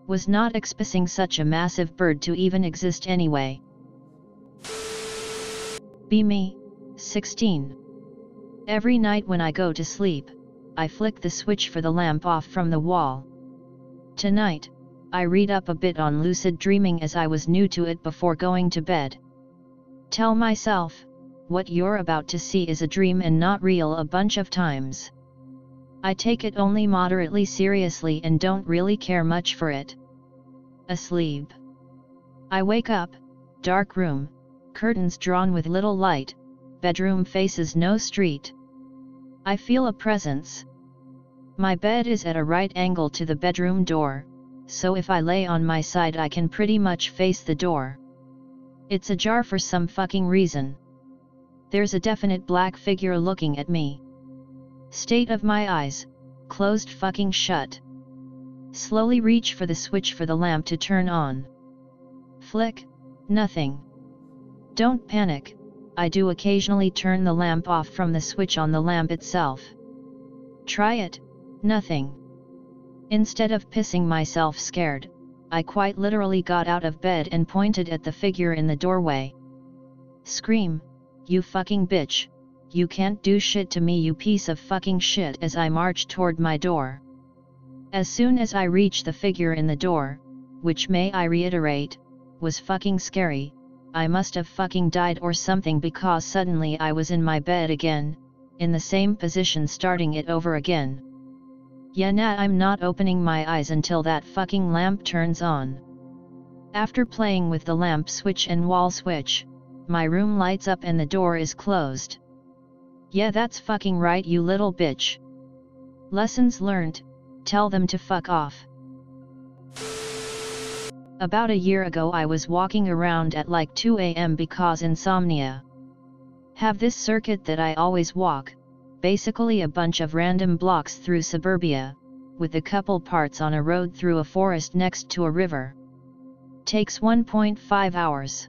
Was not expecting such a massive bird to even exist anyway. Be me, 16. Every night when I go to sleep, I flick the switch for the lamp off from the wall. Tonight, I read up a bit on lucid dreaming as I was new to it before going to bed. Tell myself, what you're about to see is a dream and not real a bunch of times. I take it only moderately seriously and don't really care much for it. Asleep. I wake up, dark room, curtains drawn with little light, bedroom faces no street. I feel a presence. My bed is at a right angle to the bedroom door, so if I lay on my side I can pretty much face the door. It's ajar for some fucking reason. There's a definite black figure looking at me. State of my eyes, closed fucking shut. Slowly reach for the switch for the lamp to turn on. Flick, nothing. Don't panic, I do occasionally turn the lamp off from the switch on the lamp itself. Try it, nothing. Instead of pissing myself scared, I quite literally got out of bed and pointed at the figure in the doorway. Scream, you fucking bitch, you can't do shit to me you piece of fucking shit as I march toward my door. As soon as I reach the figure in the door, which may I reiterate, was fucking scary, I must have fucking died or something because suddenly I was in my bed again, in the same position starting it over again. Yeah, nah, I'm not opening my eyes until that fucking lamp turns on. After playing with the lamp switch and wall switch, my room lights up and the door is closed. Yeah, that's fucking right, you little bitch. Lessons learned, tell them to fuck off. About a year ago I was walking around at like 2 AM because insomnia. Have this circuit that I always walk, basically a bunch of random blocks through suburbia, with a couple parts on a road through a forest next to a river. Takes 1.5 hours.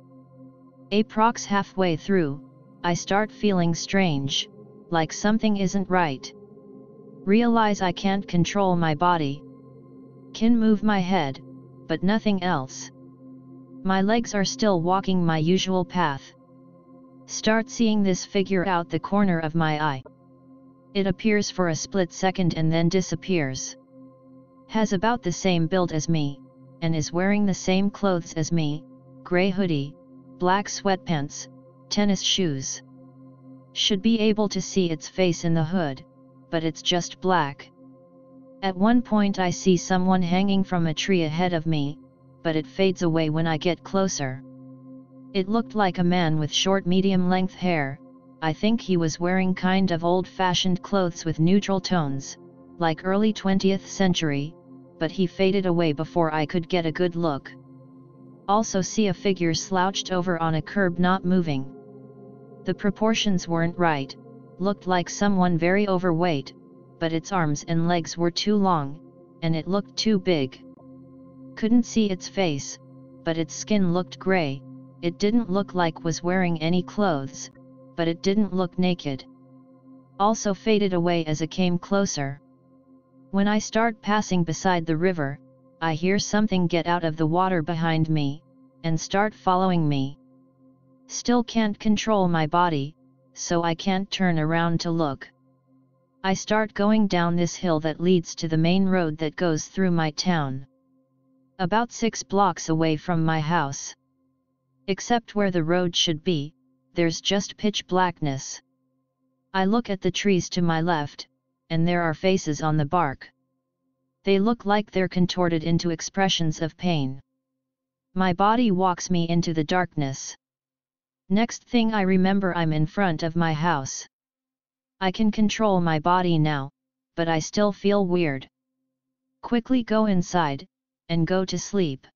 Approx halfway through, I start feeling strange, like something isn't right. Realize I can't control my body. Can move my head, but nothing else. My legs are still walking my usual path. Start seeing this figure out the corner of my eye. It appears for a split second and then disappears. Has about the same build as me, and is wearing the same clothes as me, gray hoodie, black sweatpants, tennis shoes. Should be able to see its face in the hood, but it's just black. At one point I see someone hanging from a tree ahead of me, but it fades away when I get closer. It looked like a man with short medium-length hair. I think he was wearing kind of old-fashioned clothes with neutral tones, like early 20th century, but he faded away before I could get a good look. Also see a figure slouched over on a curb not moving. The proportions weren't right, looked like someone very overweight, but its arms and legs were too long, and it looked too big. Couldn't see its face, but its skin looked gray. It didn't look like was wearing any clothes, but it didn't look naked. Also faded away as it came closer. When I start passing beside the river, I hear something get out of the water behind me, and start following me. Still can't control my body, so I can't turn around to look. I start going down this hill that leads to the main road that goes through my town. About 6 blocks away from my house. Except where the road should be, there's just pitch blackness. I look at the trees to my left, and there are faces on the bark. They look like they're contorted into expressions of pain. My body walks me into the darkness. Next thing I remember, I'm in front of my house. I can control my body now, but I still feel weird. Quickly go inside, and go to sleep.